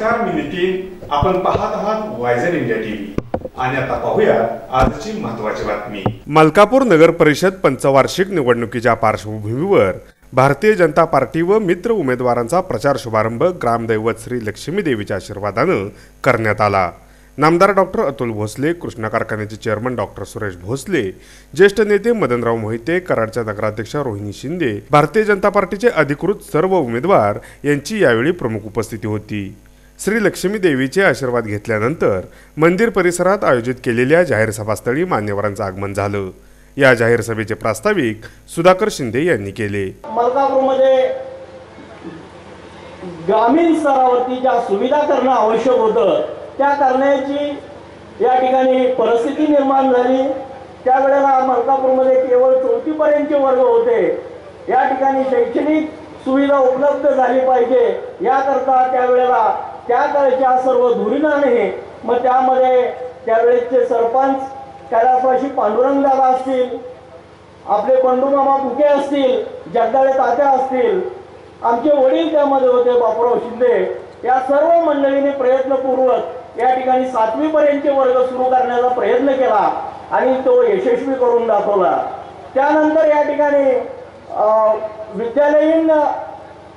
नमस्कार, मी नितीन. आपण पाहत आहात वायझन इंडिया टीव्ही आणि आता पाहूया आजची महत्त्वाची बातमी. मलकापूर नगर परिषद पंचवार्षिक निवडणुकीच्या पार्श्वभूमीवर भारतीय जनता पार्टी व मित्र उमेदवारांचा प्रचार शुभारंभ ग्रामदैवत श्री लक्ष्मी देवीच्या आशीर्वादाने करण्यात आला. नामदार डॉक्टर अतुल भोसले, कृष्णा कारखान्याचे चेअरमन डॉक्टर सुरेश भोसले, ज्येष्ठ नेते मदनराव मोहिते, कराडच्या नगराध्यक्षा रोहिणी शिंदे, भारतीय जनता पार्टीचे अधिकृत सर्व उमेदवार यांची यावेळी प्रमुख उपस्थिती होती. श्री लक्ष्मी देवीचे आशीर्वाद घेतल्यानंतर मंदिर परिसरात आयोजित केलेल्या जाहीर सभास्थळी मान्यवरांचं आगमन झालं. या जाहीर सभेचे प्रास्ताविक सुधाकर शिंदे यांनी केले. मलकापूरमध्ये ग्रामीण स्तरावरती ज्या सुविधा करणं आवश्यक होतं त्या करण्याची या ठिकाणी परिस्थिती निर्माण झाली. त्यावेळेला मलकापूरमध्ये केवळ 4थी पर्यंतचे वर्ग होते. या ठिकाणी शैक्षणिक सुविधा उपलब्ध झाली पाहिजे याकरता त्यावेळेला त्या काळच्या सर्व धुरीणाने मग त्यामध्ये त्यावेळेचे सरपंच कैलासवासी पांडुरंग दादा असतील, आपले बंडू मामा बुके असतील, जगदाळे तात्या असतील, आमचे वडील त्यामध्ये होते बापूराव शिंदे, या सर्व मंडळींनी प्रयत्नपूर्वक या ठिकाणी 7वी पर्यंतचे वर्ग सुरू करण्याचा प्रयत्न केला आणि तो यशस्वी करून दाखवला. त्यानंतर या ठिकाणी विद्यालयीन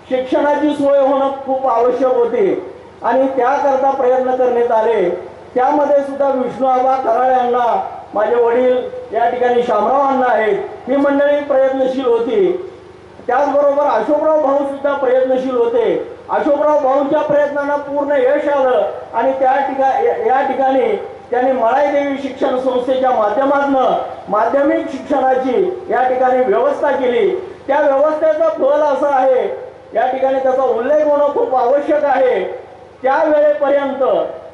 शिक्षणाची सोय होणं खूप आवश्यक होती आणि त्याकरता प्रयत्न करण्यात आले. त्यामध्ये सुद्धा विष्णू आबा कराळे यांना, माझे वडील या ठिकाणी शामराव अण्णा आहेत, ही मंडळी प्रयत्नशील होती. त्याचबरोबर अशोकराव भाऊ सुद्धा प्रयत्नशील होते. अशोकराव भाऊंच्या प्रयत्नांना पूर्ण यश आलं आणि या ठिकाणी त्यांनी मळाईदेवी शिक्षण संस्थेच्या माध्यमातून माध्यमिक शिक्षणाची या ठिकाणी व्यवस्था केली. त्या व्यवस्थेचं फळ असं आहे, या ठिकाणी त्याचा उल्लेख होणं खूप आवश्यक आहे. त्यावेळेपर्यंत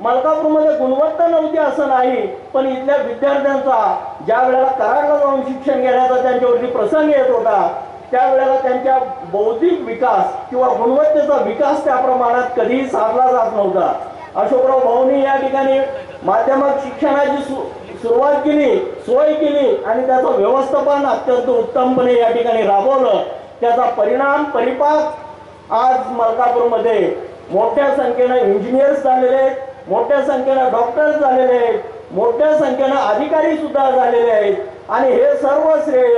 मलकापूरमध्ये गुणवत्ता नव्हती असं नाही, पण इथल्या विद्यार्थ्यांचा ज्या वेळेला कराडला जाऊन शिक्षण घेण्याचा त्यांच्यावरती प्रसंग येत होता त्यावेळेला त्यांच्या बौद्धिक विकास किंवा गुणवत्तेचा विकास त्या प्रमाणात कधीही साधला जात नव्हता. अशोकराव भाऊंनी या ठिकाणी माध्यमिक शिक्षणाची सुरुवात केली, सोय केली आणि त्याचं व्यवस्थापन अत्यंत उत्तमपणे या ठिकाणी राबवलं. त्याचा परिणाम परिपाक आज मलकापूरमध्ये मोठ्या संख्येनं इंजिनियर्स झालेले आहेत, मोठ्या संख्येनं डॉक्टर्स झालेले आहेत, मोठ्या संख्येनं अधिकारी सुद्धा झालेले आहेत आणि हे सर्व श्रेय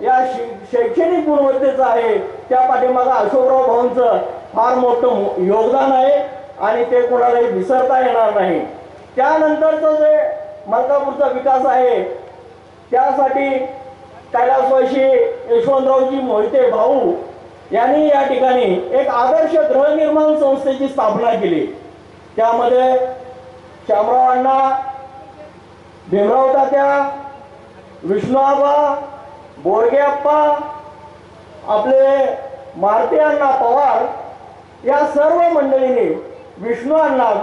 या शैक्षणिक गुणवत्तेचं आहे. त्या पाठीमागे अशोकराव भाऊंचं फार मोठं योगदान आहे आणि ते कोणालाही विसरता येणार नाही. त्यानंतरचं जे मलकापूरचा विकास आहे त्यासाठी कैलासवासी यशवंतरावजी मोहिते भाऊ यांनी या ठिकाणी एक आदर्श गृहनिर्माण संस्थेची स्थापना केली. त्यामध्ये शामराव अण्णा, भीमराव तात्या, विष्णू आबा, बोरगे आप्पा, आपले मारुती अण्णा पवार या सर्व मंडळींनी, विष्णू अण्णा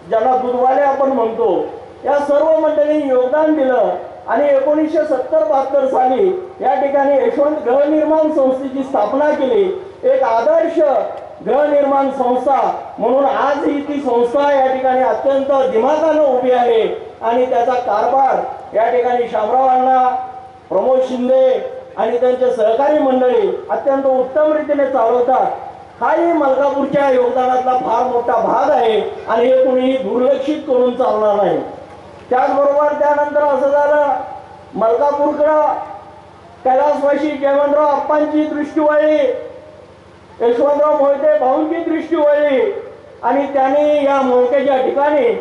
ज्यांना दुधवाले आपण म्हणतो, या सर्व मंडळींनी योगदान दिलं आणि 1970-72 साली या ठिकाणी यशवंत गृहनिर्माण संस्थेची स्थापना केली. एक आदर्श गृहनिर्माण संस्था म्हणून आज ही ती संस्था या ठिकाणी अत्यंत दिमागानं उभी आहे आणि त्याचा कारभार या ठिकाणी शामराव अण्णा, प्रमोद शिंदे आणि त्यांचे सहकारी मंडळी अत्यंत उत्तम रीतीने चालवतात. हाही मलकापूरच्या योगदानातला फार मोठा भाग आहे आणि हे कोणीही दुर्लक्षित करून चालणार नाही. त्याचबरोबर त्यानंतर असं झालं, मलकापूरकडं कैलासवासी जयवंतराव अप्पांची दृष्टी वळली, यशवंतराव मोहिते भाऊंची दृष्टी वळली आणि त्यांनी या मोहितेच्या ठिकाणी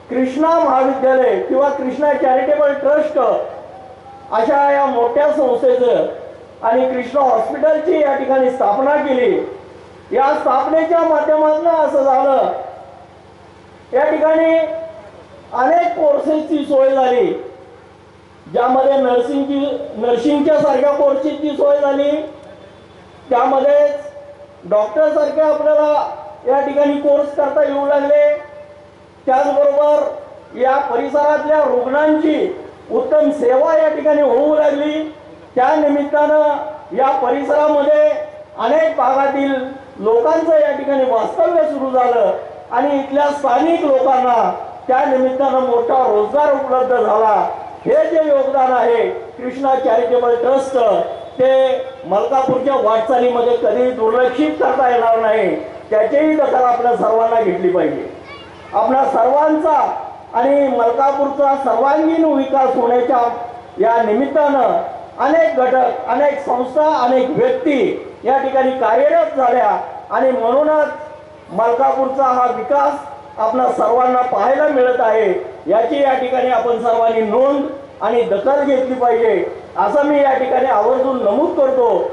कृष्णा महाविद्यालय किंवा कृष्णा चॅरिटेबल ट्रस्ट अशा या मोठ्या संस्थेचं आणि कृष्णा हॉस्पिटलची या ठिकाणी स्थापना केली. या स्थापनेच्या माध्यमातून असं झालं, या ठिकाणी अनेक कोर्सेसची सोय झाली, ज्यामध्ये नर्सिंगच्या सारख्या कोर्सेसची सोय झाली. त्यामध्ये डॉक्टर सारखे आपल्याला या ठिकाणी कोर्स करता येऊ लागले. त्याचबरोबर या परिसरातल्या रुग्णांची उत्तम सेवा या ठिकाणी होऊ लागली. त्या निमित्तानं या परिसरामध्ये अनेक भागातील लोकांचं या ठिकाणी वास्तव्य सुरू झालं आणि इथल्या स्थानिक लोकांना त्या निमित्तानं मोठा रोजगार उपलब्ध झाला. हे जे योगदान आहे कृष्णा चॅरिटेबल ट्रस्ट ते मलकापूरच्या वाटचालीमध्ये कधी दुर्लक्षित करता येणार नाही. त्याचीही दखल आपल्या सर्वांना घेतली पाहिजे. आपल्या सर्वांचा आणि मलकापूरचा सर्वांगीण विकास होण्याच्या या निमित्तानं अनेक घटक, अनेक संस्था, अनेक व्यक्ती या ठिकाणी कार्यरत झाल्या आणि म्हणूनच मलकापूरचा हा विकास आपल्या सर्वांना पाहायला मिळत आहे. याची या ठिकाणी आपण सर्वांनी नोंद आणि दखल घेतली पाहिजे असं मी या ठिकाणी आवर्जून नमूद करतो.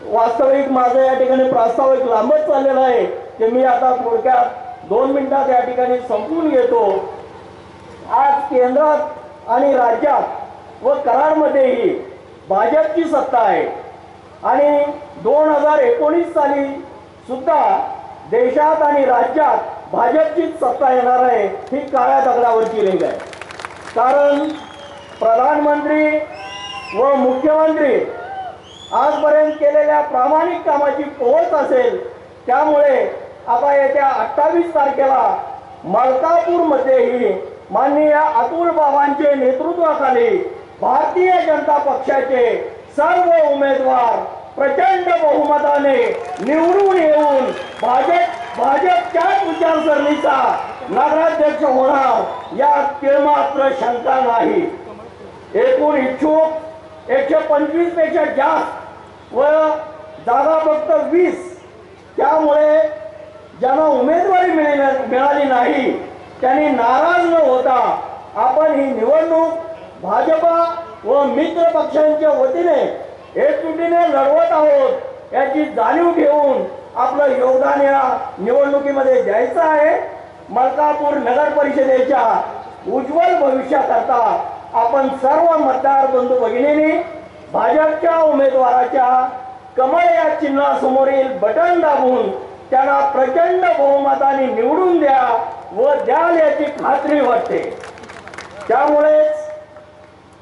वास्तविक माझं या ठिकाणी प्रास्ताविक लांबच चाललेलं आहे ते मी आता थोडक्यात 2 मिनिटात या ठिकाणी संपवून घेतो. आज केंद्रात आणि राज्यात व कराडमध्येही भाजपची सत्ता आहे आणि 2019 साली सुद्धा देशात आणि राज्यात भाजपचीच सत्ता येणार आहे ही काळ्या दगडावरची रेघ आहे. कारण प्रधानमंत्री व मुख्यमंत्री आजपर्यंत केलेल्या प्रामाणिक कामाची पोहोच असेल. त्यामुळे आता येत्या 28 तारखेला मलकापूरमध्येही माननीय अतुल बाबांचे नेतृत्वाखाली भारतीय जनता पक्षाचे सर्व उमेदवार प्रचंड बहुमताने निवडून येऊन भाजपच्याच विचारसरणीचा नगराध्यक्ष होणार यात तिळमात्र शंका नाही. एकूण इच्छुक 125 पेक्षा जास्त व जागा फक्त 20. त्यामुळे ज्यांना उमेदवारी मिळाली नाही त्यांनी नाराज न होता आपण ही निवडणूक भाजपा व मित्र पक्षांच्या वतीने एकजुटीने लढवत आहोत याची जाणीव घेऊन आपलं योगदान या निवडणुकीमध्ये द्यायचं आहे. मलकापूर नगर परिषदेच्या उज्ज्वल भविष्याकरता आपण सर्व मतदार बंधू भगिनींनी भाजपच्या उमेदवाराच्या कमळ या चिन्हासमोरील बटन दाबून त्यांना प्रचंड बहुमताने निवडून द्या व द्याल याची खात्री वाटते. त्यामुळेच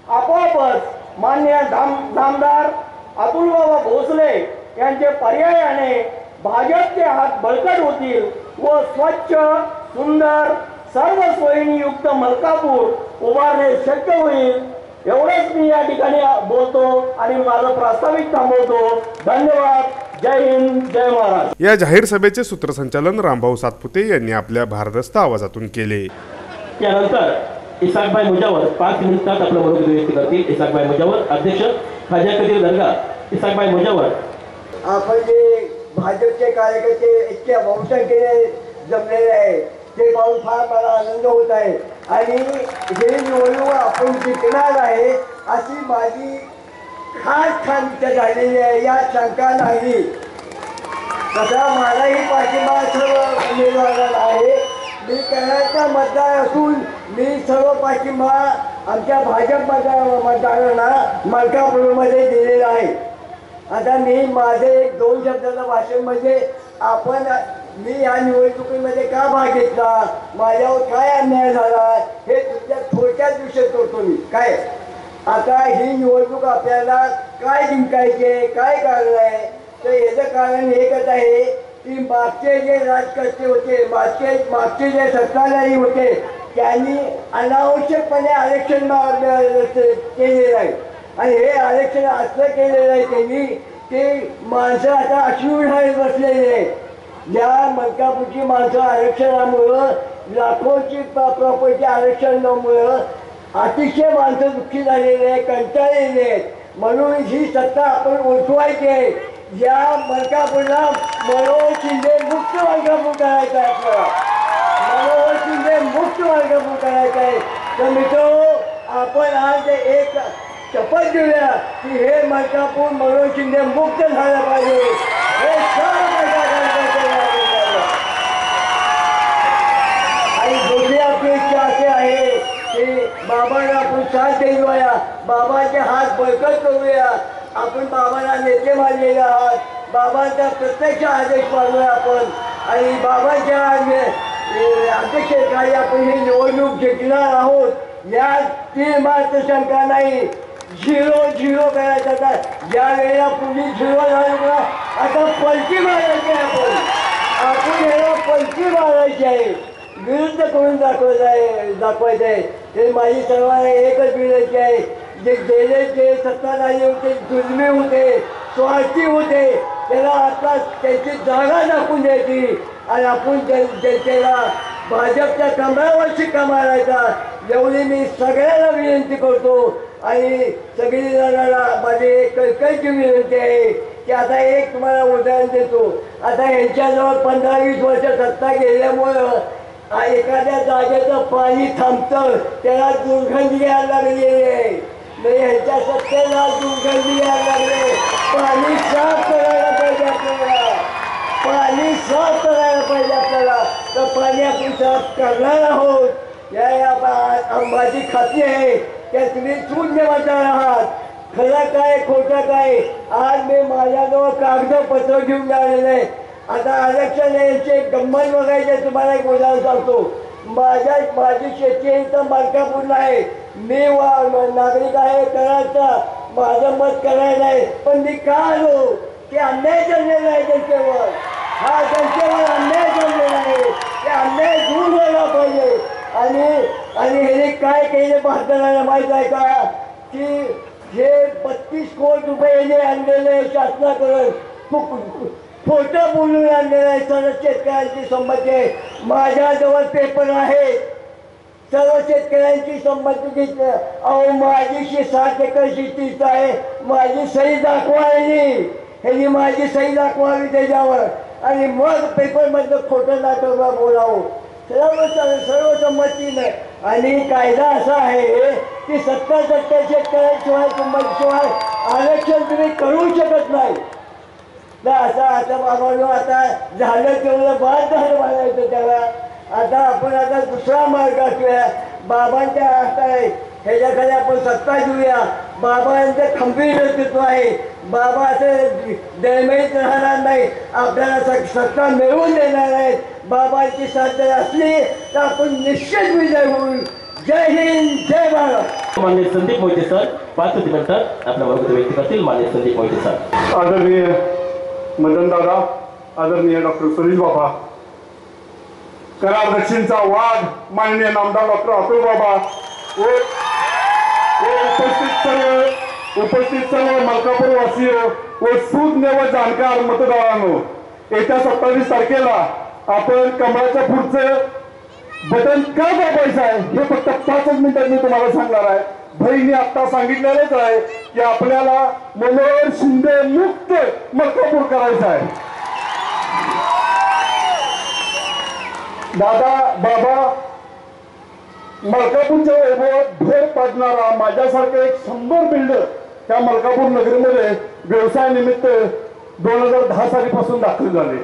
आपोआपच माननीय नामदार अतुलबाबा भोसले यांचे पर्यायाने भाजपचे हात बळकट होतील व स्वच्छ, सुंदर, सर्व सोयींनी युक्त मलकापूर उभारणे शक्य होईल. एवढंच मी या ठिकाणी बोलतो आणि माझं प्रास्ताविक थांबवतो. धन्यवाद. जय हिंद, जय महाराष्ट्र. या जाहीर सभेचे सूत्रसंचालन रामभाऊ सातपुते यांनी आपल्या भारदस्त आवाजातून केले. यानंतर इसाकभाई मुजावर 5 मिनिटात आपलं मनोगत व्यक्त करतील. इसाकभाई मुजावर, अध्यक्ष खाजा कदीर दर्गा. इसाकभाई मुजावर. आपण जे भाजपचे कार्यकर्ते इतक्या बहुसंख्येने जमलेले आहे ते पाहून फार मला आनंद होत आहे आणि हे निवडणूक आपण जिंकणार आहे अशी माझी खास झालेली आहे. या शंका नाही. तसा मलाही पाठिंबा सर्व उमेदवारांना आहे. मी कराडचा मतदार असून मी सर्व पाठिंबा आमच्या भाजप मतदारांना मलकापूरमध्ये दिलेला आहे. आता मी माझे 2 शब्दाचं भाषण म्हणजे मी या निवडणुकीमध्ये का भाग घेतला, माझ्यावर काय अन्याय झाला हे तुमच्या थोडक्यात विषय करतो मी. काय आता ही निवडणूक आपल्याला काय जिंकायचे, काय कारण आहे तर याचं कारण एकच आहे की मागचे जे राजकर्ते होते, मागचे जे सत्ताधारी होते त्यांनी अनावश्यकपणे आरक्षण केलेलं आहे आणि हे आरक्षण असं केलेलं आहे त्यांनी की माणसं आता अश्रूढाळीत बसलेली आहे. या मलकापूरची माणसं आरक्षणामुळं, लाखोची प्रॉपर्टी आरक्षणामुळं अतिशय माणसं दुःखी झालेली आहे, कंटाळलेली आहेत. म्हणून ही सत्ता आपण उठवायची आहे. या मलकापूरला मनोहर शिंदे मुक्त मलकापूर करायचं आहे. आपल्याला मनोहर शिंदे मुक्त मलकापूर करायचं आहे. तर मित्रांनो, आपण आज एक शपथ घेऊया की हे मलकापूर मनोहर शिंदे मुक्त झालं पाहिजे. हे आणि दुसरी आपली इच्छा अशी आहे की बाबांना आपण साथ देऊया, बाबांचे हात बळकट करूया. आपण बाबांना नेते मानलेले आहात, बाबांचा प्रत्यक्ष आदेश मानूया आपण आणि बाबांच्या अध्यक्षतेखाली आपण ही निवडणूक जिंकणार आहोत. यात ती मात्र शंका नाही. 0-0 करायचं. आता ज्या वेळेला पूर्वी 0 झालं आता पलटी मारायची आहे. आपण याला पलटी मारायची आहे, विरुद्ध करून दाखवायचं आहे. ते माझी सर्वांना एकच विनंती आहे, जे गेले जे सत्ताधारी होते, जुलमी होते, स्वार्थी होते त्याला आता त्याची जागा दाखवून द्यायची आणि आपण जनतेला भाजपच्या कमरावर शिक्का मारायचा एवढी मी सगळ्यांना विनंती करतो. आणि सगळी जणांना माझी एक कळकळीची विनंती आहे की आता एक तुम्हाला उदाहरण देतो. आता यांच्याजवळ 15-20 वर्ष सत्ता गेल्यामुळं एखाद्या जागेचं पाणी थांबतं त्याला दुर्गंधी यायला लागलेली आहे. नाही ह्यांच्या सत्तेला दुर्गंधी यायला लागले. पाणी साफ करायला पाहिजे आपल्याला, पाणी साफ करायला पाहिजे आपल्याला. तर पाणी आपण साफ करणार आहोत. माझी खात्री आहे की तुम्ही शून्य म्हणणार आहात. खरं काय खोटं काय आज मी माझ्याजवळ कागदपत्र घेऊन आलेलं आहे. आता आरक्षण यायची एक गंमत बघायची तुम्हाला एक उदाहरण सांगतो. माझी शेती इथं मलकापूरला आहे. मी नागरिक आहे कराडचा. माझं मत करायला आहे पण मी का आलो की अन्याय झालेला आहे जनतेवर. हा जनतेवर अन्याय झालेला आहे. ते अन्याय दूर व्हायला पाहिजे. आणि हे काय केले भारताला माहीत आहे का की हे 32 कोटी रुपये यांनी आणलेले शासनाकडून खोटं बोलून आणलेलं आहे. सर्व शेतकऱ्यांची संमती आहे. माझ्याजवळ पेपर आहे. सर्व शेतकऱ्यांची संमती घेतली. अहो माझी 7 एकर शेतीच आहे. माझी सही दाखवायची. ह्यांनी माझी सही दाखवावी त्याच्यावर आणि मग पेपरमधलं खोटं नाटक बोलावं. सर्व संमतीनं. आणि कायदा असा आहे की 70% शेतकऱ्यांशिवाय संमतीशिवाय आरक्षण तुम्ही करू शकत नाही. तर आता बाबांनो आता झालं तेवढं बाद झालं म्हणायचं त्याला. आता दुसरा मार्ग असूया. बाबांच्या हात आहे ह्याच्याकडे आपण सत्ता घेऊया. बाबांचं खंबीर नेतृत्व आहे. बाबा असं दळमळीत राहणार नाही. आपल्याला सत्ता मिळवून देणार आहेत. बाबांची साथ जर असली तर आपण निश्चित विजय होईल. जय हिंद, जय भारत. माननीय संदीप मोहिते सर 5 मिनिटात आपल्या वक्तव्य व्यक्त करतील. माननीय संदीप मोहिते सर. आदरणीय मदन दादा, आदरणीय डॉक्टर सुरेश बाबा, कराड दक्षिणचा वाघ माननीय नामदार डॉक्टर अतुल बाबा व उपस्थित सर्व मलकापूर वासीय व सुज्ञ व जाणकार मतदारांनो, येत्या 27 तारखेला आपण कमळाच्या पुढचं बटन का दाबायचं आहे हे फक्त 5 मिनिटात मी तुम्हाला सांगणार आहे. भाईंनी आता सांगितलेलंच आहे की आपल्याला मनोहर शिंदे मुक्त मलकापूर करायचं आहे. दादा बाबा मलकापूरच्या वैभवात भर पाडणारा माझ्यासारखा एक 100 बिल्डर त्या मलकापूर नगरीमध्ये व्यवसाय निमित्त 2010 सालीपासून दाखल झाले.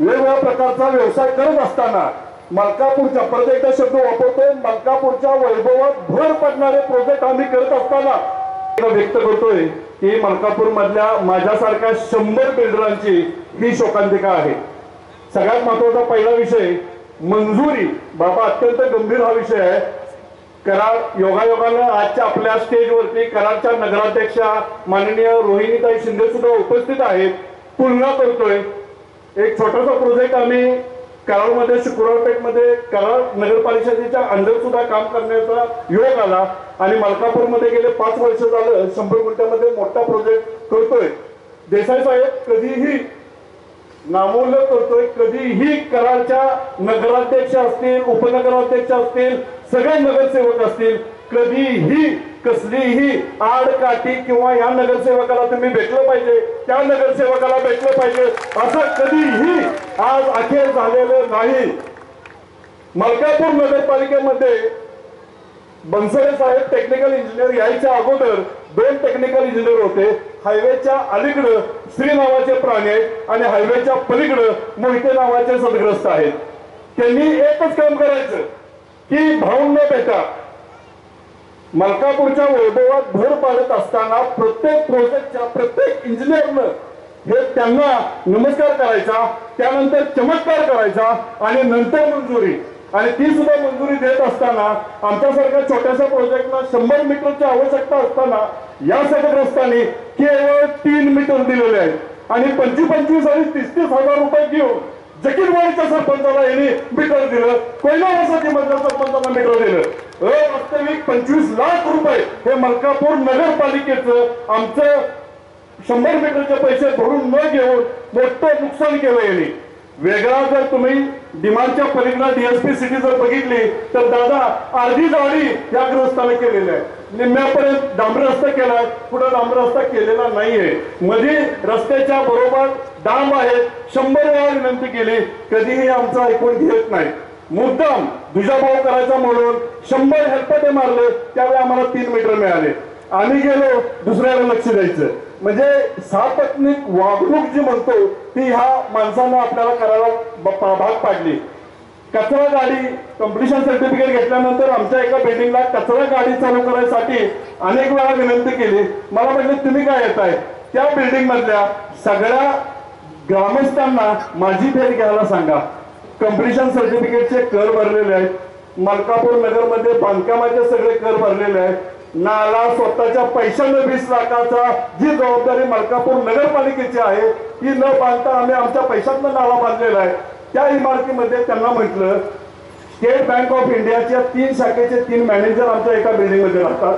वेगवेगळ्या प्रकारचा व्यवसाय करत असताना मलकापूरच्या परत एकदा शब्द वापरतोय, मलकापूरच्या वैभवात भर पडणारे प्रोजेक्ट आम्ही करत असताना व्यक्त करतोय की मलकापूर मधल्या माझ्यासारख्या 100 बिल्डरांची ही शोकांतिका आहे. सगळ्यात महत्वाचा पहिला विषय मंजुरी. बाबा अत्यंत गंभीर हा विषय आहे. कराड योगायोगानं आजच्या आपल्या स्टेजवरती कराडच्या नगराध्यक्षा माननीय रोहिणीताई शिंदे सुद्धा उपस्थित आहेत. तुलना करतोय एक छोटासा प्रोजेक्ट आम्ही कराडमध्ये शुक्रवारपेठमध्ये कराड नगरपालिकेच्या अंडर सुद्धा काम करण्याचा योग आला आणि मलकापूरमध्ये गेले 5 वर्ष झालं 100 गुंठ्यामध्ये मोठा प्रोजेक्ट करतोय. देसाई साहेब कधीही नामोल्लेख करतोय, कधीही कराडच्या नगराध्यक्ष असतील, उपनगराध्यक्ष असतील, सगळे नगरसेवक असतील, कधीही कसलीही आडकाठी किंवा या नगरसेवकाला तुम्ही भेटलं पाहिजे, त्या नगरसेवकाला भेटलं पाहिजे असं कधीही आज अखेर झालेलं नाही. मलकापूर नगरपालिकेमध्ये बनसोडे साहेब टेक्निकल इंजिनियर यायच्या अगोदर 2 टेक्निकल इंजिनियर होते. हायवेच्या अलीकडं श्री नावाचे प्राणी आहेत आणि हायवेच्या पलीकडं मोहिते नावाचे सदग्रस्त आहेत. त्यांनी एकच काम करायचं की भाऊन न भेटा मलकापूरच्या वैभवात भर पाडत असताना प्रत्येक प्रोजेक्टच्या प्रत्येक इंजिनियरनं हे त्यांना नमस्कार करायचा, त्यानंतर चमत्कार करायचा आणि नंतर मंजुरी. आणि ती सुद्धा मंजुरी देत असताना आमच्यासारख्या छोट्याशा प्रोजेक्टला 100 मीटरची आवश्यकता असताना या सदग्रस्तांनी केवळ 3 मीटर दिलेले आहेत आणि 25 आणि 30 हजार रुपये घेऊन जकीरवाडीच्या सरपंचाला यांनी मीटर दिलं, कोयना वसाहती मधल्या सरपंचाला मीटर दिलं. वास्तविक 25 लाख रुपये हे मलकापूर नगरपालिकेचं आमचं 100 मीटरचे पैसे भरून न घेऊन मोठं नुकसान केलं यांनी. वेगळा जर तुम्ही डिमांडच्या पलीकडे डीएसपी सिटी जर बघितली तर दादा अर्धी जाडी या ग्रस्ताने केलेली आहे. निम्म्यापर्यंत डांबर रस्ता केलाय, पुढे डांबर रस्ता केलेला नाहीये. मध्ये रस्त्याच्या बरोबर डांब आहे. 100 वेळा विनंती केली, कधीही आमचं ऐकून घेत नाही. मुद्दाम दुजाभाव करायचा म्हणून 100 हेल्पटे मारले, त्यावेळी आम्हाला 3 मीटर मिळाले. आम्ही गेलो दुसऱ्याला लक्ष द्यायचं. म्हणजे सापत्निक वागणूक जी म्हणतो ती ह्या माणसानं आपल्याला करायला भाग पाडली. कचरा गाडी कम्प्लिशन सर्टिफिकेट घेतल्यानंतर आमच्या एका बिल्डिंगला कचरा गाडी चालू करायसाठी अनेक वेळा विनंती केली. मला म्हटलं तुम्ही काय येताय? त्या बिल्डिंग मधल्या सगळ्या ग्रामस्थांना माझी भेट घ्यायला सांगा. कम्प्लिशन सर्टिफिकेटचे कर भरलेले आहेत. मलकापूर नगरमध्ये बांधकामाचे सगळे कर भरलेले आहेत. नाला स्वतःच्या पैशानं 20 लाखाचा जी जबाबदारी मलकापूर नगरपालिकेची आहे ती न बांधता आम्ही आमच्या पैशातनं नाला बांधलेला आहे. त्या इमारतीमध्ये त्यांना म्हटलं स्टेट बँक ऑफ इंडियाच्या 3 शाखेचे 3 मॅनेजर आमच्या एका बिल्डिंगमध्ये राहतात,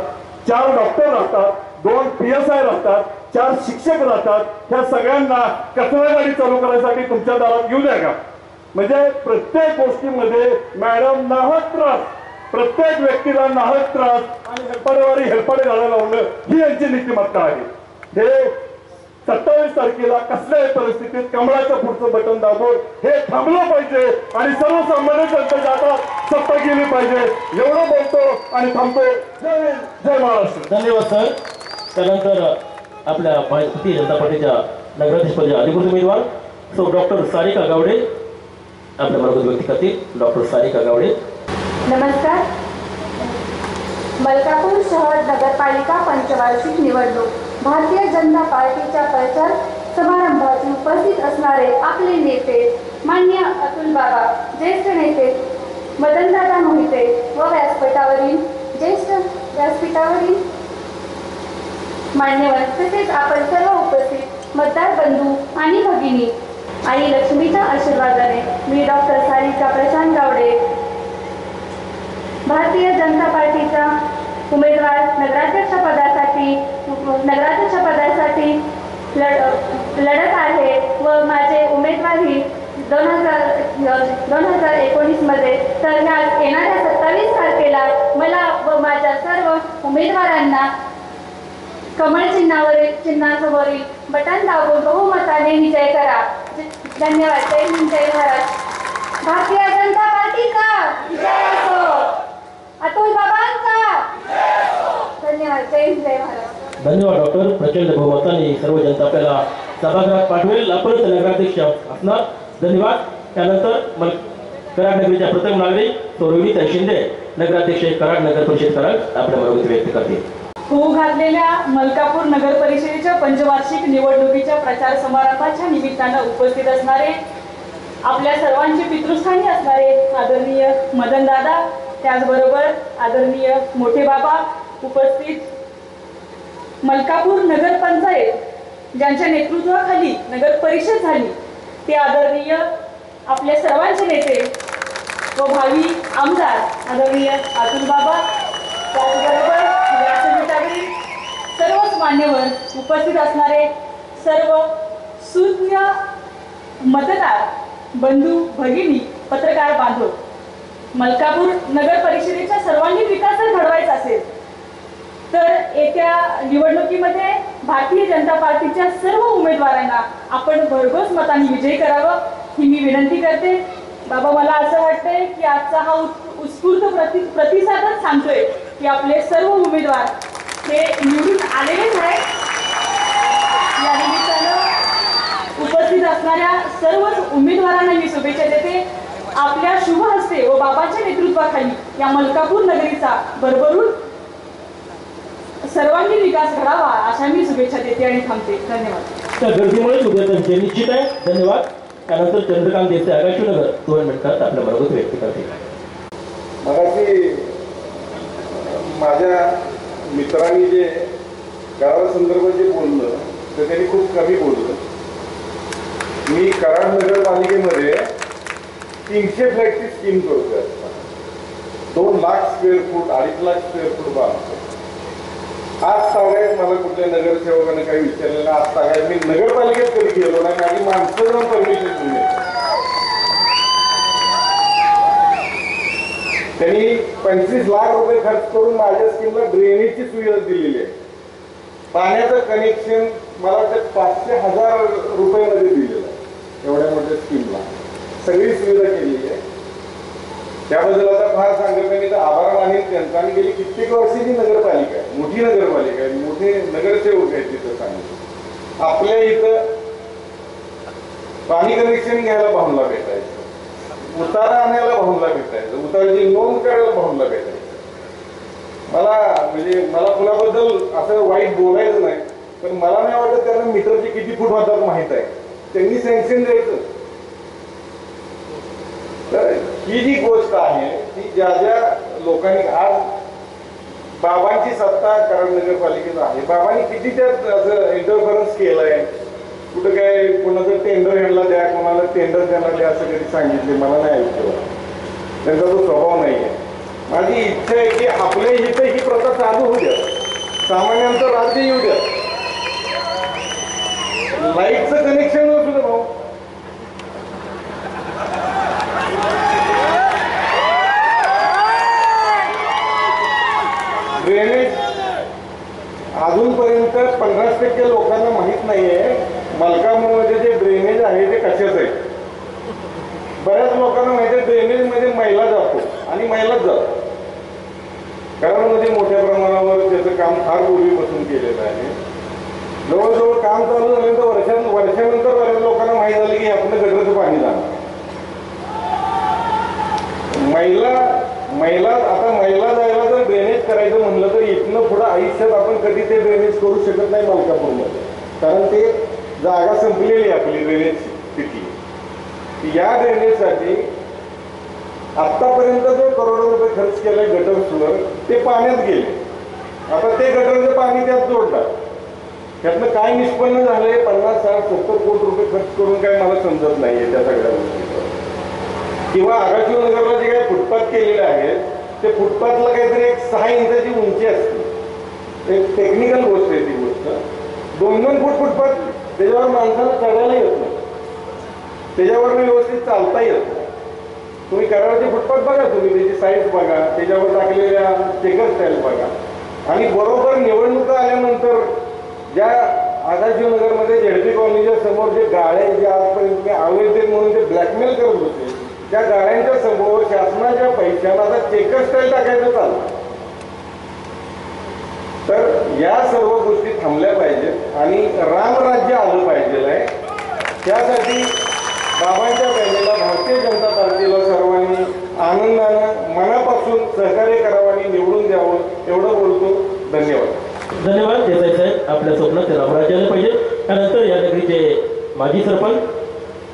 4 डॉक्टर राहतात, 2 PSI राहतात, 4 शिक्षक राहतात. ह्या सगळ्यांना कचरा गाडी चालू करायसाठी तुमच्या दारात येऊ द्या का? म्हणजे प्रत्येक गोष्टीमध्ये मॅडम नाहक त्रास, प्रत्येक व्यक्तीला नाहक त्रास आणि हेलपाडेवारी हेलपाडे घालायला लावणं ही यांची नीतिमत्ता आहे. हे 27 तारखेला कसल्याही परिस्थितीत कमळाच्या पुढचं बटन दाबून हे थांबलं पाहिजे आणि सर्वसामान्य जनतेच्या हातात सत्ता गेली पाहिजे. एवढं बोलतो आणि थांबतो. जय हिंद, जय महाराष्ट्र. धन्यवाद सर. त्यानंतर आपल्या भारतीय जनता पार्टीच्या नगराध्यक्षपदी अधिकृत उमेदवार सो डॉक्टर सारिका गावडे आपल्या बरोबर व्यक्त करतील. डॉक्टर सारिका गावडे. नमस्कार. मलकापूर शहर नगरपालिका पंचवार्षिक निवडणूक भारतीय जनता पार्टीच्या प्रचार समारंभात उपस्थित असणारे आपले नेते माननीय अतुल बाबा, ज्येष्ठ नेते मदनदादा मोहिते व व्यासपीठावरील मान्यवर, तसेच आपण सर्व उपस्थित मतदार बंधू आणि भगिनी, आई लक्ष्मीच्या आशीर्वादाने मी डॉक्टर सारिका प्रशांत गावडे भारतीय जनता पार्टीचा उमेदवार नगराध्यक्ष पदासाठी लढत आहे व माझे उमेदवारी 2019 मध्ये. तर येणाऱ्या 27 तारखेला मला व माझ्या सर्व उमेदवारांना कमळ चिन्हासमोरील बटन दाबून बहुमताने विजय करा. धन्यवाद. जय हिंद, जय महाराष्ट्र. भारतीय जनता पार्टीचा जय असो. अतुल बाबांचा धन्यवाद. जय हिंद, जय महाराष्ट्र. धन्यवाद डॉक्टर. प्रचंड बहुमताने सर्व जनता आपल्याला सभागृहात पाठवेल. आपणच नगराध्यक्ष असणार. धन्यवाद. त्यानंतर कराड नगरीच्या प्रथम नागरिक रोहिणी शिंदे नगराध्यक्ष कराड नगर परिषद कराड आपल्या बरोबर व्यक्त करतील. होऊ घातलेल्या मलकापूर नगर परिषदेच्या पंचवार्षिक निवडणुकीच्या प्रचार समारंभाच्या निमित्तानं उपस्थित असणारे आपल्या सर्वांचे पितृस्थानी असणारे आदरणीय मदनदादा, त्याचबरोबर आदरणीय मोठे बाबा, उपस्थित मलकापूर नगर पंचायत ज्यांच्या नेतृत्वाखाली नगर परिषद झाली ते आदरणीय आपल्या सर्वांचे नेते व भावी आमदार आदरणीय अतुल बाबा, त्याचबरोबर व्यासपीठावरील सर्वच मान्यवर, उपस्थित असणारे सर्व सुज्ञ मतदार बंधू भगिनी, पत्रकार बांधव. मलकापूर नगर परिषदेचा सर्वांगीण विकास जर घडवायचा असेल तर येत्या निवडणुकीमध्ये भारतीय जनता पार्टीच्या सर्व उमेदवारांना आपण भरघोस मतांनी विजयी करावं ही मी विनंती करते. बाबा, मला असं वाटतंय की आजचा हा उत्स्फूर्त प्रतिसादच सांगतोय की आपले सर्व उमेदवार हे निवडून आलेलेच आहेत. या निमित्तानं उपस्थित असणाऱ्या सर्वच उमेदवारांना मी शुभेच्छा देते. आपल्या शुभ हस्ते व बाबांच्या नेतृत्वाखाली या मलकापूर नगरीचा भरभरून सर्वांगीण विकास घडावा अशा मी शुभेच्छा देते आणि थांबते. धन्यवाद. त्या गर्दीमुळे उद्याचा विजय निश्चित आहे. धन्यवाद. त्यानंतर चंद्रकांत देसाई आकाशनगर 2 मिनिटात आपल्या बरोबर व्यक्त करतील. मगाशी माझ्या मित्रांनी जे गावासंदर्भात जे बोललं तर त्यांनी खूप कमी बोललं. मी कराड नगरपालिकेमध्ये 300 फ्लॅटची स्कीम करतोय. 2 lakh square foot 2.5 lakh square foot बांधतो. आज 4.5 काय मला कुठल्या नगरसेवकाने काही विचारलेलं आता काय मी नगरपालिकेत कधी गेलो नाही, माझी माणसं जाऊन परमिशन दिली. त्यांनी 25 लाख रुपये खर्च करून माझ्या स्कीमला ड्रेनेजची सुविधा दिलेली आहे. पाण्याचं कनेक्शन मला वाटतं 500,000 रुपयामध्ये दिलेलं आहे. एवढ्या मोठ्या स्कीमला सगळी सुविधा केलेली आहे. त्याबद्दल आता फार सांगत नाही, तर आभार मानेल त्यांचा. आणि गेली कित्येक वर्षाची नगरपालिका आहे, मोठी नगरपालिका आहे, मोठे नगरसेवक आहेत. तिथं सांगितलं आपल्या इथं पाणी कनेक्शन घ्यायला भाऊनला भेटायचं, उतारा आणायला भाऊनला भेटायचं, उताराची नोंद करायला भाऊनला भेटायचं. मला कुणाबद्दल असं वाईट बोलायचं नाही, पण मला नाही वाटत त्यांना मीटरचे किती फूट होतात माहित आहे. त्यांनी सँक्शन द्यायचं. तर ही जी गोष्ट आहे ती ज्या ज्या लोकांनी आज बाबांची सत्ता कराड नगरपालिकेत आहे, बाबांनी किती त्यात असं इंटरफरन्स केलंय. कुठं काय कोणाचं टेंडर ह्यांना द्या, कोणाला टेंडर त्यांना द्या असं कधी सांगितले मला नाही ऐकलं. त्यांचा तो स्वभाव नाही आहे. माझी इच्छा आहे की आपल्या इथे ही प्रथा चालू होऊ द्या, सामान्यांचं राज्य येऊ द्या. लाईटचं कनेक्शन नसू दे भाऊ. ड्रेनेज अजूनपर्यंत 50% लोकांना माहीत नाहीये मलकापूरमध्ये जे ड्रेनेज आहे ते कशाच आहे. बऱ्याच लोकांना माहिती आहे ड्रेनेज मध्ये मैला जातो आणि मैलाच जातो. कराडमध्ये मोठ्या प्रमाणावर त्याचं काम फार पूर्वीपासून केलेलं आहे. जवळजवळ काम चालू झाल्यानंतर वर्षानंतर बऱ्याच लोकांना माहीत झालं की आपलं गटरचं पाणी जाणार. मैला जायला जर ड्रेनेज करायचं म्हणलं तर इथनं पुढं आयुष्यात आपण कधी ते ड्रेनेज करू शकत नाही मलकापूरमध्ये, कारण ते जागा संपलेली आहे आपली ड्रेनेज तिथली. या ड्रेनेजसाठी आतापर्यंत जो करोडो रुपये खर्च केलाय गटरवर ते पाण्यात गेले. आता ते गटरचं पाणी त्यात जोडतात. त्यातनं काय निष्पन्न झालंय 50, 60, 70 कोटी रुपये खर्च करून काय मला समजत नाहीये त्या सगळ्या गोष्टी. किंवा आगाशिव नगरला जे काही फुटपाथ केलेले आहेत ते फुटपाथला काहीतरी एक 6 इंचाची उंची असते. एक टेक्निकल गोष्ट आहे ती गोष्ट. 2-2 फूट फुटपाथ त्याच्यावर माणसाला चढायला येत नाही, त्याच्यावर व्यवस्थित चालता येत नाही. तुम्ही कराडचे फुटपाथ बघा, तुम्ही त्याची साईज बघा, त्याच्यावर टाकलेल्या स्टिकर स्टाईल बघा. आणि बरोबर निवडणुका आल्यानंतर ज्या आगाशिव नगरमध्ये झेडपी कॉलनीच्या समोर जे गाळे जे आजपर्यंत अवैध म्हणून ते ब्लॅकमेल करत होते, त्या गाड्यांच्या समोर शासनाच्या पैशाला आता चेकर स्टाईल टाकायचं चाललं. तर या सर्व गोष्टी थांबल्या पाहिजेत आणि रामराज्य आलं पाहिजे आहे. त्यासाठी बाबांच्या बहिणीला भारतीय जनता पार्टीला सर्वांनी आनंदानं मनापासून सहकार्य करावं आणि निवडून द्यावं एवढं बोलतो. धन्यवाद. धन्यवाद देसाई साहेब. आपल्या स्वप्नात ते रामराज्य आलं पाहिजे. त्यानंतर या नगरीचे माजी सरपंच,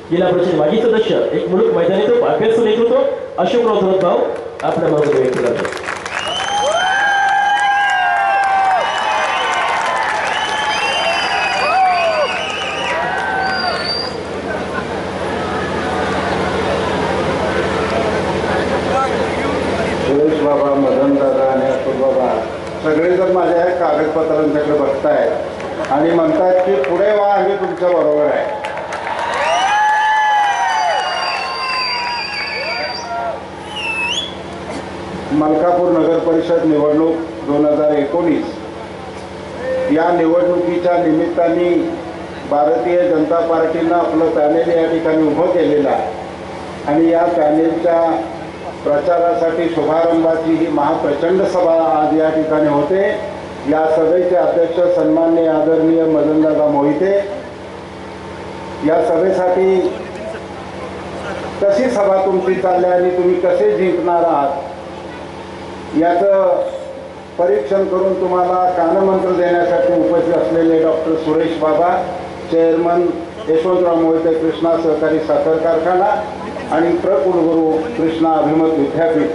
जिल्हा परिषद माजी सदस्य, एक मुलूक मैदानीचं अभ्यासू नेतृत्व अशोकराव थोरात भाऊ आपल्या मागे व्यक्त करतो. सुरेश बाबा, मदन दादा आणि अतुल बाबा सगळेजण माझ्या ह्या कागदपत्रांच्याकडे बघतायत आणि म्हणतात की पुढे वा, आम्ही तुमच्या बरोबर आहे. मलकापूर नगर परिषद निवडणूक 2019 या निवडणुकीच्या निमित्ताने भारतीय जनता पार्टीनं आपलं पॅनेल या ठिकाणी उभं केलेलं आहे आणि या पॅनेलच्या प्रचारासाठी शुभारंभाची ही महाप्रचंड सभा आज या ठिकाणी होते. या सभेचे अध्यक्ष सन्माननीय आदरणीय मदनदादा मोहिते. या सभेसाठी कशी सभा तुमची चालली आणि तुम्ही कसे जिंकणार आहात याचं परीक्षण करून तुम्हाला कानमंत्र देण्यासाठी उपस्थित असलेले डॉक्टर सुरेश बाबा, चेअरमन यशवंतराव मोहिते कृष्णा सहकारी साखर कारखाना आणि प्रकुलगुरू कृष्णा अभिमत विद्यापीठ,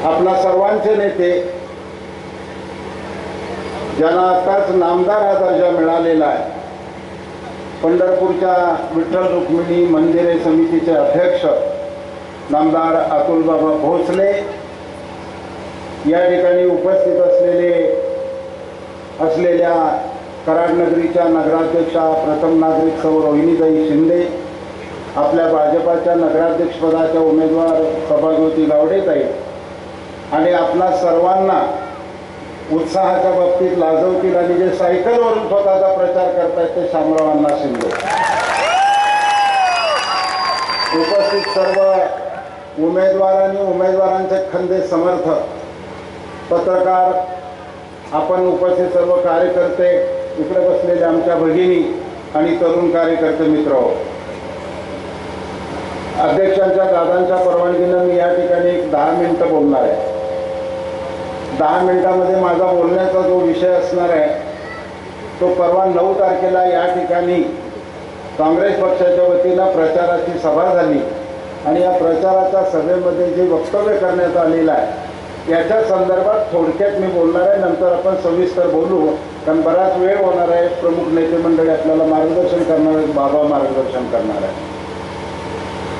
आपला सर्वांचे नेते ज्यांना आताच नामदार हा दर्जा मिळालेला आहे, पंढरपूरच्या विठ्ठल रुक्मिणी मंदिरे समितीचे अध्यक्ष नामदार अतुलबाबा भोसले, या ठिकाणी उपस्थित असलेले असलेल्या कराड नगरीच्या नगराध्यक्षा प्रथम नागरिक सौ रोहिणीताई शिंदे, आपल्या भाजपाच्या नगराध्यक्षपदाच्या उमेदवार सभाज्योती गावडेताई आणि आपणा सर्वांना उत्साहाच्या बाबतीत लाजवतील आणि जे सायकलवरून स्वतःचा प्रचार करतायत ते शामराव अण्णा शिंदे, उपस्थित सर्व उमेदवार आणि उमेदवारांचे खंदे समर्थक, पत्रकार, आपण उपस्थित सर्व कार्यकर्ते, इकडे बसलेले आमच्या भगिनी आणि तरुण कार्यकर्ते मित्र, अध्यक्षांच्या दादांच्या परवानगीनं मी या ठिकाणी 10 मिनिटं बोलणार आहे. 10 मिनिटांमध्ये माझा बोलण्याचा जो विषय असणार आहे तो परवा 9 तारखेला या ठिकाणी काँग्रेस पक्षाच्या वतीनं प्रचाराची सभा झाली आणि या प्रचाराच्या सभेमध्ये जे वक्तव्य करण्यात आलेलं आहे याच्या संदर्भात थोडक्यात मी बोलणार आहे. नंतर आपण सविस्तर बोलू, कारण बराच वेळ होणार आहे. प्रमुख नेते मंडळी आपल्याला मार्गदर्शन करणार आहेत, बाबा मार्गदर्शन करणार आहे.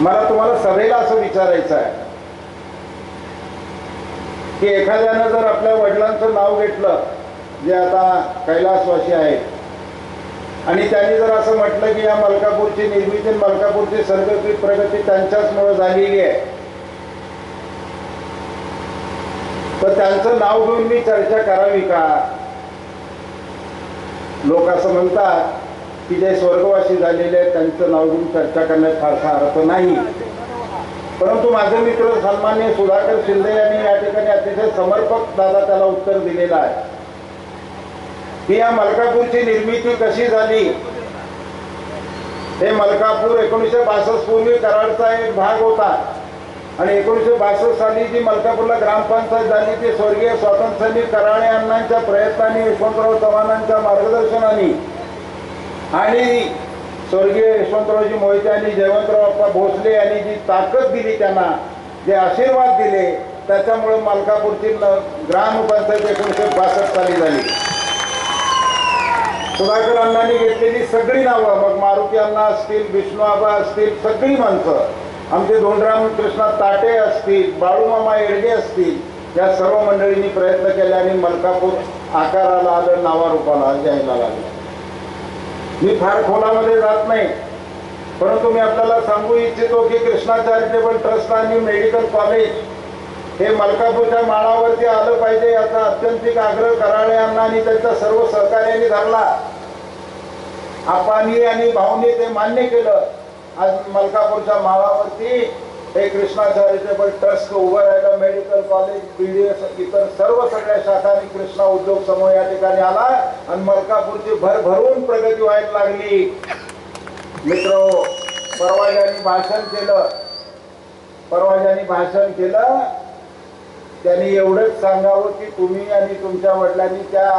मला तुम्हाला सभेला असं विचारायचं आहे की एखाद्यानं जर आपल्या वडिलांचं नाव घेतलं जे आता कैलासवासी आहेत आणि त्यांनी जर असं म्हटलं की या मलकापूरची निर्मिती, मलकापूरची सर्वत्रित प्रगती त्यांच्याचमुळे झालेली आहे, तर त्यांचं नाव घेऊन मी चर्चा करावी का? लोक असं म्हणतात की जे स्वर्गवासी झालेले आहेत त्यांचं नाव घेऊन चर्चा करण्यात फारसा अर्थ नाही. परंतु माझे मित्र सन्माननीय सुधाकर शिंदे यांनी या ठिकाणी अतिशय समर्पक दादा त्याला उत्तर दिलेलं आहे की या मलकापूरची निर्मिती कशी झाली. हे मलकापूर 1962 पूर्वी कराडचा एक भाग होता आणि 1962 साली जी मलकापूरला ग्रामपंचायत झाली ती स्वर्गीय स्वातंत्र्यसैनिक कराळे अण्णांच्या प्रयत्नांनी, यशवंतराव चव्हाणांच्या मार्गदर्शनाने आणि स्वर्गीय यशवंतरावजी मोहिते आणि जयवंतराव अप्पा भोसले यांनी जी ताकद दिली, त्यांना जे आशीर्वाद दिले, त्याच्यामुळे मलकापूरची ग्रामपंचायत 1962 साली झाली. सुधाकर अण्णांनी घेतलेली सगळी नावं, मग मारुती अण्णा असतील, विष्णू आबा असतील, सगळी माणसं, आमचे धोंडराम कृष्णा ताटे असतील, बाळूमामा येडगे असतील, या सर्व मंडळींनी प्रयत्न केले आणि मलकापूर आकाराला आलं, नावारूपाला यायला लागलं. मी फार खोलामध्ये जात नाही, परंतु मी आपल्याला सांगू इच्छितो की कृष्णा चॅरिटेबल ट्रस्ट आणि मेडिकल कॉलेज हे मलकापूरच्या माळावरती आलं पाहिजे याचा अत्यंतिक आग्रह कराळे यांना आणि त्यांच्या सर्व सहकार्यांनी धरला. आपांनी आणि भाऊंनी ते मान्य केलं. आज मलकापूरच्या माळावरती हे कृष्णा चॅरिटेबल ट्रस्ट उभं राहिलं. मेडिकल कॉलेज, BDS, इतर सर्व सगळ्या शाखांनी कृष्णा उद्योग समूह या ठिकाणी आला आणि मलकापूरची भरभरून प्रगती व्हायला लागली. मित्र, परवा ज्यांनी भाषण केलं त्यांनी एवढंच सांगावं की तुम्ही आणि तुमच्या वडिलांनी त्या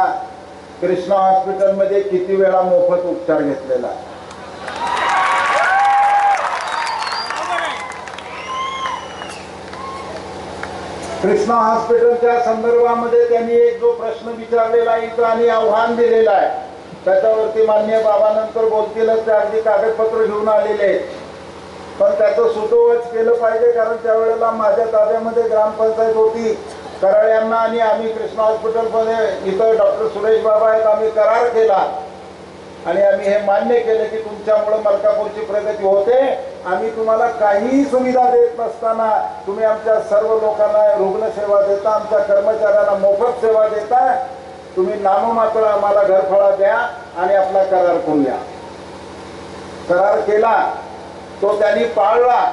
कृष्णा हॉस्पिटलमध्ये किती वेळा मोफत उपचार घेतलेला. कृष्णा हॉस्पिटलच्या संदर्भामध्ये त्यांनी एक जो प्रश्न विचारलेला आहे आणि आव्हान दिलेलं आहे त्याच्यावरती माननीय बाबा नंतर बोलतीलच, ते अगदी कागदपत्र घेऊन आलेले, पण त्याचं सुतोवाच केलं पाहिजे. कारण त्यावेळेला माझ्या ताब्यामध्ये ग्रामपंचायत होती. कराळे यांना आणि आम्ही कृष्णा हॉस्पिटलमध्ये इथं डॉक्टर सुरेश बाबा आहेत, आम्ही करार केला आणि आम्ही हे मान्य केलं की तुमच्यामुळे मलकापूरची प्रगती होते. आम्ही तुम्हाला काहीही सुविधा देत नसताना तुम्ही आमच्या सर्व लोकांना रुग्णसेवा देता, आमच्या कर्मचाऱ्यांना मोफत सेवा देता. तुम्ही नाममात्र आम्हाला घरफळा द्या आणि आपला करार करून द्या. करार केला तो त्यांनी पाळला.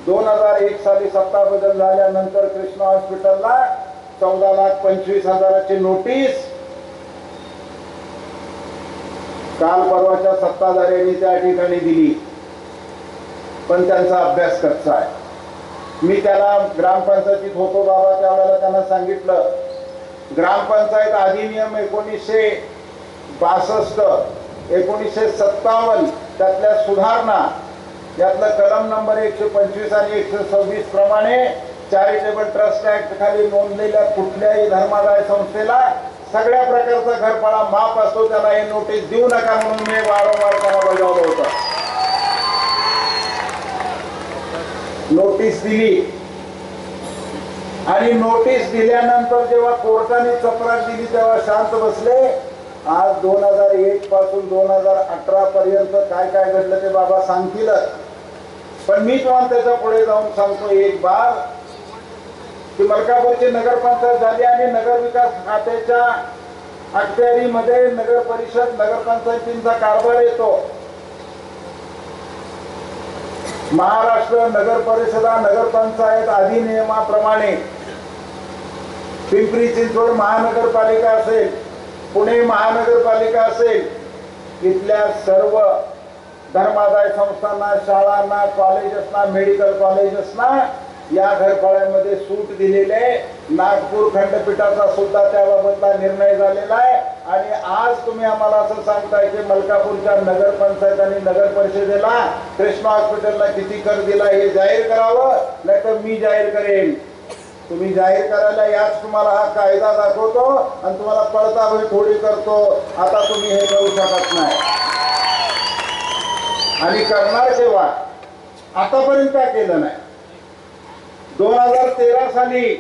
2001 साली सत्ता बदल झाल्यानंतर कृष्णा हॉस्पिटलला 14,25,000ची नोटीस काल परवाच्या सत्ताधाऱ्यांनी त्या ठिकाणी दिली, पण त्यांचा अभ्यास कच्चा आहे. मी त्याला ग्रामपंचायतीत होतो बाबा, त्यावेळेला त्यांना सांगितलं ग्रामपंचायत अधिनियम 1962, 1957 त्यातल्या सुधारणा, यातलं कलम नंबर 125 आणि 126 प्रमाणे चॅरिटेबल ट्रस्ट ऍक्ट खाली नोंदलेल्या कुठल्याही धर्मादाय संस्थेला सगळ्या प्रकारचा घरफळा माफ असतो. त्याला हे नोटीस देऊ नका म्हणून मी वारंवार त्याला बजावलं होतं. नोटीस दिली आणि नोटीस दिल्यानंतर जेव्हा कोर्टाने चपराक दिली तेव्हा शांत बसले. आज 2001 पासून 2018 पर्यंत काय काय घडलं ते बाबा सांगतीलच. पण मी तुम्हाला त्याच्या पुढे जाऊन सांगतो एक बार की मलकापूरची नगरपंचायत झाली आणि नगर विकास खात्याच्या अखत्यारीमध्ये नगर परिषद नगरपंचायतींचा कारभार येतो. महाराष्ट्र नगर परिषदा नगरपंचायत अधिनियमाप्रमाणे पिंपरी चिंचवड महानगरपालिका असेल, पुणे महानगरपालिका असेल, इथल्या सर्व धर्मादाय संस्थांना, शाळांना, कॉलेजेसना, मेडिकल कॉलेजेसना या घरफाळ्यामध्ये सूट दिलेले. नागपूर खंडपीठाचा सुद्धा त्याबाबतला निर्णय झालेला आहे. आणि आज तुम्ही आम्हाला असं सांगताय की मलकापूरच्या नगरपंचायत आणि नगर परिषदेला कृष्णा हॉस्पिटलला किती कर दिला हे जाहीर करावं, नाहीतर मी जाहीर करेन. तुम्ही जाहीर करायला याच तुम्हाला हा कायदा दाखवतो आणि तुम्हाला पडताळणी थोडी करतो. आता तुम्ही हे करू शकत नाही आणि करणार तेव्हा. आतापर्यंत काय केलं नाही. 2013 साली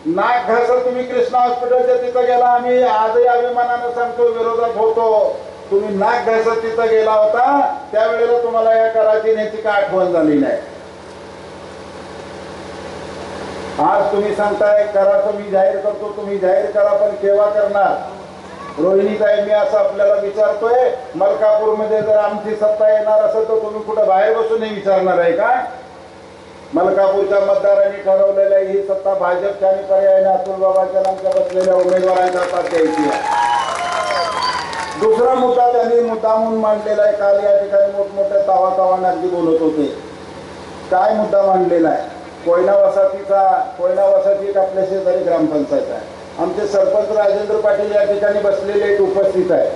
नाक घासत तुम्ही कृष्णा हॉस्पिटलच्या तिथं गेला. आम्ही आजही अभिमानानं सांगतो विरोधात होतो. तुम्ही नाक घासत तिथं गेला होता त्यावेळेला तुम्हाला या कराची न्यायची काय आठवण झाली नाही. आज तुम्ही सांगताय कराचं मी जाहीर करतो. तुम्ही जाहीर करा, पण केव्हा करणार? रोहिणीताई, मी असं आपल्याला विचारतोय, मलकापूरमध्ये जर आमची सत्ता येणार असेल तर तुम्ही कुठं बाहेर बसून विचारणार आहे का? मलकापूरच्या मतदारांनी ठरवलेल्या ही सत्ता भाजपच्या आणि पर्यायाने अतुल बाबाच्या नामच्या बसलेल्या उमेदवारांच्या हातात द्यायची आहे. दुसरा मुद्दा त्यांनी मुद्दामून मांडलेला आहे. काल या ठिकाणी मोठमोठ्या तावातावाने अगदी बोलत होते. काय मुद्दा मांडलेला आहे? कोयना वसाहती एक आपल्या शेजारी ग्रामपंचायत आहे. आमचे सरपंच राजेंद्र पाटील या ठिकाणी बसलेले उपस्थित आहे.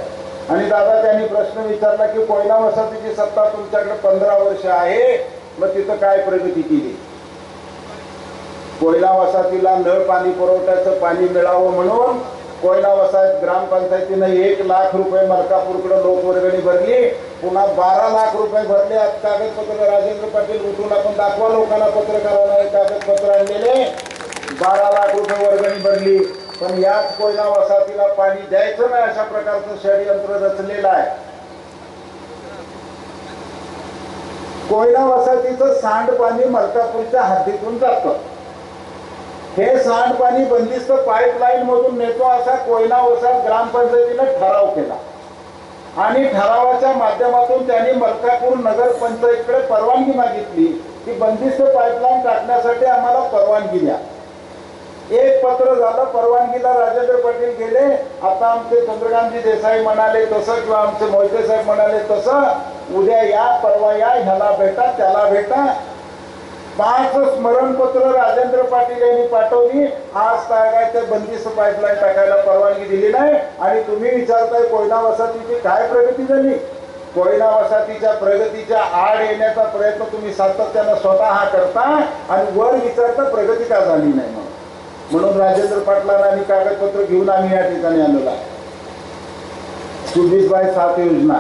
आणि दादा त्यांनी प्रश्न विचारला की कोयना वसाहतीची सत्ता तुमच्याकडे 15 वर्ष आहे, मग तिथं काय प्रगती केली? कोयना वसाहतीला नळ पाणी पुरवठ्याचं पाणी मिळावं म्हणून कोयना वसाहत ग्रामपंचायतीनं 1 लाख रुपये मलकापूरकडे लोकवर्गणी भरली. पुन्हा 12 लाख रुपये भरले. आज कागदपत्र राजेंद्र पाटील उठून आपण दाखवा लोकांना, पत्रकारांना कागदपत्र आणलेले. 12 लाख रुपये वर्गणी भरली. पण याच कोयना वसाहतीला पाणी द्यायचं नाही अशा प्रकारचं षडयंत्र रचलेलं आहे. कोयना वसाहतीचं सांडपाणी मलकापूरच्या हद्दीतून जातं. हे सांडपाणी बंदिस्त पाईपलाईन मधून नेतो असा कोयना वसाहत ग्रामपंचायतीने ठराव केला आणि ठरावाच्या माध्यमातून त्यांनी मलकापूर नगर पंचायतीकडे परवानगी मागितली की बंदिस्त पाईपलाईन टाकण्यासाठी आम्हाला परवानगी द्या. एक पत्र झालं, परवानगीला राजेंद्र पाटील गेले. आता आमचे चंद्रकांतजी देसाई म्हणाले तसं किंवा आमचे मोहिते साहेब म्हणाले तसं, उद्या या, परवा या, ह्याला भेटा, त्याला भेटा. 5 स्मरणपत्र राजेंद्र पाटील यांनी पाठवली. आज काय ते बंदिस्त पाईपलाईन टाकायला परवानगी दिली नाही. आणि तुम्ही विचारताय कोयना वसाहतीची काय प्रगती झाली? कोयना वसाहतीच्या प्रगतीच्या आड येण्याचा प्रयत्न तुम्ही सातत्यानं स्वतः करता आणि वर विचारता प्रगती का झाली नाही म्हणून राजेंद्र पाटलांना आणि कागदपत्र घेऊन आम्ही या ठिकाणी आलेलो आहे. 24/7 योजना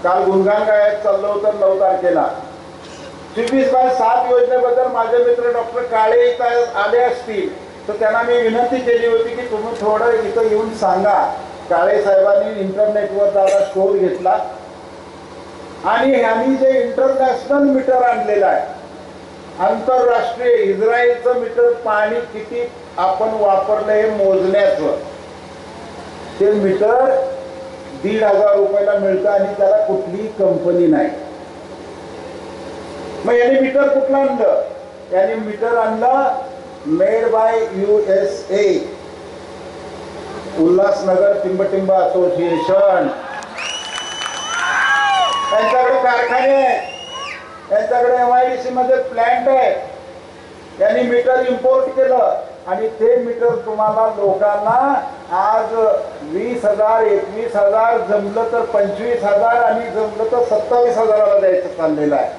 काल गुणगान गायत चाललो होतं 9 तारखेला. 24/7 योजनेबद्दल माझे मित्र डॉक्टर काळे इथं आले असतील तर त्यांना मी विनंती केली होती की तुम्ही थोडं इथं येऊन सांगा. काळे साहेबांनी इंटरनेटवर दादा शोध घेतला आणि ह्यांनी जे इंटरनॅशनल मीटर आणलेलं आहे, आंतरराष्ट्रीय इस्रायलचं मीटर, पाणी किती आपण वापरलं हे मोजण्याचं, ते मीटर 1,500 रुपयाला मिळतं आणि त्याला कुठलीही कंपनी नाही. मग याने मीटर कुठलं आणलं? याने मीटर आणलं मेड बाय USA, उल्हासनगर टिंबटिंब असोसिएशन. त्यांच्याकडे कारखाने आहे, त्यांच्याकडे MIDC मध्ये प्लांट आहे. यांनी मीटर इम्पोर्ट केलं आणि ते मीटर तुम्हाला लोकांना आज 20,000, 21,000, जमलं तर 25,000 आणि जमलं तर 27,000 द्यायचं चाललेलं आहे.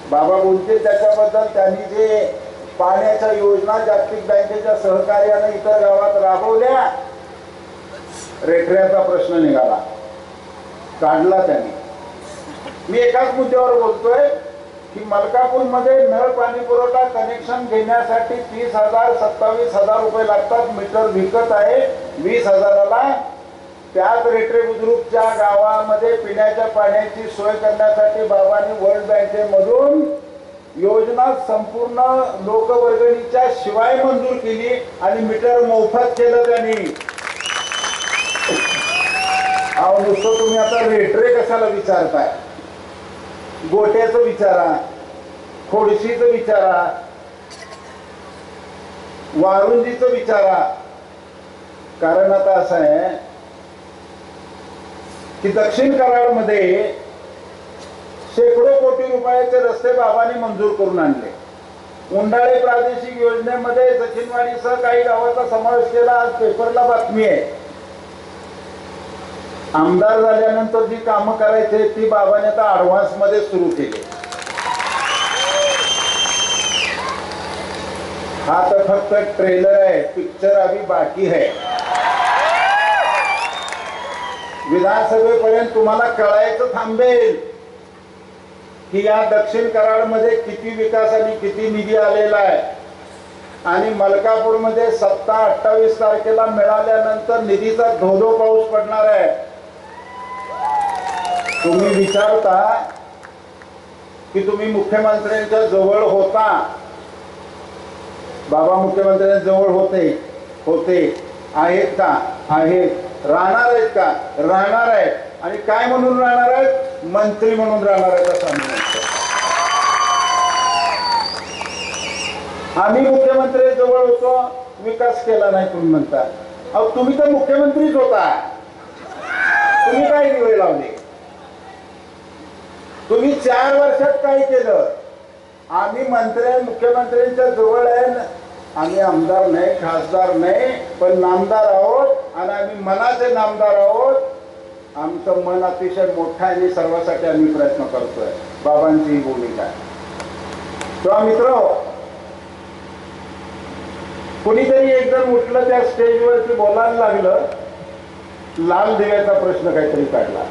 बाबा बोलते त्याच्याबद्दल त्यांनी जे पाण्याच्या योजना जागतिक बँकेच्या सहकार्याने इतर गावात राबवल्या, रेखऱ्याचा प्रश्न निघाला, काढला त्यांनी. मी एकाच मुद्द्यावर बोलतोय की मलकापूरमध्ये नळ पाणी पुरवठा कनेक्शन घेण्यासाठी 30,000 27,000 रुपये लागतात. मीटर विकत आहे 20,000ला. त्याच रेटरे बुद्रुकच्या गावामध्ये पिण्याच्या पाण्याची सोय करण्यासाठी बाबांनी वर्ल्ड बँकेमधून योजना संपूर्ण लोकवर्गणीच्या शिवाय मंजूर केली आणि मीटर मोफत केलं त्यांनी. अहो नुसतं तुम्ही आता रेटरे कशाला विचारताय? गोट्याचं विचारा, खोडशीचं विचारा, वारुंजीचं विचारा. कारण आता असं आहे की दक्षिण कराडमध्ये शेकडो कोटी रुपयाचे रस्ते बाबांनी मंजूर करून आणले. उंडाळे प्रादेशिक योजनेमध्ये सचिनवाडीसह काही गावाचा समावेश केला. आज पेपरला बातमी आहे. आमदार झाल्यानंतर जी कामं करायची ती बाबांनी आता ऍडव्हान्स मध्ये सुरू केली. हा तर फक्त ट्रेलर आहे, पिक्चर अभी बाकी है. विधानसभेपर्यंत तुम्हाला कळायचं थांबेल की या दक्षिण कराडमध्ये किती विकास आणि किती निधी आलेला आहे. आणि मलकापूरमध्ये 27-28 तारखेला मिळाल्यानंतर निधीचा धोधो पाऊस पडणार आहे. तुम्ही विचारता की तुम्ही मुख्यमंत्र्यांच्या जवळ होता. बाबा मुख्यमंत्र्यांच्या जवळ होते आहेत का? आहेत. राहणार आहेत का? राहणार आहेत. आणि काय म्हणून राहणार आहेत? मंत्री म्हणून राहणार आहेत असं आम्ही म्हणतो. आम्ही मुख्यमंत्री जवळ होतो, विकास केला नाही तुम्ही म्हणता. अहो तुम्ही तर मुख्यमंत्रीच होता, तुम्ही काय दिवे लावले? तुम्ही 4 वर्षात काय केलं? आम्ही मुख्यमंत्र्यांच्या जवळ आहे. आम्ही आमदार नाही, खासदार नाही, पण नामदार आहोत आणि आम्ही मनाचे नामदार आहोत. आमचं मन अतिशय मोठं आहे आणि सर्वांसाठी आम्ही प्रयत्न करतोय. बाबांची ही भूमिका. तेव्हा मित्र, कुणीतरी एकदम उठलं त्या स्टेजवरती बोलायला लागलं, लाल दिव्याचा प्रश्न काहीतरी काढला.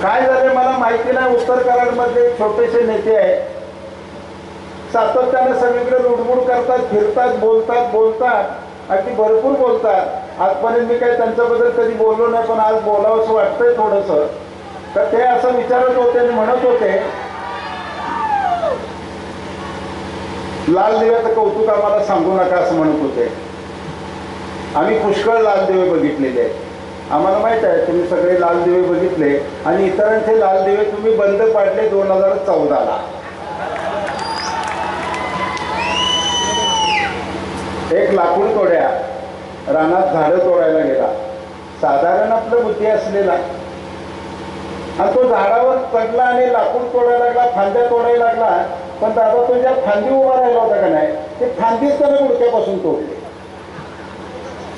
काय झालं मला माहिती नाही. उत्तर कराडमध्ये छोटेसे नेते आहेत, सातत्याने सगळीकडे लुडबुड करतात, फिरतात, बोलतात, अगदी भरपूर बोलतात. आजपर्यंत मी काही त्यांच्याबद्दल कधी बोललो नाही, पण आज बोलावं असं वाटतंय थोडंसं. तर ते असं विचारत होते आणि म्हणत होते, लाल दिव्याचं कौतुक आम्हाला सांगू नका असं म्हणत होते. आम्ही पुष्कळ लाल दिवे बघितलेले आहेत. आम्हाला माहित आहे तुम्ही सगळे लाल दिवे बघितले आणि इतरांचे लाल दिवे तुम्ही बंद पाडले 2014ला. एक लाकूड तोड्या रानात झाडं तोडायला गेला, साधारण आपलं बुद्धी असलेला, आणि तो झाडावर चढला आणि लाकूड तोडायला लागला, फांद्या तोडायला लागला. पण दादा तो ज्या फांदी उभा राहिला होता का नाही, ते फांदीच त्याने गुडक्यापासून तोडली.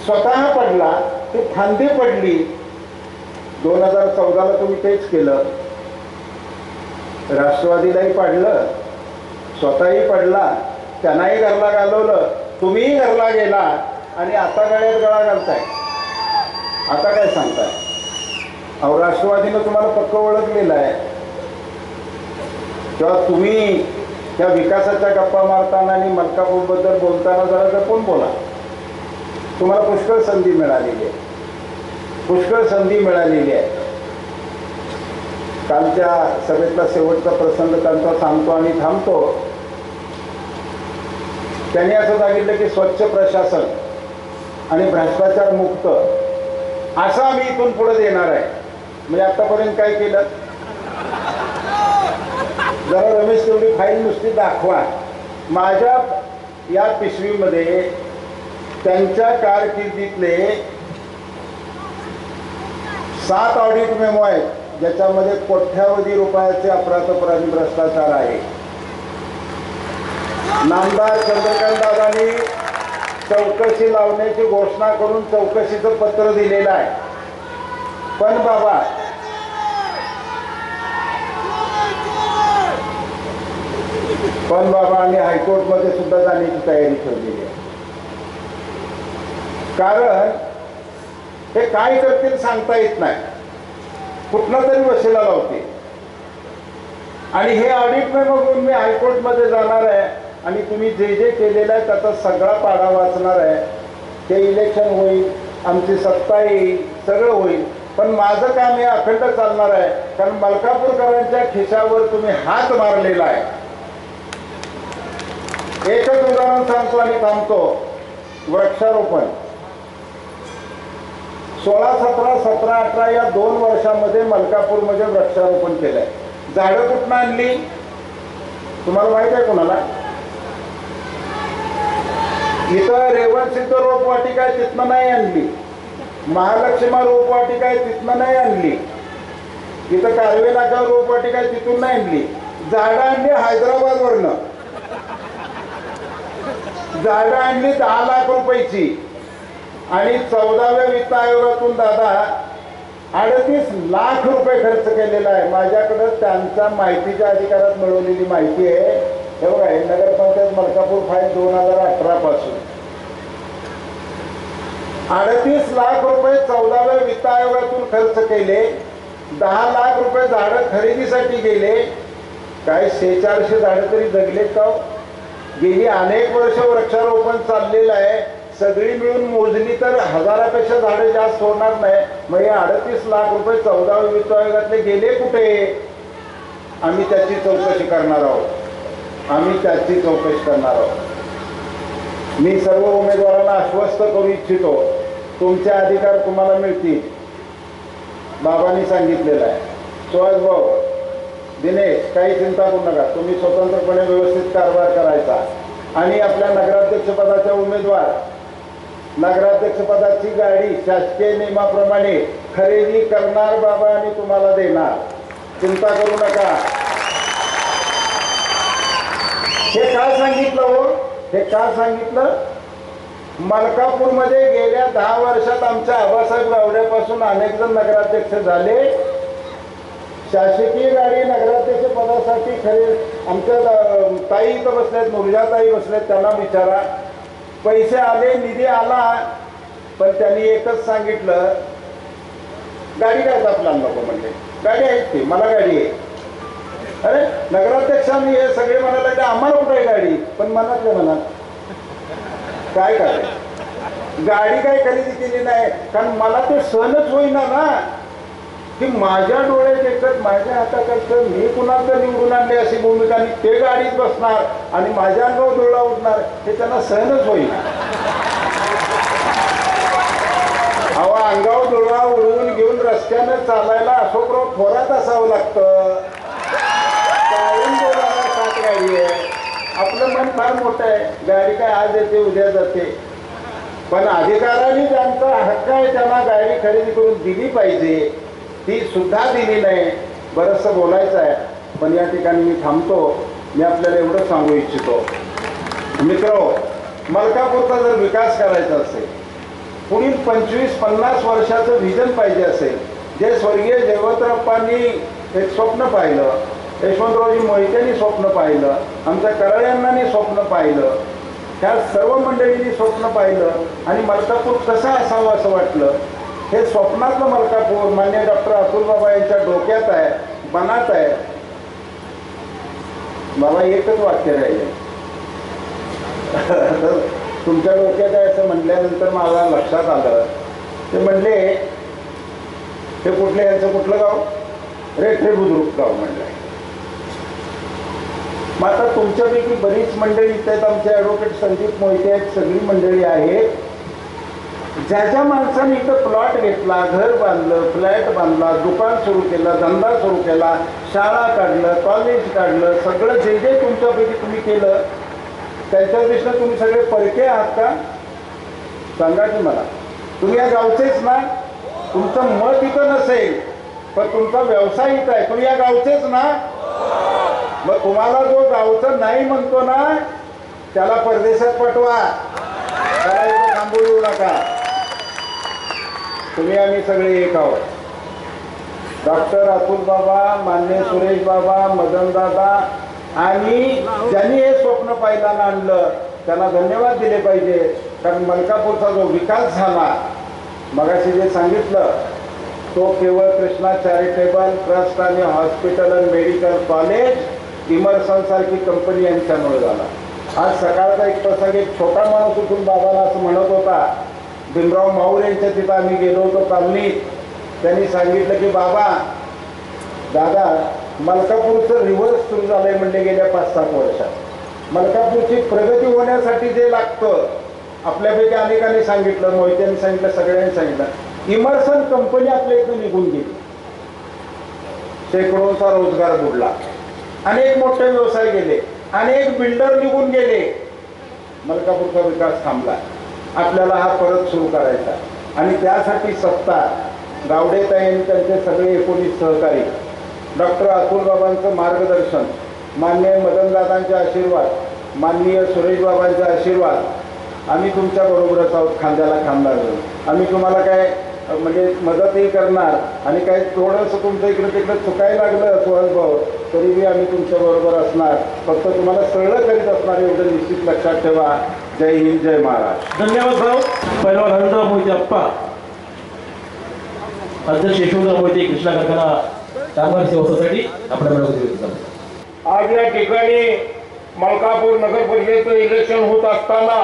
स्वतः पडला, ती फांदी पडली. 2014ला तुम्ही तेच केलं. राष्ट्रवादीलाही पाडलं, स्वतःही पडला, त्यांनाही घरला घालवलं, तुम्हीही घरला गेला आणि आता गळ्यात गळा घालताय. आता काय सांगताय? अहो राष्ट्रवादीनं तुम्हाला पक्क ओळखलेलं आहे. तेव्हा तुम्ही त्या विकासाच्या गप्पा मारताना आणि मलकापूरबद्दल बोलताना जरा जपून बोला. तुम्हाला पुष्कळ संधी मिळालेली आहे. कालच्या सभेतला शेवटचा प्रसंग त्यांचा सांगतो आणि थांबतो. त्यांनी असं सांगितलं की स्वच्छ प्रशासन आणि भ्रष्टाचार मुक्त असं आम्ही इथून पुढे देणार आहे. म्हणजे आतापर्यंत काय केलं? जरा रमेश तेवढी फाईल नुसती दाखवा. माझ्या या पिशवीमध्ये त्यांच्या कारकिर्दीतले 7 ऑडिट मेमो आहेत, ज्याच्यामध्ये कोट्यावधी रुपयाचे अफरातफर आणि भ्रष्टाचार आहे. नामदार चंद्रकांत दादांनी चौकशी लावण्याची घोषणा करून चौकशीचं पत्र दिलेलं आहे. पण बाबा आम्ही हायकोर्टमध्ये सुद्धा जाण्याची तयारी ठेवलेली आहे. कारण हे काय करतील सांगता येत नाही. कुठला तरी वशिला लावते. आणि हे ऑडिट बघून मी हायकोर्टमध्ये जाणार आहे आणि तुम्ही जे जे केलेलं आहे त्याचा सगळा पाढा वाचणार आहे. ते इलेक्शन होईल, आमची सत्ता येईल, सगळं होईल, पण माझं काम हे अखंड चालणार आहे. कारण मलकापूरकरांच्या खिशावर तुम्ही हात मारलेला आहे. एकच उदाहरण सांगतो आणि थांबतो. वृक्षारोपण 16, 17, 17, 18 या 2 वर्षामध्ये मलकापूरमध्ये वृक्षारोपण केलंय. झाडं कुठनं आणली तुम्हाला माहित आहे कोणाला? इथं रेवणसिद्ध रोपवाटिका आहे तिथनं नाही आणली. महालक्ष्मा रोपवाटिका आहे तिथनं नाही आणली. इथं कारवे नाका रोपवाटिका आहे तिथून नाही आणली. झाडं आणली हैदराबादवरनं. झाडं आणली 10 लाख रुपयाची आणि 14व्या वित्त आयोगातून दादा 38 लाख रुपये खर्च केलेला आहे. माझ्याकडे त्यांच्या माहितीच्या अधिकारात मिळवलेली माहिती आहे. हे बघा, नगरपंचायत मलकापूर फाईल 2018 पासून 38 लाख रुपये 14व्या वित्त आयोगातून खर्च केले. 10 लाख रुपये झाडं खरेदीसाठी गेले. काय 600-400 झाडं तरी जगलेत का? गेली अनेक वर्ष वृक्षारोपण चाललेलं आहे. सगळी मिळून मोजणी तर 1000पेक्षा झाडं जास्त होणार नाही. मग हे 38 लाख रुपये 14व्या वित्त आयोगातले गेले कुठे? आम्ही त्याची चौकशी करणार आहोत. मी सर्व उमेदवारांना आश्वस्त करू इच्छितो, तुमचे अधिकार तुम्हाला मिळतील. बाबांनी सांगितलेलं आहे. सुहास भाऊ, दिनेश, काही चिंता करू नका. तुम्ही स्वतंत्रपणे व्यवस्थित कारभार करायचा आणि आपल्या नगराध्यक्षपदाच्या उमेदवार नगराध्यक्षपदाची गाडी शासकीय नियमाप्रमाणे खरेदी करणार बाबा आणि तुम्हाला देणार. चिंता करू नका. हे का सांगितलं हो? हे का सांगितलं? मलकापूरमध्ये गेल्या 10 वर्षात आमच्या आबासाहेब गावड्यापासून अनेक जण नगराध्यक्ष झाले. शासकीय गाडी नगराध्यक्ष पदासाठी खरेदी आमच्या ताई इथं बसल्यात, मुर्जाताई बसल्यात, त्यांना विचारा. पैसे आले, निधी आला, पण त्यांनी एकच सांगितलं, गाडी काय आपल्याला नको म्हणले. गाडी आहेत ते, मला गाडी आहे. अरे नगराध्यक्षांनी हे सगळे म्हणाले की आम्हाला कुठे गाडी, पण मनातले मनात काय करायचं? गाडी काय खरेदी केली नाही, कारण मला ते सहनच होईना ना की माझ्या डोळ्यात एकच, माझ्या हाताकडचं मी कुणाचं निवडून आणले अशी भूमिका आणि ते गाडीत बसणार आणि माझ्या अंगावर डोळा उठणार, हे त्यांना सहनच होईना. अहो, अंगावर डोळा उडवून घेऊन रस्त्यानं चालायला अशोकराव थोरात असावं लागतं. गाडी आहे. आपलं मन फार मोठं आहे. गाडी काय आज येते उद्या जाते, पण अधिकाऱ्यांनी ज्यांचा हक्क आहे त्यांना गाडी खरेदी करून दिली पाहिजे. ती सुद्धा दिली नाही. बरंचसं बोलायचं आहे, पण या ठिकाणी मी थांबतो. मी आपल्याला एवढं सांगू इच्छितो, मित्र, मलकापूरचा जर विकास करायचा असेल, पुढील 25-50 वर्षाचं व्हिजन पाहिजे असेल, जे स्वर्गीय जयवंतराप्पांनी एक स्वप्न पाहिलं, यशवंतरावजी मोहितेंनी स्वप्न पाहिलं, आमच्या कराळ्यांनी स्वप्न पाहिलं, ह्या सर्व मंडळींनी स्वप्न पाहिलं आणि मलकापूर कसं असावं असं वाटलं. हे स्वप्नातलं मलकापूर माननीय डॉक्टर अतुल बाबा यांच्या डोक्यात आहे, मनात आहे. बाबा एकच वाक्य राहिले, तुमच्या डोक्यात आहे असं म्हटल्यानंतर मला लक्षात आलं. ते म्हणले, हे कुठले, यांचं कुठलं गाव? रेठरे बुद्रुक गाव म्हणलं. मग आता तुमच्यापैकी बरीच मंडळी इथे आहेत, आमचे ॲडव्होकेट संदीप मोहिते आहेत, सगळी मंडळी आहेत. ज्या ज्या माणसाने इथं प्लॉट घेतला, घर बांधलं, फ्लॅट बांधला, दुकान सुरू केलं, धंदा सुरू केला, शाळा काढलं, कॉलेज काढलं, सगळं जे जे तुमच्यापैकी तुम्ही केलं, त्यांच्या दृष्टीनं तुम्ही सगळे परके आहात का? सांगा की मला. तुम्ही या गावचेच ना? तुमचं मत इथं नसेल, पण तुमचा व्यवसाय इथं आहे. तुम्ही या गावचेच ना? मग तुम्हाला जो गावचं नाही म्हणतो ना, त्याला परदेशात पाठवा, त्याला इथं थांबू येऊ नका. तुम्ही आम्ही सगळे एक आहोत. डॉक्टर अतुल बाबा, मान्य सुरेश बाबा, मदन दादा आणि ज्यांनी हे स्वप्न पाहिलं आणलं त्यांना धन्यवाद दिले पाहिजे. कारण मलकापूरचा जो विकास झाला, मगाशी जे सांगितलं तो केवळ कृष्णा चॅरिटेबल ट्रस्ट आणि हॉस्पिटल आणि मेडिकल कॉलेज इमर्सन सारखी कंपनी यांच्यामुळे झाला. आज सकाळचा एक प्रसंग, एक छोटा माणूस उठून बाबाला असं म्हणत होता, भीमराव माऊर यांच्या तिथं आम्ही गेलो होतो कॉलनीत. त्यांनी सांगितलं की बाबा दादा मलकापूरचं रिव्हर्स सुरू झालंय म्हणजे गेल्या 5-7 वर्षात. मलकापूरची प्रगती होण्यासाठी जे लागतं, आपल्यापैकी अनेकांनी सांगितलं, मोहित्यांनी सांगितलं, सगळ्यांनी सांगितलं, इमर्सन कंपनी आपल्या इथून निघून गेली. शेकडोंचा रोजगार बुडला, अनेक मोठे व्यवसाय गेले, अनेक बिल्डर निघून गेले. मलकापूरचा विकास थांबला. आपल्याला हा परत सुरू करायचा आणि त्यासाठी सत्ता गावडेताई त्यांचे सगळे 19 सहकारी, डॉक्टर अतुल बाबांचं मार्गदर्शन, माननीय मदनदादांचे आशीर्वाद, माननीय सुरेश बाबांचे आशीर्वाद, आम्ही तुमच्या बरोबरच आहोत, खांद्याला खांदा घालून. आम्ही तुम्हाला काय म्हणजे मदतही करणार आणि काही थोडंसं तुमचं इकडे तिकडे चुकायला लागलं सुहास भाऊ तरीही आम्ही तुमच्या बरोबर असणार. फक्त तुम्हाला सगळं करीत असणार एवढं निश्चित लक्षात ठेवा. जय हिंद, जय महाराष्ट्र. धन्यवाद भाऊ. पहिलवान अनंतराव मोहिते अप्पा, अध्यक्ष यशवंतराव मोहिते कृष्णा कारखाना कामगार सेवा सोसायटी आपल्याकडे. आज या ठिकाणी मलकापूर नगर परिषदेचं इलेक्शन होत असताना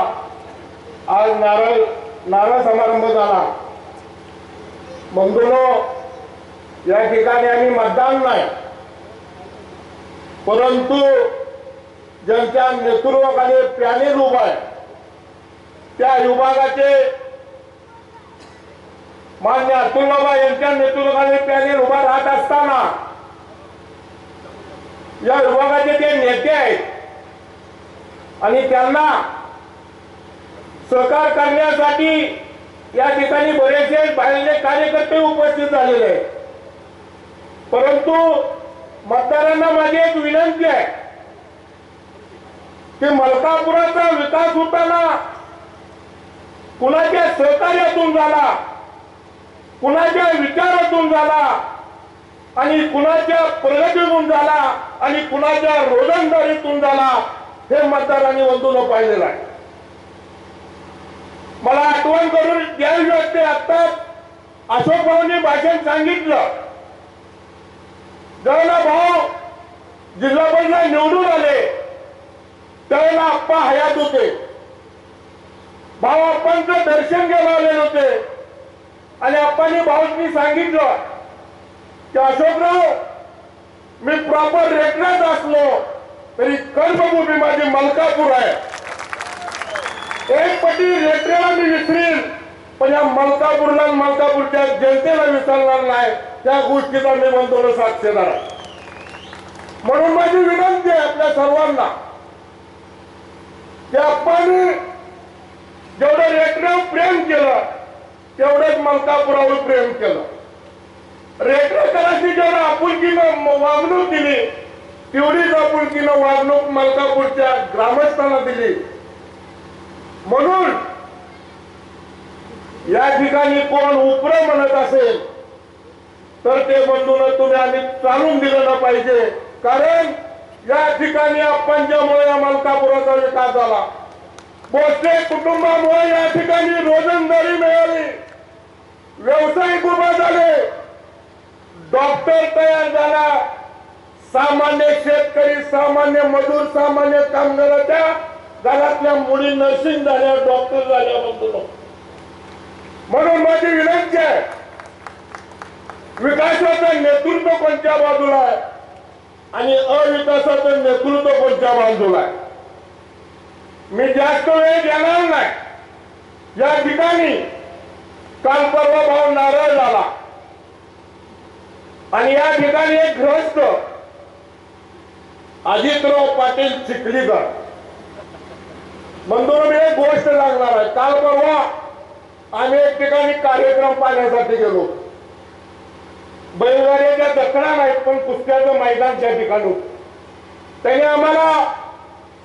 आज नारळ समारंभ झाला. बंधूंनो, या ठिकाणी आम्ही मतदान नाही, परंतु ज्यांच्या नेतृत्वाखाली पॅनेल उभा आहे त्या विभागाचे मान्य अतुल बाबा यांच्या नेतृत्वाखाली पॅनेल उभा राहत असताना या विभागाचे ते नेते आहेत आणि त्यांना सहकार करण्यासाठी या ठिकाणी बरेचसे बाहेरचे कार्यकर्ते उपस्थित झालेले आहेत. परंतु मतदारांना माझी एक विनंती आहे की मलकापुराचा विकास होताना कुणाच्या सहकार्यातून झाला, कुणाच्या विचारातून झाला आणि कुणाच्या प्रगतीतून झाला आणि कुणाच्या रोजंदारीतून झाला, हे मतदारांनी बंधून पाहिलेलं आहे. मला आठवण करून द्यावी वाटते, आता अशोक भाऊंनी भाषण सांगितलं, ज्यावेळेला भाऊ जिल्हा परिषद निवडून आले त्यावेळेला आप्पा हयात होते. भाऊ आप्पांचं दर्शन घ्यायला आलेले होते आणि आप्पांनी भाऊंनी सांगितलं की अशोकराव, मी प्रॉपर रेटण्यात असलो तरी कर्मभूमी माझी मलकापूर आहे. एक पटी रेटरेला मी विसरील, पण या मलकापूरला मलकापूरच्या जनतेला विसरणार नाही, त्या गोष्टीचा मी बंधूंनो साक्षीदार आहे. म्हणून माझी विनंती आहे आपल्या सर्वांना की आपण जेवढं रेटरेवर प्रेम केलं तेवढंच मलकापुरावर प्रेम केलं. रेटरेकरांनी जेवढं आपुलकीनं वागणूक दिली तेवढीच आपुलकीनं वागणूक मलकापूरच्या ग्रामस्थांना दिली. म्हणून या ठिकाणी कोण उपरं म्हणत असेल तर ते बंधून तुम्ही आम्ही चालून दिलं न पाहिजे, कारण या ठिकाणी आपणच्यामुळे या मलकापुराचा विकास झाला. भोसले कुटुंबामुळे या ठिकाणी रोजंदारी मिळाली, व्यावसायिक उभा झाले, डॉक्टर तयार झाला, सामान्य शेतकरी, सामान्य मजूर, सामान्य कामगाराच्या घरातल्या मुली नर्सिंग झाल्या, डॉक्टर झाल्या बंधूंनो. म्हणून माझी विनंती आहे, विकासाचं नेतृत्व कोणत्या बाजूला आहे आणि अविकासाचं नेतृत्व कोणत्या बाजूला आहे. मी जास्त वेळ देणार नाही. या ठिकाणी काल परवा भाऊ नारळ झाला आणि या ठिकाणी एक गृहस्थ अजितराव पाटील चिखलीकर बंधूंनो, मी एक गोष्ट सांगणार आहे. काल परवा आम्ही एक ठिकाणी कार्यक्रम पाहण्यासाठी गेलो. बैलगाड्याच्या दखना नाहीत पण कुस्त्याचं मैदान त्या ठिकाणी. त्याने आम्हाला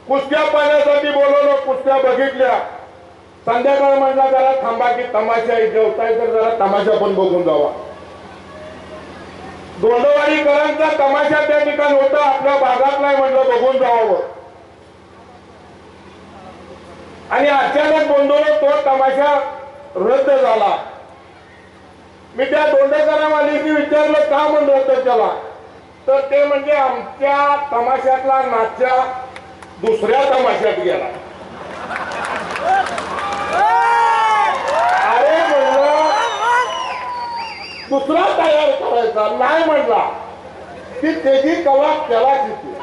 कुस्त्या पाहण्यासाठी बोलवलं, कुस्त्या बघितल्या. संध्याकाळ म्हटला जरा थांबा की तमाशा आहे, जेवताय तर जरा तमाशा पण बघून जावा. दोंडवाडीकरांचा तमाशा त्या ठिकाणी होता, आपल्या भागात नाही म्हटलं बघून जावं. आणि अचानक बंधूंनो तो तमाशा रद्द झाला. मी त्या दोंडेकरवालीने विचारलं का म्हणलं होतं त्याला, तर ते म्हणजे आमच्या तमाशातला नाच्या दुसऱ्या तमाशात गेला. अरे म्हणलं दुसरा तयार करायचा नाही म्हणला की त्याची कला त्यालाच येते.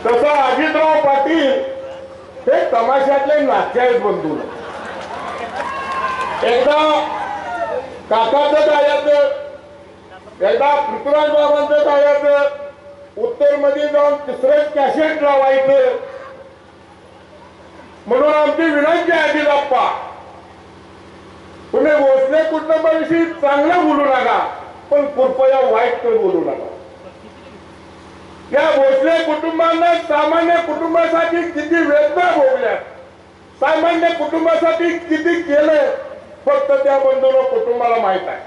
तसं अजितराव पाटील हे तमाशातले नाचे आहेत बंधू. एकदा काकाचं गायचं, एकदा पृथ्वीराज बाबांचं गायचं, उत्तर मध्ये जाऊन तिसरंच कॅसेट लावायचं. म्हणून आमची विनंती आहे अजितप्पा, तुम्ही भोसले कुटुंबाविषयी चांगलं बोलू नका, पण कृपया वाईट तर बोलू नका. या भोसले कुटुंबांना सामान्य कुटुंबासाठी किती वेदना भोगल्या, सामान्य कुटुंबासाठी किती केलं, फक्त त्या बंधूंना कुटुंबाला माहित आहे.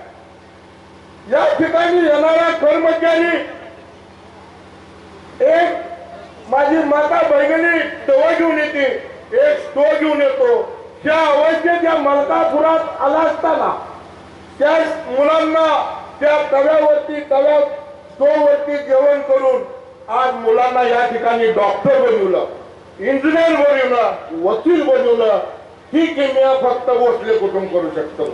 या ठिकाणी येणारा कर्मचारी, एक माझी माता बहिणी तवा घेऊन येते, एक स्टो घेऊन येतो. त्या अवस्थेत मलकापुरात आला असताना त्या मुलांना त्या तव्यावरती स्टोवरती जेवण करून आज मुलांना या ठिकाणी डॉक्टर बनवलं, इंजिनियर बनवलं, वकील बनवलं. ही किमया फक्त भोसले कुटुंब करू शकतो.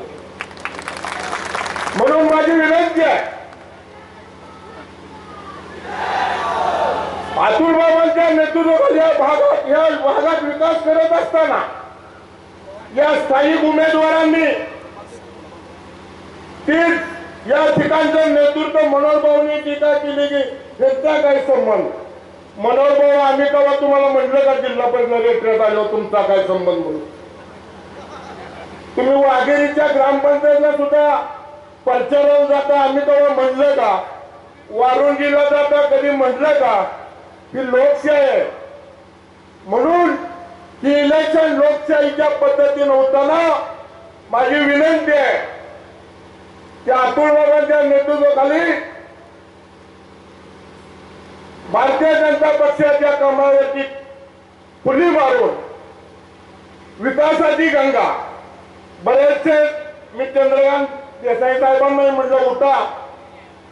म्हणून माझी विनंती आहे, अतुल बाबांच्या नेतृत्वाखाली या भागात विकास करत असताना या स्थायिक उमेदवारांनी या ठिकाणचं नेतृत्व मनोहर भाऊंनी टीका केली की त्यांचा काय संबंध. मनोहर भाऊ, आम्ही तेव्हा तुम्हाला म्हटलं का जिल्हा परिषद रेट्रेत आलो तुमचा काय संबंध म्हणून? तुम्ही वाघेरीच्या ग्रामपंचायतला सुद्धा प्रचाराला जाता, आम्ही तेव्हा म्हटलं का? वारुंजीला जाता कधी म्हटलं का ही लोकशाही आहे? म्हणून ही इलेक्शन लोकशाहीच्या पद्धतीने होताना माझी विनंती आहे त्या अतुल बाबांच्या नेतृत्वाखाली भारतीय जनता पक्षाच्या कमळावरती फुली मारून विकासाची गंगा, बरेचसे मी चंद्रकांत देसाई साहेबांना म्हटलं उठा,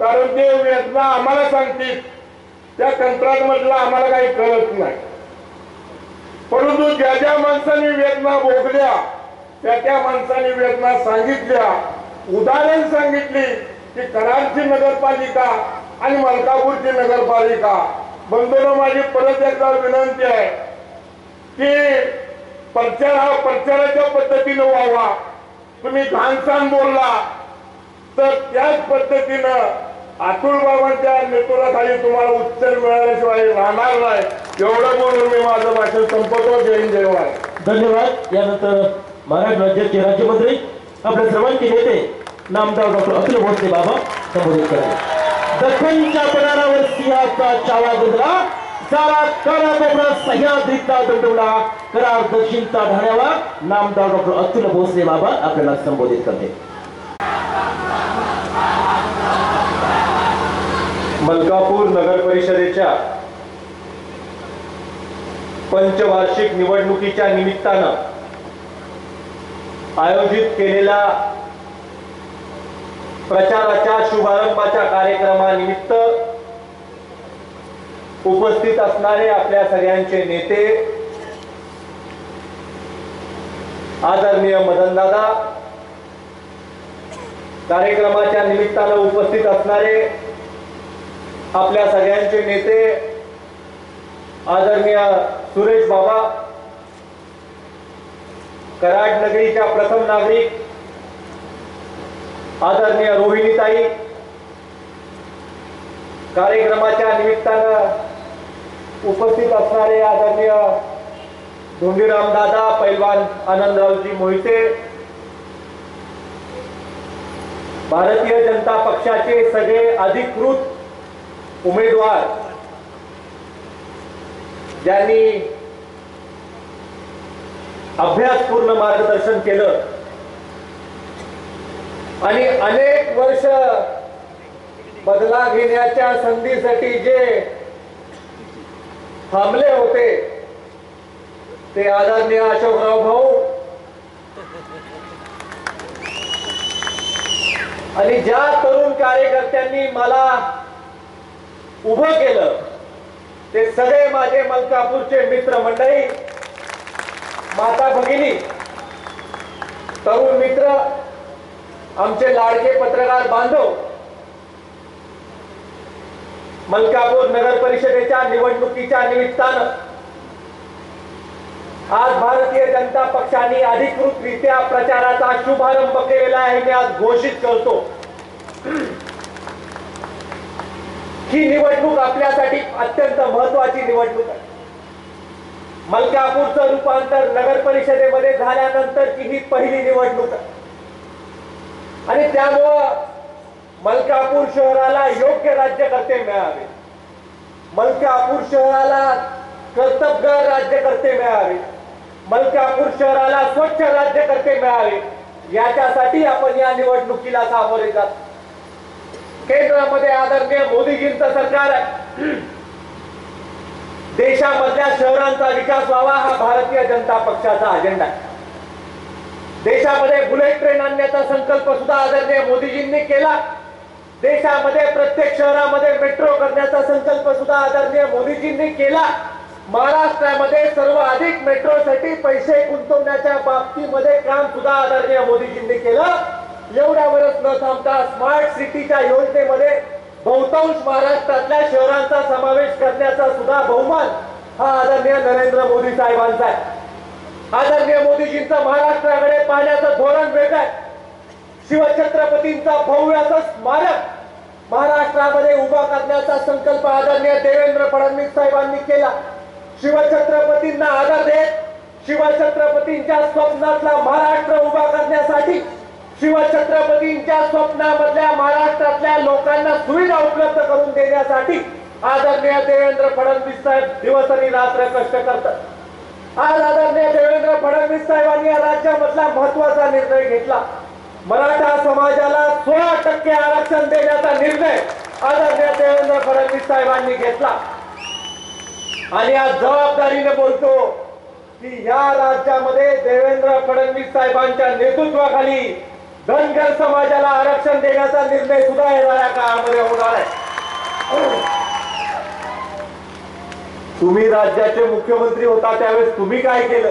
कारण ते वेदना आम्हाला सांगतील, त्या कंत्राट मधला आम्हाला काही कळत नाही. परंतु ज्या ज्या माणसांनी वेदना भोगल्या त्या माणसांनी वेदना सांगितल्या, उदाहरण सांगितली की कराडची नगरपालिका आणि मलकापूरची नगरपालिका. बंधूंनो, माझी परत एकदा विनंती आहे की प्रचार हा प्रचाराच्या पद्धतीने व्हावा. तुम्ही घाणसाण बोलला तर त्याच पद्धतीनं अतुल बाबांच्या नेतृत्वाखाली तुम्हाला उत्तर मिळाल्याशिवाय राहणार नाही. एवढं बोलून मी माझं भाषण संपवतो. जय हिंद, जय महाराज. धन्यवाद. यानंतर महाराष्ट्र राज्याचे राज्यमंत्री आपल्या सर्वांचे नेते नामदार डॉक्टर अतुल भोसले बाबा संबोधित करतात. दख्खनच्या पठारावर सिंहाचा चावा गुंजला, सारा कानाकोपरा सह्याद्रीचा दंडवला, करार दक्षिणचा ढाण्यावा. नामदार डॉक्टर अतुल भोसले बाबा आपल्याला संबोधित करते. मलकापूर नगर परिषदेच्या पंचवार्षिक निवडणुकीच्या निमित्तानं आयोजित केलेल्या प्रचाराच्या शुभारंभाच्या कार्यक्रमानिमित्त उपस्थित असणारे आपल्या सगळ्यांचे नेते आदरणीय मदनदादा, कार्यक्रमाच्या निमित्तानं उपस्थित असणारे आपल्या सगळ्यांचे नेते आदरणीय सुरेश बाबा, कराड नगरीच्या प्रथम नागरिक आदरणीय रोहिणीताई, कार्यक्रमाच्या निमित्तानं उपस्थित असणारे आदरणीय धोंडीराम दादा, पैलवान आनंदरावजी मोहिते, भारतीय जनता पक्षाचे सगळे अधिकृत उमेदवार ज्यांनी अभ्यासपूर्ण मार्गदर्शन केलं आणि अनेक वर्ष बदला घेण्याच्या संधीसाठी जे थांबले होते ते आदरणीय अशोकराव भाऊ, आणि ज्या तरुण कार्यकर्त्यांनी मला उभं केलं ते सगळे माझे मलकापूरचे मित्र मंडळी, माता भगिनी, तरुण मित्र, आमचे लाडके पत्रकार बांधव, मलकापूर नगर परिषदेच्या निवडणुकीच्या निमित्तानं आज भारतीय जनता पक्षाने अधिकृतरित्या प्रचाराचा शुभारंभ केलेला आहे. मी आज घोषित करतो ही निवडणूक आपल्यासाठी अत्यंत महत्वाची निवडणूक आहे. मलकापूरचं रूपांतर नगर परिषदेमध्ये झाल्यानंतरची ही पहिली निवडणूक आहे आणि त्यामुळं मलकापूर शहराला योग्य राज्यकर्ते मिळावे, मलकापूर शहराला कर्तबगार राज्यकर्ते मिळावे, मलकापूर शहराला स्वच्छ राज्यकर्ते मिळावे, याच्यासाठी आपण या निवडणुकीला सामोरे जात. केंद्रामध्ये आदरणीय मोदीजींचं सरकार आहे. देशामधल्या शहरांचा विकास व्हावा हा भारतीय जनता पक्षाचा अजेंडा आहे. देशामध्ये बुलेट ट्रेन आणण्याचा संकल्प सुद्धा आदरणीय मोदीजींनी केला. देशामध्ये प्रत्येक शहरामध्ये मेट्रो करण्याचा संकल्प सुद्धा आदरणीय मोदीजींनी केला. महाराष्ट्रामध्ये सर्वाधिक मेट्रोसाठी पैसे गुंतवण्याच्या बाबतीमध्ये काम सुद्धा आदरणीय मोदीजींनी केलं. एवढ्यावरच न थांबता स्मार्ट सिटीच्या योजनेमध्ये बहुतांश महाराष्ट्रातल्या शहरांचा समावेश करण्याचा सुद्धा बहुमान हा आदरणीय नरेंद्र मोदी साहेबांचा आहे. आदरणीय मोदीजींचं महाराष्ट्राकडे पाहण्याचं धोरण वेगळं आहे. शिवछत्रपतींचा भव्य असं स्मारक महाराष्ट्रामध्ये उभा करण्याचा संकल्प आदरणीय देवेंद्र फडणवीस साहेबांनी केला. शिवछत्रपतींना आदर देत शिवछत्रपतींच्या स्वप्नातला महाराष्ट्र उभा करण्यासाठी, शिवछत्रपतींच्या स्वप्नामधल्या महाराष्ट्रातल्या लोकांना सुविधा उपलब्ध करून देण्यासाठी आदरणीय देवेंद्र फडणवीस साहेब दिवस आणि रात्र कष्ट करतात. आज आदरणीय देवेंद्र फडणवीस साहेबांनी या राज्यामधला महत्वाचा निर्णय घेतला. मराठा समाजाला 16% आरक्षण देण्याचा निर्णय आदरणीय देवेंद्र फडणवीस साहेबांनी घेतला आणि आज जबाबदारीने बोलतो की या राज्यामध्ये देवेंद्र फडणवीस साहेबांच्या नेतृत्वाखाली धनगर समाजाला आरक्षण देण्याचा निर्णय सुद्धा येणाऱ्या काळामध्ये होणार आहे. तुम्ही राज्याचे मुख्यमंत्री होता त्यावेळेस तुम्ही काय केलं?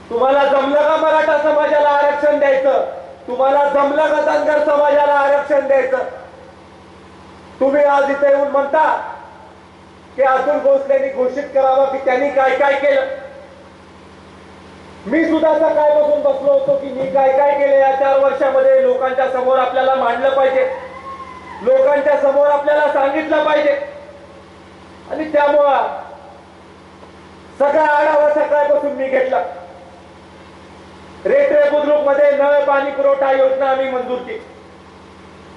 तुम्हाला जमलं का मराठा समाजाला आरक्षण द्यायचं? तुम्हाला जमलं का धनगर समाजाला आरक्षण द्यायचं? तुम्ही आज इथे येऊन म्हणता की अतुल भोसलेंनी घोषित करावं की त्यांनी काय काय केलं. मी सुद्धा सकाळपासून बसलो होतो की मी काय काय केलं या 4 वर्षामध्ये. लोकांच्या समोर आपल्याला मांडलं पाहिजे, लोकांच्या समोर आपल्याला सांगितलं पाहिजे आणि त्यामुळं सगळा आढावा सकाळपासून मी घेतला. रेटरे बुद्रुक मध्ये नळ पाणी पुरवठा योजना आम्ही मंजूर केली.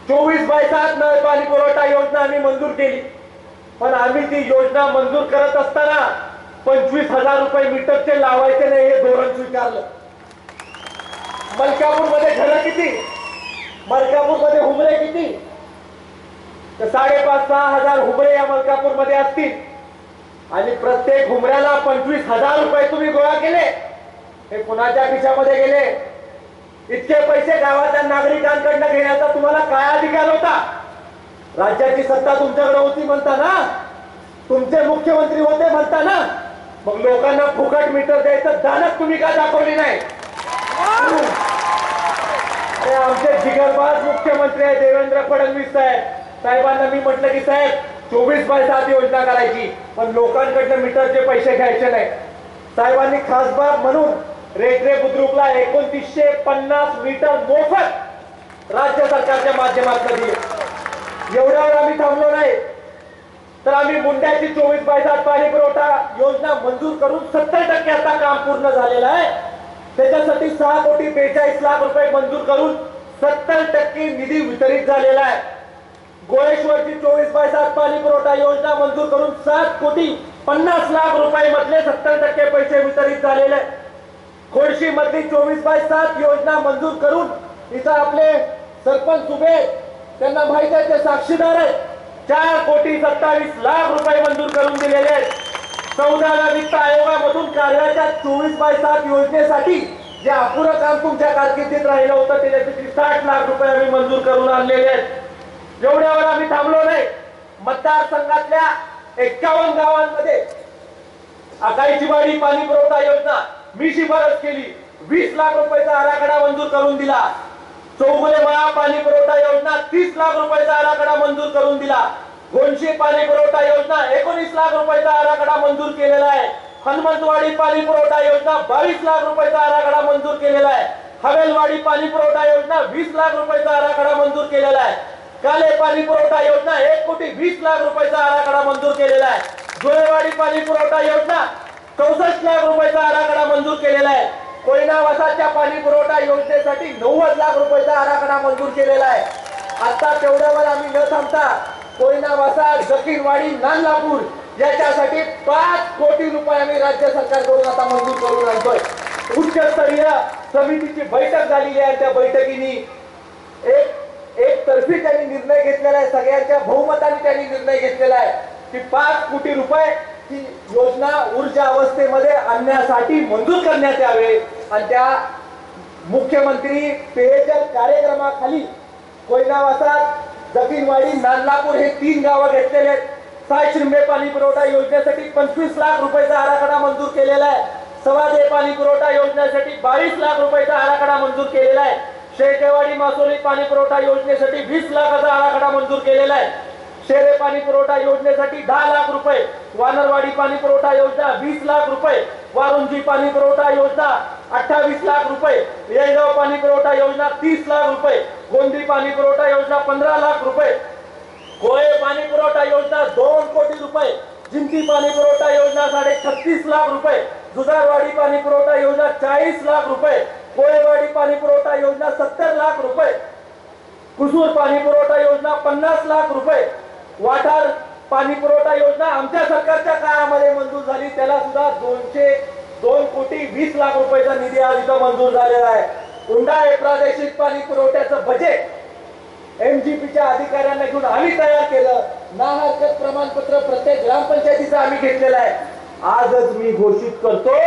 24/7 नळ पाणी पुरवठा योजना आम्ही मंजूर केली. पण आम्ही ती योजना मंजूर करत असताना 25,000 रुपये मीटरचे लावायचे नाही हे धोरण स्वीकारलं. मलकापूरमध्ये घरं किती, मलकापूरमध्ये हुमरे किती? तर 5,500-6 हजार हुमरे या मलकापूरमध्ये असतील आणि प्रत्येक हुमऱ्याला 25,000 रुपये तुम्ही गोळा केले. हे कुणाच्या खिशामध्ये गेले? इतके पैसे गावाच्या नागरिकांकडनं घेण्याचा तुम्हाला काय अधिकार होता? राज्याची सत्ता तुमच्याकडे होती म्हणता ना, तुमचे मुख्यमंत्री होते म्हणता ना, मग लोकांना फुकट मीटर द्यायचं दानत तुम्ही का दाखवली नाही? आमचे जिगरबाज मुख्यमंत्री आहे देवेंद्र फडणवीस साहेबांना मी म्हटलं की साहेब 24/7 योजना करायची पण लोकांकडनं मीटरचे पैसे घ्यायचे नाही. साहेबांनी खास बाब म्हणून रेटरे बुद्रुकला 2950 मीटर मोफत राज्य सरकारच्या माध्यमातून दिले. एवढ्यावर आम्ही थांबलो नाही तर आम्ही मुंड्याची 24/7 पाणी पुरवठा योजना मंजूर करून 70% आता काम पूर्ण झालेलं आहे. त्याच्यासाठी 6,42,00,000 रुपये मंजूर करून 70% निधी वितरित झालेला आहे. गोळेश्वरची 24/7 पाणी पुरवठा योजना मंजूर करून 7,50,00,000 रुपये मधले 70% पैसे वितरित झालेले. खोडशी मधली 24/7 योजना मंजूर करून इथं आपले सरपंच उभे त्यांना माहिती आहे ते साक्षीदार आहेत. 4,27,00,000 रुपये मंजूर करून दिलेले आहेत. 14व्या वित्त आयोगामधून कार्याच्या 24/7 योजनेसाठी जे अपुरं काम तुमच्या कारकिर्दीत राहिलं होतं त्याच्यासाठी 60 लाख रुपये आम्ही मंजूर करून आणलेले आहेत। एवढ्यावर आम्ही थांबलो नाही। मतदारसंघातल्या 51 गावांमध्ये आकाईची वाडी पाणी पुरवठा योजना मी शिफारस केली, 20 लाख रुपयाचा आराखडा मंजूर करून दिला। चौगुले महा पाणी पुरवठा योजना 30 लाख रुपयाचा आराखडा मंजूर करून दिला। गोंशी पाणी पुरवठा योजना 19 लाख रुपयाचा आराखडा मंजूर केलेला आहे। हनुमंतवाडी पाणी पुरवठा योजना 22 लाख रुपयाचा आराखडा मंजूर केलेला आहे। हवेलवाडी पाणी पुरवठा योजना 20 लाख रुपयाचा आराखडा मंजूर केलेला आहे। काले पाणी पुरवठा योजना 1,20,00,000 रुपयाचा आराखडा मंजूर केलेला आहे। जुळेवाडी पाणी पुरवठा योजना 64 लाख रुपयाचा आराखडा मंजूर केलेला आहे। कोयना वसाच्या पाणी पुरवठा योजनेसाठी 90 लाख रुपयाचा आराखडा मंजूर केलेला आहे। आता तेवढ्यावर आम्ही न थांबता कोयना वसा जकीरवाडी नानलापूर याच्यासाठी 5 कोटी रुपये आम्ही राज्य सरकारकडून आता मंजूर करून आणतोय। उच्चस्तरीय समितीची बैठक झालेली आहे। त्या बैठकीने एक तर्फी त्यांनी निर्णय घेतलेला आहे, सगळ्यांच्या बहुमताने त्यांनी निर्णय घेतलेला आहे की 5 कोटी रुपये ही योजना ऊर्जा अवस्थेमध्ये आणण्यासाठी मंजूर करण्यात यावे आणि त्या मुख्यमंत्री पेयजल कार्यक्रमाखाली कोयना वसाहत जकीरवाडी नानलापूर हे 3 गावं घेतलेले आहेत। सायशिंबे पाणी पुरवठा योजनेसाठी 25 लाख रुपयाचा आराखडा मंजूर केलेला आहे। सवादे पाणी पुरवठा योजनेसाठी 22 लाख रुपयाचा आराखडा मंजूर केलेला आहे। शेळकेवाडी मासोली पाणी पुरवठा योजनेसाठी 20 लाखाचा आराखडा मंजूर केलेला आहे। शेरे पाणी पुरवठा योजनेसाठी 10 लाख रुपये, वानरवाडी पाणी पुरवठा योजना 20 लाख रुपये, वारुंजी पाणी पुरवठा योजना 28 लाख रुपये, येळगाव पाणी पुरवठा योजना 30 लाख रुपये, गोंदी पाणी पुरवठा योजना 15 लाख रुपये, कोळे पाणी पुरवठा योजना 2 कोटी रुपये, जिंती पाणी पुरवठा योजना 36.5 लाख रुपये, जुजारवाडी पाणी पुरवठा योजना 40 लाख रुपये, कोळेवाडी पाणी पुरवठा योजना 70 लाख रुपये, कुसूर पाणी पुरवठा योजना 50 लाख रुपये, वाठार पाणी पुरवठा योजना आमच्या सरकारच्या काळामध्ये मंजूर झाली, त्याला सुद्धा 2 कोटी 20 लाख रुपयाचा निधी आज इथं मंजूर झालेला आहे। उंडा हे प्रादेशिक पाणी पुरवठ्याचं बजेट MGPच्या अधिकाऱ्यांना घेऊन आम्ही तयार केलं। ना हरकत प्रमाणपत्र प्रत्येक ग्रामपंचायतीचं आम्ही घेतलेलं आहे। आजच मी घोषित करतो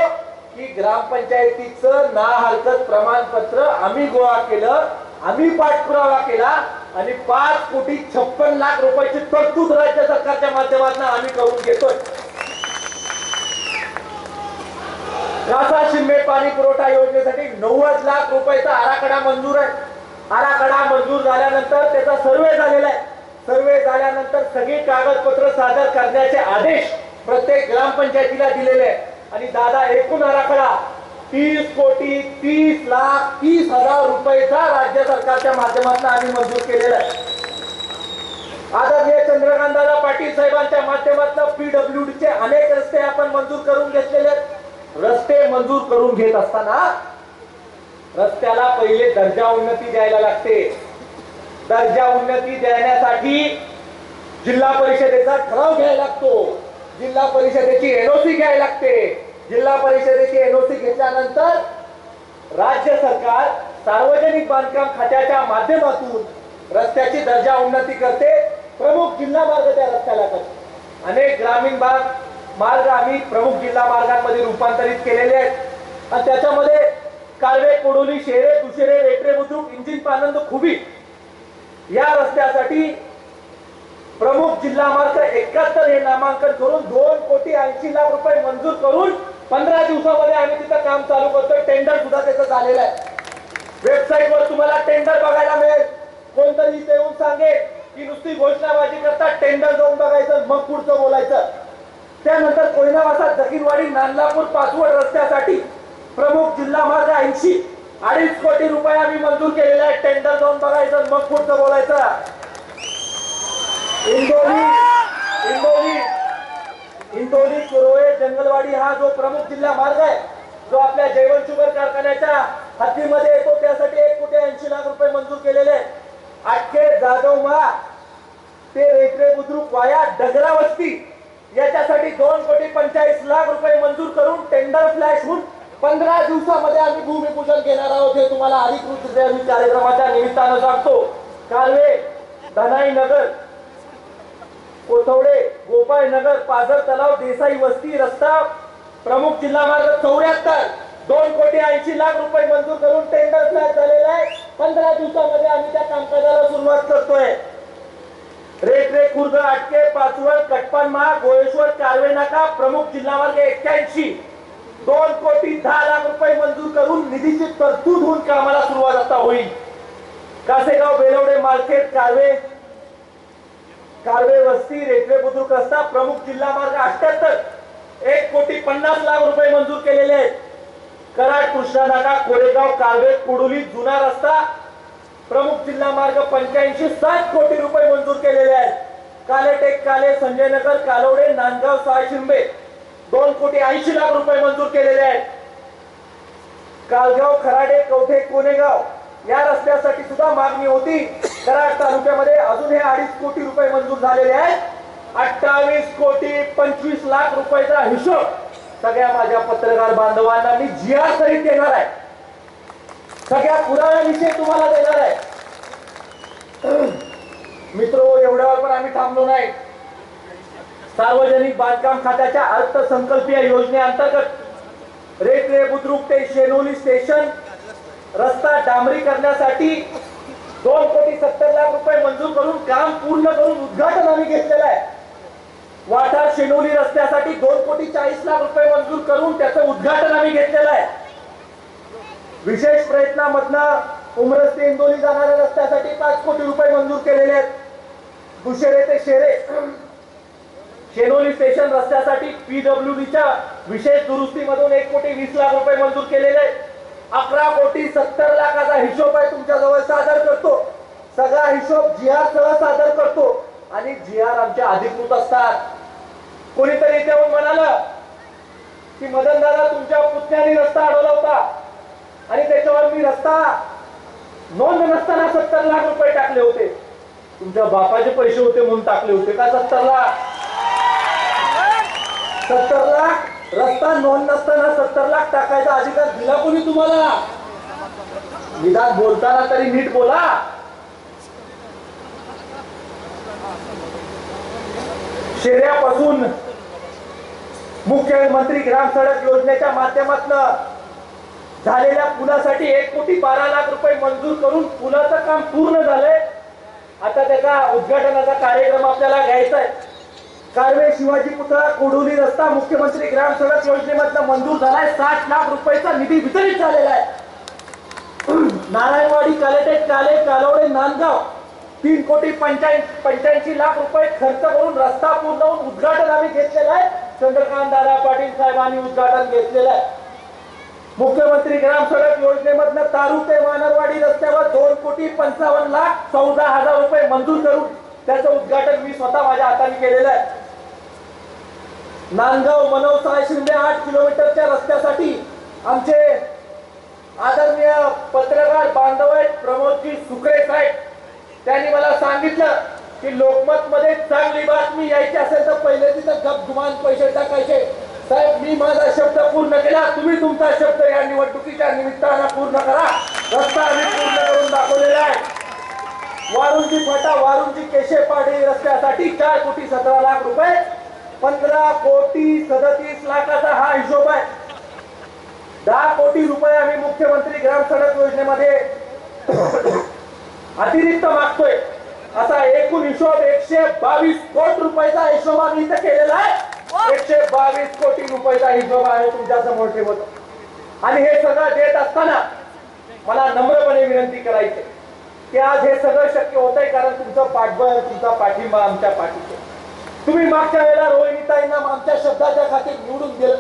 की ग्रामपंचायतीचं ना हरकत प्रमाणपत्र आम्ही गोळा केलं, आम्ही पाठपुरावा केला आणि 5 कोटी 56 लाख रुपयाची तरतूद राज्य सरकारच्या माध्यमातून आम्ही करून घेतोय। रासा शिंबे पाणी पुरवठा योजनेसाठी 90 लाख रुपयाचा आराखडा मंजूर आहे। आराखडा मंजूर झाल्यानंतर त्याचा सर्वे झालेला आहे। सर्वे झाल्यानंतर सगळी कागदपत्र सादर करण्याचे आदेश प्रत्येक ग्रामपंचायतीला दिलेले आहेत आणि दादा एकूण आराखडा 30 कोटी 30,30,00,000 रुपयाचा राज्य सरकारच्या माध्यमातून आम्ही मंजूर केलेला आहे। आदरणीय चंद्रकांतदादा पाटील साहेबांच्या माध्यमातून PWDचे अनेक रस्ते आपण मंजूर करून घेतलेले आहेत। रस्ते मंजूर करून घेत असताना रस्त्याला पहिले दर्जा उन्नती द्यायला लागते। दर्जा उन्नती देण्यासाठी जिल्हा परिषदेचा ठराव घ्यायला लागतो, जिल्हा परिषदेची NOC घ्यायला लागते। जिल्हा परिषदेची NOC घेतल्यानंतर राज्य सरकार सार्वजनिक बांधकाम खात्याच्या माध्यमातून रस्त्याची दर्जा उन्नती करते, प्रमुख जिल्हा मार्ग त्या रस्त्याला करते। अनेक ग्रामीण मार्ग आम्ही प्रमुख जिल्हा मार्गांमध्ये रूपांतरित केलेले आहेत आणि त्याच्यामध्ये कालवे कोडोली शेरे दुशेरे रेटरे बुद्रुक इंजिन पानंद खुबी या रस्त्यासाठी प्रमुख जिल्हा मार्ग 71 हे नामांकन करून 2 कोटी 80 लाख रुपये मंजूर करून 15 दिवसामध्ये आम्ही तिथं काम चालू करतोय। टेंडर सुद्धा त्याचं झालेलं आहे। वेबसाईटवर तुम्हाला टेंडर बघायला मिळेल। कोणतरी इथे येऊन सांगेल की नुसती घोषणाबाजी करतात, टेंडर जाऊन बघायचं मग पुढचं बोलायचं। त्यानंतर कोयना वसाहत जकीरवाडी नानलापूर पाचवड रस्त्यासाठी प्रमुख जिल्हा मार्ग 80 2.5 कोटी रुपये आम्ही मंजूर केलेले आहेत। टेंडर जाऊन बघायचं मग पुढचं बोलायचं। इंदोरी कुरोळे जंगलवाडी हा जो प्रमुख जिल्हा मार्ग आहे, जो आपल्या जैवन शुगर कारखान्याच्या हद्दीमध्ये येतो, त्यासाठी 1 कोटी 80 लाख रुपये मंजूर केलेले आहेत। आटके जाधवमा ते रेटरे बुद्रुक वाया डगरावस्ती याच्यासाठी 2 कोटी 45 लाख रुपये मंजूर करून टेंडर फ्लॅश होऊन 15 दिवसामध्ये आम्ही भूमिपूजन घेणार आहोत। हे तुम्हाला अधिकृत कार्यक्रमाच्या निमित्तानं सांगतो। कालवे धनाई नगर कोथवडे गोपाळ नगर पाझर तलाव देसाई वस्ती रस्ता प्रमुख जिल्हा मार्ग 74 2,80,00,000 रुपये मंजूर करून टेंडर फ्लॅट झालेला आहे. 15 दिवसामध्ये आम्ही त्या कामकाजाला सुरुवात करतोय. रेटरे खुर्द आटके पाचवड कटपणमा गोळेश्वर कारवे नाका प्रमुख जिल्हा मार्ग 81 2,10,00,000 रुपये मंजूर करून निधीची तरतूद होऊन कामाला सुरुवात आता होईल. कासेगाव बेलवडे मालखेड कारवे वस्ती रेल्वे बुद्रुक रस्ता प्रमुख जिल्हा मार्ग 78 1,50,00,000 रुपये मंजूर केलेले आहेत. कराड कृष्णा नाका कोरेगाव कारवे कुडुली जुना रस्ता प्रमुख जिल्हा मार्ग 85 7 कोटी रुपये मंजूर केलेले आहेत. कालेटेक काले संजयनगर कालवडे नांदगाव सहाशिंबे 2,80,00,000 रुपये मंजूर केलेले आहेत. कालगाव खराडे कवठे कोनेगाव या रस्त्यासाठी सुद्धा मागणी होती. कराड तालुक्यामध्ये अजून हे 2.5 कोटी रुपये मंजूर झालेले आहेत. 28,25,00,000 रुपयाचा हिशोब सगळ्या माझ्या पत्रकार बांधवांना मी जीआर सहित देणार आहे. सगळ्या पुराव्याविषयी तुम्हाला देणार आहे. मित्रो, एवढ्यावर पण आम्ही थांबलो नाही. सार्वजनिक बांधकाम खात्याच्या अर्थसंकल्पीय योजनेअंतर्गत रेल्वे बुद्रुक ते शेनोली स्टेशन रस्ता डांबरीकरणासाठी 2,70,00,000 रुपये मंजूर करून काम पूर्ण करून उद्घाटन आम्ही घेतलेलं आहे. वाठार शेनोली रस्त्यासाठी 2,40,00,000 रुपये मंजूर करून त्याचं उद्घाटन आम्ही घेतलेलं आहे. विशेष प्रयत्नामधनं उमरस ते इंदोली जाणाऱ्या रस्त्यासाठी 5 कोटी रुपये मंजूर केलेले आहेत. दुशेरे ते शेरे शेनोली स्टेशन रस्त्यासाठी पीडब्ल्यूडीच्या विशेष दुरुस्तीमधून 1,20,00,000 रुपये मंजूर केलेले आहेत. 11,70,00,000 हिशोब आहे तुमच्या जवळ सादर करतो. सगळा हिशोब जीआर सह सादर करतो आणि जीआर आमच्या अधिकृत असतात. कोणीतरी इथे येऊन म्हणालं की मदन दादा तुमच्या पुतण्याने रस्ता अडवला होता आणि त्याच्यावर मी रस्ता नोंद नसताना 70,00,000 रुपये टाकले होते. तुमच्या बापाचे पैसे होते म्हणून टाकले होते का 70,00,000? 70,00,000 रस्ता नोंद नसताना 70,00,000 टाकायचा अधिकार दिला कोणी तुम्हाला? निदान बोलताना तरी नीट बोला. शेऱ्यापासून मुख्यमंत्री ग्राम सडक योजनेच्या माध्यमातून झालेल्या पुलासाठी 1,12,00,000 रुपये मंजूर करून पुलाचं काम पूर्ण झालंय. आता त्याचा उद्घाटनाचा कार्यक्रम आपल्याला घ्यायचा आहे. कारवे शिवाजी पुतळा कोडोली रस्ता मुख्यमंत्री ग्राम सडक योजनेमधनं मंजूर झालाय. 60,00,000 रुपयाचा निधी वितरित झालेला आहे. नारायणवाडी कालेटेक काले कालवडे नांदगाव 3,85,00,000 रुपये खर्च करून रस्ता पूर्ण होऊन उद्घाटन आम्ही घेतलेलं आहे. चंद्रकांत दादा पाटील साहेबांनी उद्घाटन घेतलेलं आहे. मुख्यमंत्री ग्राम सडक योजनेमधनं तारू ते मानरवाडी रस्त्यावर 2,55,00,000 14,000 रुपये मंजूर करून त्याचं उद्घाटन मी स्वतः माझ्या हाताने केलेलं आहे. नांदगाव मनोसा शिंदे 8 किलोमीटरच्या रस्त्यासाठी आमचे आदरणीय पत्रकार बांधव आहेत प्रमोदजी सुकरे साहेब, त्यांनी मला सांगितलं की लोकमत मध्ये चांगली बातमी यायची असेल तर पहिले तिथं गपगुमान पैसे टाकायचे. साहेब, मी माझा शब्द पूर्ण केला, तुम्ही तुमचा शब्द या निवडणुकीच्या निमित्तानं पूर्ण करा. रस्ता आम्ही पूर्ण करून दाखवलेला आहे. वारुंजी फाटा वारुंजी केशेपाडी रस्त्यासाठी 4,17,00,000 रुपये 15,37,00,000 हा हिशोब आहे. 10 कोटी रुपये आम्ही मुख्यमंत्री ग्राम सडक योजनेमध्ये अतिरिक्त मागतोय. असा एकूण हिशोब 122 कोटी रुपयाचा हिशोब आम्ही इथं केलेला आहे. 122 कोटी रुपयाचा हिशोब आहे तुमच्या समोर ठेवतो. आणि हे सगळं देत असताना मला नम्रपणे विनंती करायची की आज हे सगळं शक्य होत आहे कारण तुमचं पाठबळ तुमचा पाठिंबा आमच्या पाठीचे. तुम्ही मागच्या वेळेला रोहिणीताईंना आमच्या शब्दाच्या खातीर निवडून दिलं.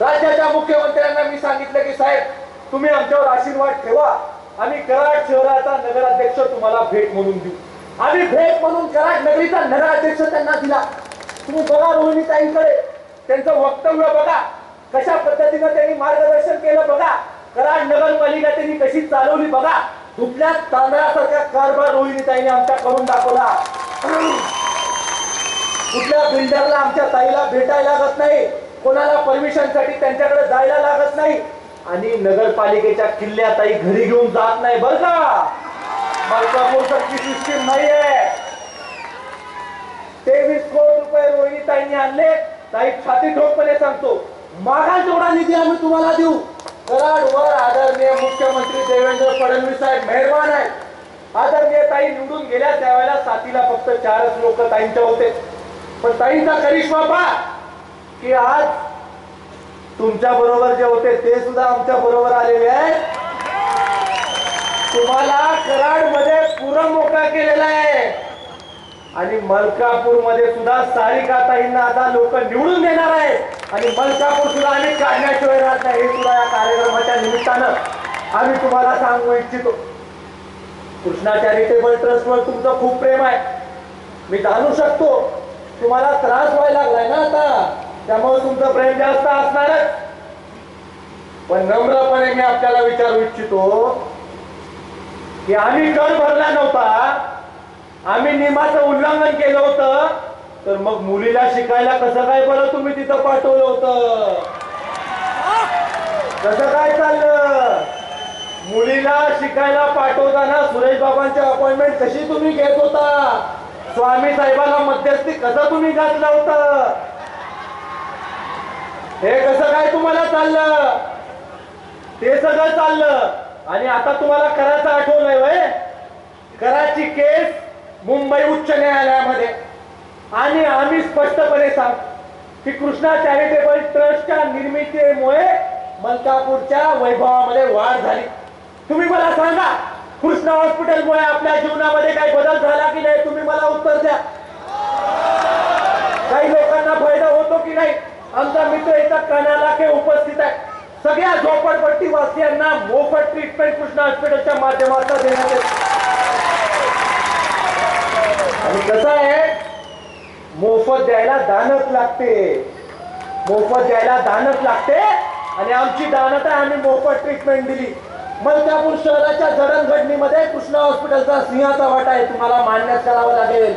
राज्याच्या मुख्यमंत्र्यांना मी सांगितलं की साहेब तुम्ही आमच्यावर आशीर्वाद ठेवा, आम्ही कराड शहराचा नगराध्यक्ष तुम्हाला भेट म्हणून देऊ. आम्ही भेट म्हणून कराड नगरीचा नगराध्यक्ष त्यांना दिला. तुम्ही बघा रोहिणीताईंकडे, त्यांचं वक्तव्य बघा, कशा पद्धतीनं त्यांनी मार्गदर्शन केलं बघा. कराड नगरपालिका त्यांनी कशी चालवली बघा. कुठल्या तांदळासारखा कारभार रोहिणीताईने आमच्या करून दाखवला. कुठल्या बिल्डरला आमच्या ताईला भेटायला लागत नाही, कोणाला परमिशन साठी त्यांच्याकडे जायला लागत नाही आणि नगरपालिकेच्या किल्ल्या ताई घरी घेऊन जात नाही बरं का. मलकापूरसारखी सिस्टीम नाहीये. 23 कोटी रुपये रोहिणीताईंनी आणले. ताई छाती ठोकपणे सांगतो, मागाल तेवढा निधी आम्ही तुम्हाला देऊ. कराडवर आदरणीय मुख्यमंत्री देवेंद्र फडणवीस साहेब मेहरबान आहे. आदरणीय ताई निवडून गेल्या त्यावेळेला साथीला फक्त 4च लोक ताईंचे होते, पण ताईंचा करिश्मा पहा की आज तुमच्या बरोबर जे होते ते सुद्धा आमच्या बरोबर आलेले आहेत. तुम्हाला कराड मध्ये पुरं मोकळा केलेला आहे आणि मलकापूर मध्ये सुद्धा सारिका ताईंना आता लोक निवडून देणार आहेत आणि मलकापूर सुद्धा आम्ही काढण्याशिवाय राहत नाही. हे सुद्धा या कार्यक्रमाच्या निमित्तानं आम्ही तुम्हाला सांगू इच्छितो. कृष्णा चॅरिटेबल ट्रस्टवर तुमचं खूप प्रेम आहे, मी जाणू शकतो. तुम्हाला त्रास व्हायला लागलाय ना आता, त्यामुळे तुमचं प्रेम जास्त असणारच. पण नम्रपणे मी आपल्याला विचारू इच्छितो की आम्ही कर भरला नव्हता, आम्ही नियमाचं उल्लंघन केलं होतं, तर मग मुलीला शिकायला कसं काय बरं तुम्ही तिथं पाठवलं होतं? कसं काय चाललं? मुलीला शिकायला पाठवताना सुरेश बाबांची अपॉइंटमेंट कशी तुम्ही घेत होता? स्वामी साहेबांना मध्यस्थी कसं तुम्ही घातलं होतं? हे कसं काय तुम्हाला चाललं? ते सगळं चाललं आणि आता तुम्हाला कराचं आठवलंय वय? कराची केस मुंबई उच्च न्यायालयामध्ये आणि आम्ही स्पष्टपणे सांग की कृष्णा चॅरिटेबल ट्रस्टच्या निर्मितीमुळे मलकापूरच्या वैभवामध्ये वाढ झाली. तुम्ही मला सांगा, कृष्णा हॉस्पिटलमुळे आपल्या जीवनामध्ये काही बदल झाला की नाही? तुम्ही मला उत्तर द्या. काही लोकांना फायदा होतो की नाही? आमचा मित्र इथं कणालाखे उपस्थित आहे. सगळ्या झोपडपट्टी वासियांना मोफत ट्रीटमेंट कृष्णा हॉस्पिटलच्या माध्यमातून देण्यात येते. आणि कसं आहे, मोफत द्यायला दानच लागते, मोफत द्यायला दानच लागते आणि आमची दानत आहे. आम्ही मोफत ट्रीटमेंट दिली. मलकापूर शहराच्या जडणघडणीमध्ये कृष्णा हॉस्पिटलचा सिंहाचा वाटा आहे, तुम्हाला मान्य करावं लागेल.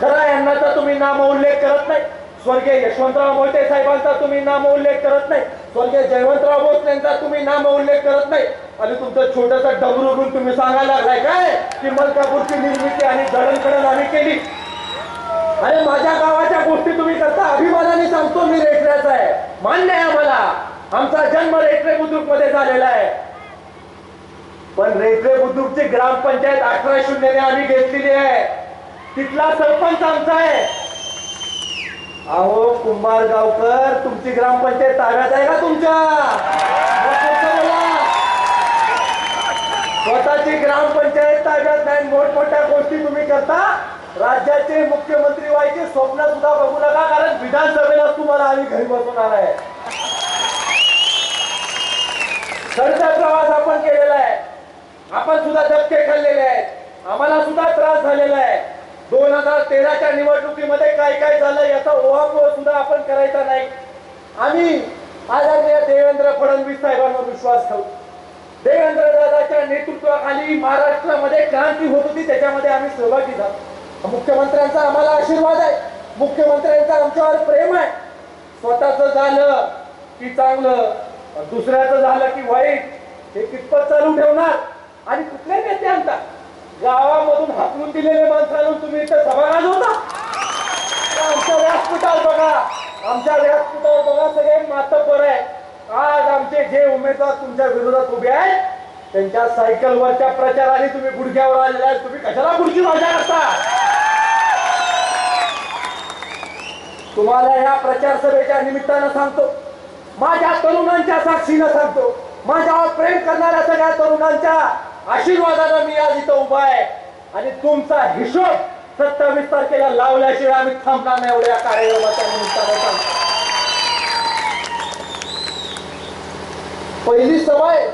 खरा यांना तर तुम्ही नामोल्लेख करत नाही. स्वर्गीय यशवंतराव मोहिते साहेबांचा तुम्ही नामोल्लेख करत नाही. स्वर्गीय जयवंतराव भोसलेंचा तुम्ही नामोल्लेख करत नाही. आणि तुमचं छोटस डबरू घेऊन तुम्ही सांगायला लागलाय काय की मलकापूरची निर्मिती आणि जडणघडण आम्ही केली. अरे माझ्या गावाच्या गोष्टी तुम्ही करता, अभिमानाने सांगतो मी रेठऱ्याचा आहे, मान्य आहे आम्हाला. आमचा जन्म रेठरे बुद्रुक मध्ये झालेला आहे. पण रेठरे बुद्रुकची ग्रामपंचायत 18-0 आम्ही घेतलेली आहे. तिथला सरपंच आमचा आहे. अहो कुंभार गावकर, तुमची ग्रामपंचायत ताब्यात आहे का तुमच्या? स्वतःची ग्रामपंचायत ताब्यात नाही, मोठमोठ्या गोष्टी तुम्ही करता. राज्याचे मुख्यमंत्री व्हायचे स्वप्न सुद्धा बघू नका, कारण विधानसभेला तुम्हाला आम्ही घरी बसवणार आहे. चढता प्रवास आपण केलेला आहे, आपण सुद्धा धक्के खाल्लेले आहेत, आम्हाला सुद्धा त्रास झालेला आहे. 2013च्या निवडणुकीमध्ये काय काय झालं याचा ओहापोह सुद्धा आपण करायचा नाही. आम्ही आदरणीय देवेंद्र फडणवीस साहेबांवर विश्वास ठेवतो. देवेंद्र दादाच्या नेतृत्वाखाली महाराष्ट्रामध्ये क्रांती होत होती, त्याच्यामध्ये आम्ही सहभागी झालो. मुख्यमंत्र्यांचा आम्हाला आशीर्वाद आहे, मुख्यमंत्र्यांचा आमच्यावर प्रेम आहे. स्वतःच झालं की चांगलं, दुसऱ्याचं झालं की वाईट, हे कितपत चालू ठेवणार? आणि कुठले नेते आणता? गावामधून हाकलून दिलेले माणसं आणून तुम्ही इथं सभा गाजवता? आमच्या व्यासपीठावर बघा, आमच्या व्यासपीठावर बघा, सगळे मातब्बर आहे. आज आमचे जे उमेदवार तुमच्या विरोधात उभे आहेत त्यांच्या सायकलवरच्या प्रचाराने तुम्ही गुडघ्यावर आलेला आहे. तुम्ही कशाला गुडघी भाषा करता? तुम्हाला या प्रचार सभेच्या निमित्तानं सांगतो, माझ्या तरुणांच्या साक्षीनं सांगतो, माझ्यावर प्रेम करणाऱ्या सगळ्या तरुणांच्या आशीर्वादानं मी आज इथं उभा आहे. आणि तुमचा हिशोब 27 तारखेला लावल्याशिवाय आम्ही थांबणार नाही. एवढ्या कार्यक्रमाच्या निमित्तानं सांगतो. पहिली सवय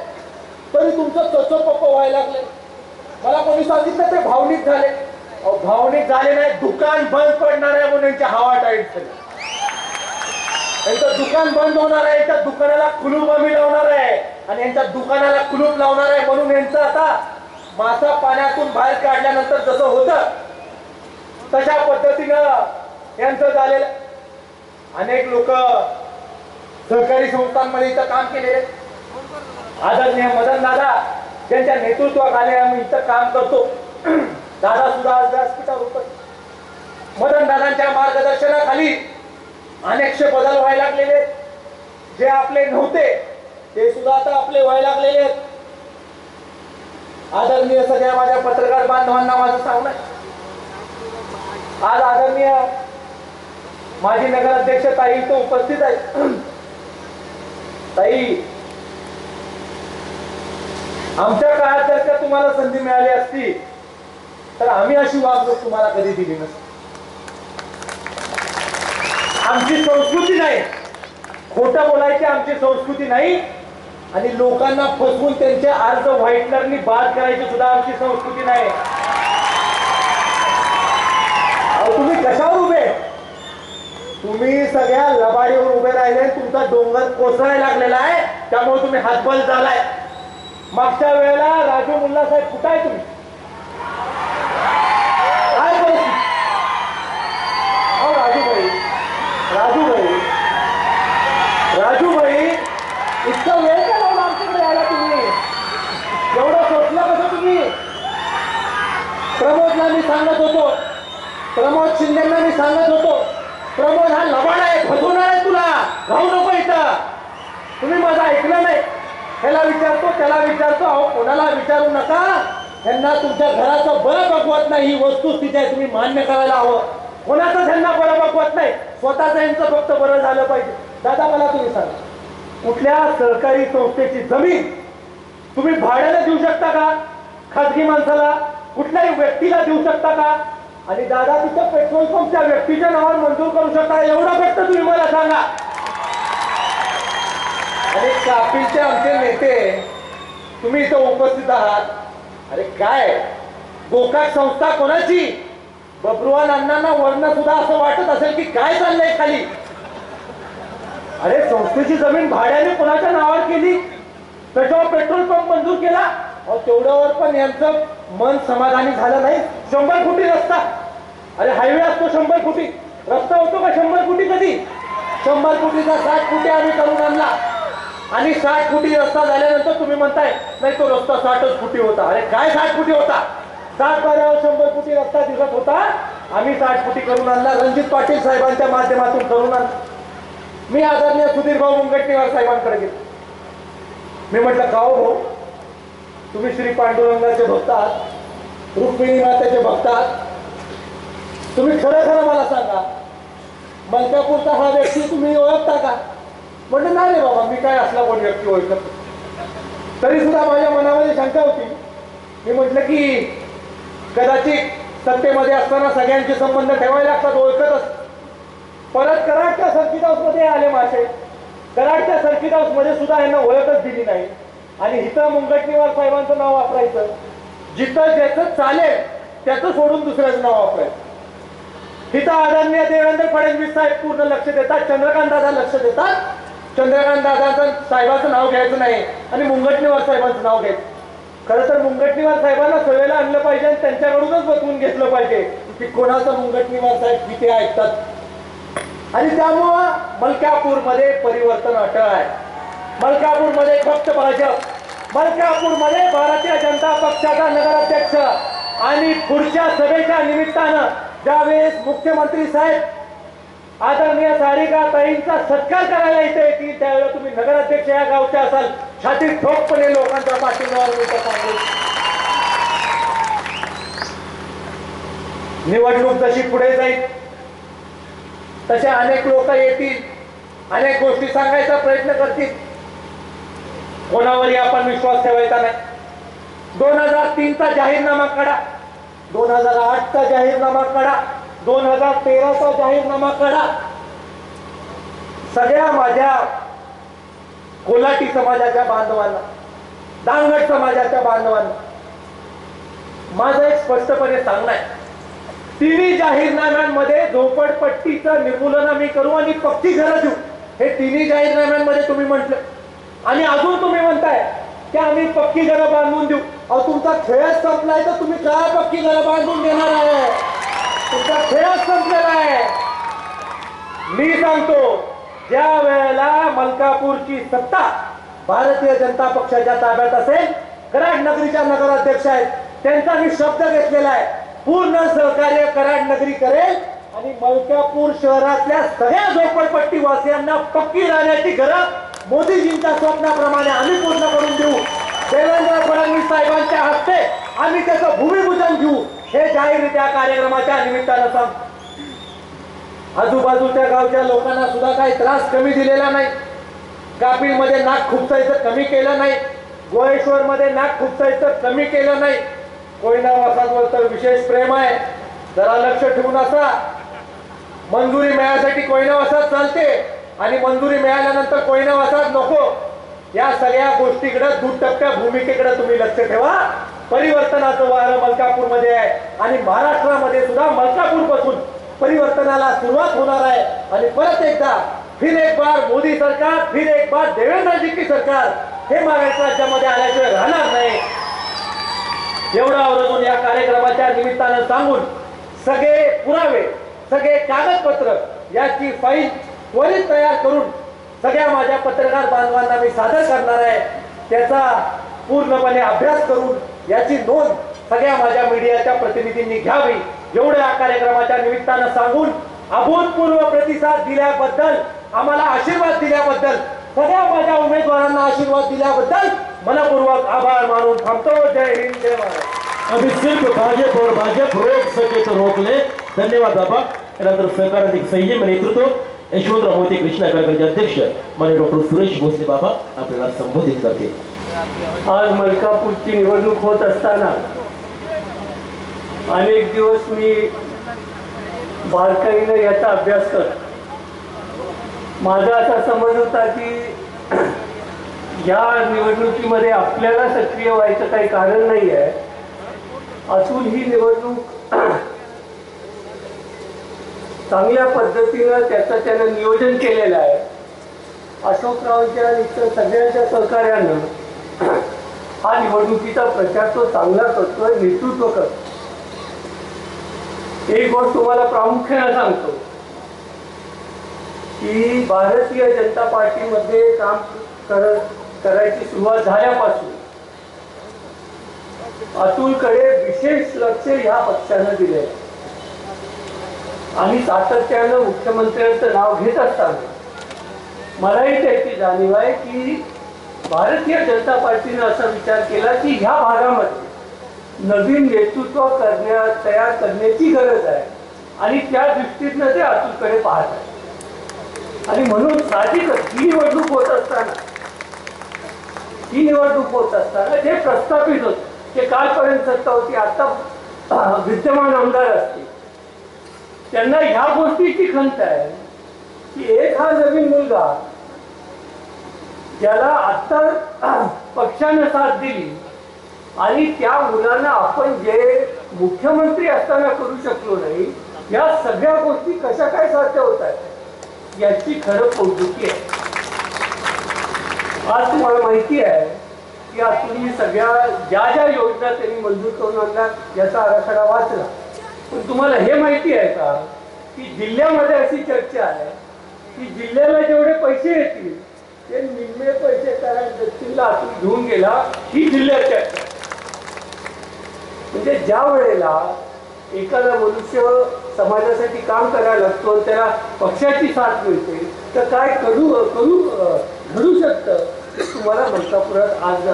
तरी तुमचं चचोपप्प व्हायला लागले. मला कोणी सांगितलं ते भावनिक झाले. भावनिक झाले नाही, दुकान बंद पडणार आहे म्हणून यांची हवा टाईट झाली. यांचं दुकान बंद होणार आहे, यांच्या दुकानाला कुलूप आम्ही लावणार आहे आणि यांच्या दुकानाला कुलूप लावणार आहे म्हणून यांचं आता मासा पाण्यातून बाहेर काढल्यानंतर जसं होतं तशा पद्धतीनं यांचं झालेलं. अनेक लोक सहकारी संस्थांमध्ये इथं काम केलेले. आदरणीय मदन दादा त्यांच्या नेतृत्वाखाली आम्ही इथं काम करतो. दादा सुद्धा आज व्यासपीठावर उपस्थित. मदन दादांच्या मार्गदर्शनाखाली अनेकशे बदल व्हायला लागलेले. जे आपले नव्हते ते सुद्धा आता आपले व्हायला लागलेले आहेत. आदरणीय सगळ्या माझ्या पत्रकार बांधवांना माझं सांगणं, आज आदरणीय माजी नगराध्यक्ष ताई इथं उपस्थित आहे. ताई, आमच्या काळात जर का तुम्हाला संधी मिळाली असती तर आम्ही अशी वागणूक तुम्हाला कधी दिली नसती. आमची संस्कृती नाही, खोटं बोलायची आमची संस्कृती नाही, आणि लोकांना फसवून त्यांचे अर्ज व्हाईटनरनी बाद करायची सुद्धा आमची संस्कृती नाही. तुम्ही कशावर उभे? तुम्ही सगळ्या लबाडीवर उभे राहिले, तुमचा डोंगर कोसळायला लागलेला आहे, त्यामुळे तुम्ही हातबल झालाय. मागच्या वेळेला राजू मुल्ला साहेब कुठं आहे तुम्ही? काय परिस्थिती? राजूभाई इतका वेळ का लावला आमच्याकडे यायला तुम्ही? एवढं सोचलं कसं तुम्ही? प्रमोदला मी सांगत होतो, प्रमोद शिंदेना मी सांगत होतो, प्रमोद हा लबाड आहे, फसवणार आहे, तुला राहू नको इथं. तुम्ही माझं ऐकलं नाही. ह्याला विचारतो, त्याला विचारतो, अहो कोणाला विचारू नका. यांना तुमच्या घराचं बरं बघवत नाही, ही वस्तुस्थिती आहे, तुम्ही मान्य करायला हवं. कोणाचं त्यांना बरं बघवत नाही, स्वतःच यांचं फक्त बरं झालं पाहिजे. दादा मला तुम्ही सांगा, कुठल्या सरकारी संस्थेची जमीन तुम्ही भाड्याला देऊ शकता का? खाजगी माणसाला, कुठल्याही व्यक्तीला देऊ शकता का? आणि दादा तिथं पेट्रोल पंप त्या व्यक्तीच्या नावावर मंजूर करू शकता? एवढं फक्त तुम्ही मला सांगा. आणि कापीलचे आमचे नेते तुम्ही इथं उपस्थित आहात. अरे काय गोकाक संस्था कोणाची? बब्रुवान अण्णांना वर्ण सुद्धा असं वाटत असेल की काय चाललंय खाली. अरे संस्थेची जमीन भाड्याने कोणाच्या नावावर केली, त्याच्यावर पेट्रोल पंप मंजूर केला. तेवढ्यावर पण यांचं मन समाधानी झालं नाही. 100 फुटी रस्ता, अरे हायवे असतो 100 फुटी, रस्ता होतो का 100 फुटी? कधी 100 फुटीचा 60 फुटी आम्ही करून आणला, आणि 60 फुटी रस्ता झाल्यानंतर तुम्ही म्हणताय नाही तो रस्ता 60च फुटी होता. अरे काय 60 फुटी होता? 60 बाऱ्यावर 100 फुटी रस्ता दिसत होता, आम्ही 60 फुटी करून आणला. रणजित पाटील साहेबांच्या माध्यमातून करून आणला. मी आदरणीय सुधीर भाऊ मुनगंटीवार साहेबांकडे गेलो. मी म्हटलं का हो भाऊ, तुम्ही श्री पांडुरंगाचे भक्त आहात, रुक्मिणी मातेचे भक्त आहात, तुम्ही खरं खरं मला सांगा, मलकापूरचा हा व्यक्ती तुम्ही ओळखता का? म्हटलं नाही रे बाबा, मी काय असला कोण व्यक्ती ओळखत. तरी सुद्धा माझ्या मनामध्ये शंका होती. मी म्हटलं की कदाचित सत्तेमध्ये असताना सगळ्यांचे संबंध ठेवायला लागतात, ओळखतच. परत कराडच्या सर्किट हाऊसमध्ये आले मासे, कराडच्या सर्किट हाऊसमध्ये सुद्धा यांना ओळखच दिली नाही. आणि इथं मुनगंटीवार साहेबांचं नाव वापरायचं, जिथं ज्याचं चालेल त्याचं सोडून दुसऱ्याचं नाव वापरायचं. इथं आदरणीय देवेंद्र फडणवीस साहेब पूर्ण लक्ष देतात, चंद्रकांत दादा लक्ष देतात. चंद्रकांत दादांचं साहेबांचं नाव घ्यायचं नाही आणि मुनगंटीवार साहेबांचं नाव घ्यायचं. खरं तर मुनगंटीवार साहेबांना सवयला आणलं पाहिजे आणि त्यांच्याकडूनच बसवून घेतलं पाहिजे की कोणाचं मुनगंटीवार साहेब किती ऐकतात. आणि त्यामुळं मलकापूरमध्ये परिवर्तन अटळ आहे. मलकापूरमध्ये फक्त भाजप, मलकापूरमध्ये भारतीय जनता पक्षाचा नगराध्यक्ष. आणि पुढच्या सभेच्या निमित्तानं ज्यावेळेस मुख्यमंत्री साहेब आदरणीय सारिका ताईंचा सत्कार करायला इथे येतील, त्यावेळेला तुम्ही नगराध्यक्ष या गावचे असाल, छातीत ठोकपणे लोकांच्या पाठिंब्यावर मी सांगू. निवडणूक जशी पुढे जाईल तसे अनेक लोक येतील, अनेक गोष्टी सांगायचा प्रयत्न करतील. कोणावरही आपण विश्वास ठेवायचा नाही. 2003चा जाहीरनामा काढा, 2008चा जाहीरनामा काढा, 2013चा जाहीरनामा काढा. सगळ्या माझ्या कोल्हाटी समाजाच्या बांधवांना, दांगट समाजाच्या बांधवांना माझं एक स्पष्टपणे सांगणं आहे, तिन्ही जाहीरनाम्यांमध्ये झोपडपट्टीचं निर्मूलन आम्ही करू आणि पक्की घरं देऊ, हे तिन्ही जाहीरनाम्यांमध्ये तुम्ही म्हटलं. आणि अजून तुम्ही म्हणताय की आम्ही पक्की घरं बांधून देऊ. अहो तुमचा खेळच संपलाय तर तुम्ही काय पक्की घरं बांधून देणार आहे? तुमचा खेळच संपलेला आहे. मी सांगतो, ज्या वेळेला मलकापूरची सत्ता भारतीय जनता पक्षाच्या ताब्यात असेल, कराड नगरीच्या नगराध्यक्ष आहेत, त्यांचा मी शब्द घेतलेला आहे, पूर्ण सहकार्य कराड नगरी करेल आणि मलकापूर शहरातल्या सगळ्या झोपडपट्टी वासियांना पक्की राहण्याची घरं मोदीजींच्या स्वप्नाप्रमाणे आम्ही पूर्ण करून देऊ. देवेंद्र फडणवीस साहेबांच्या हस्ते आम्ही त्याचं भूमिपूजन घेऊ, हे जाहीररित्या कार्यक्रमाच्या निमित्तानं सांग. आजूबाजूच्या गावच्या लोकांना सुद्धा काही त्रास कमी दिलेला नाही. कापिलमध्ये नाक खुपसायचं कमी केलं नाही, गोळेश्वरमध्ये नाक खुपसायचं कमी केलं नाही. कोयना वासांवर तर विशेष प्रेम आहे. जरा लक्ष ठेवून असा, मंजुरी मिळासाठी कोयना वासात चालते आणि मंजुरी मिळाल्यानंतर कोयना वासात नको. या सगळ्या गोष्टीकडे दुटप्प्या भूमिकेकडे तुम्ही लक्ष ठेवा. परिवर्तनाचं वारं मलकापूरमध्ये आहे आणि महाराष्ट्रामध्ये सुद्धा मलकापूरपासून परिवर्तनाला सुरुवात होणार आहे. आणि परत एकदा फिर एक बार मोदी सरकार, फिर एक बार देवेंद्रजी की सरकार हे महाराष्ट्र राज्यामध्ये आल्याशिवाय राहणार नाही. एवढा आवर्जून या कार्यक्रमाच्या निमित्तानं सांगून सगळे पुरावे, सगळे कागदपत्र याची फाईल त्वरित तयार करून सगळ्या माझ्या पत्रकार बांधवांना मी सादर करणार आहे. त्याचा पूर्णपणे अभ्यास करून याची नोंद सगळ्या माझ्या मीडियाच्या प्रतिनिधींनी घ्यावी, एवढं या कार्यक्रमाच्या निमित्तानं सांगून अभूतपूर्व प्रतिसाद दिल्याबद्दल, आम्हाला आशीर्वाद दिल्याबद्दल, सगळ्या माझ्या उमेदवारांना आशीर्वाद दिल्याबद्दल मनपूर्वक आभार मानून थांबतो. जय हिंद, जय महाराष्ट्र. अभी सिर्फ भाजप और भाजप रोक सके तो रोक ले. धन्यवाद बाबा. त्यानंतर सहकाराधिक संयम नेतृत्व यशवंतराव मोहिते कृष्णा कार्यक्रमाचे अध्यक्ष माननीय डॉक्टर सुरेश भोसले बाबा आपल्याला संबोधित करतील. आज मलकापूरची निवडणूक होत असताना अनेक दिवस मी बारकाईनं याचा अभ्यास करतो. माझा असा समज होता की या निवडणुकीमध्ये आपल्याला सक्रिय व्हायचं काही कारण नाही आहे. असून ही निवडणूक चांगल्या पद्धतीनं त्यानं नियोजन केलेलं आहे. अशोकरावांच्या इतर सगळ्यांच्या सहकार्यानं हा निवडणुकीचा प्रचार तो चांगला करतोय, नेतृत्व करतो. एक गोष्ट तुम्हाला प्रामुख्याने सांगतो की भारतीय जनता पार्टीमध्ये काम करायची सुरुवात झाल्यापासून अतुलकडे विशेष लक्ष ह्या पक्षानं दिले आणि सातत्यानं मुख्यमंत्र्यांचं नाव घेत असताना मलाही त्याची जाणीव आहे की भारतीय जनता पार्टीनं असा विचार केला की ह्या भागामध्ये नवीन नेतृत्व तयार करण्याची गरज आहे आणि त्या दृष्टीनं ते अतुलकडे पाहत आहे. आणि म्हणून साहजिकच ही निवडणूक होत असताना जे प्रस्थापित होते ते कालपर्यंत सत्ता होती, आता विद्यमान आमदार असतील, त्यांना ह्या गोष्टीची खंत आहे की एक हा नवीन मुलगा ज्याला आता पक्षानं साथ दिली आणि त्या मुलांना आपण जे मुख्यमंत्री असताना करू शकलो नाही, या सगळ्या गोष्टी कशा काय साध्य होत आहेत याची खरं कौतुकी आहे. आज तुम्हाला माहिती आहे की आज तुम्ही सगळ्या ज्या योजना त्यांनी मंजूर करून आणल्या याचा आराखडा वाचला. पण तुम्हाला हे माहिती आहे का की जिल्ह्यामध्ये अशी चर्चा आहे की जिल्ह्याला जेवढे पैसे येतील ते निम्मे पैसे दक्षिणला आतून घेऊन गेला, ही जिल्ह्यात चर्चा. म्हणजे ज्या वेळेला एखादा मनुष्य समाजासाठी काम करायला लागतो आणि त्याला पक्षाची साथ मिळते तर काय घडू शकतं तुम्हाला मलकापुरात आज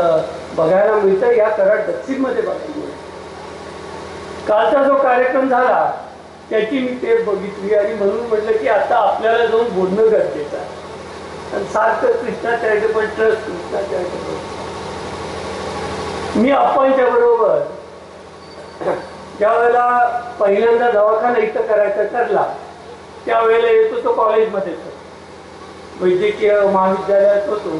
बघायला मिळतं, या कराड दक्षिणमध्ये बघायला मिळतं. कालचा जो कार्यक्रम झाला त्याची मी टेप बघितली आणि म्हणून म्हटलं की आता आपल्याला जाऊन बोलणं गरजेचं आहे. आणि सारखं Krishna charitable trust, Krishna charitable. मी आपणच्या बरोबर ज्या वेळेला पहिल्यांदा दवाखाना इथं करायचा ठरला त्यावेळेला येतो तो कॉलेजमध्येच, वैद्यकीय महाविद्यालयात होतो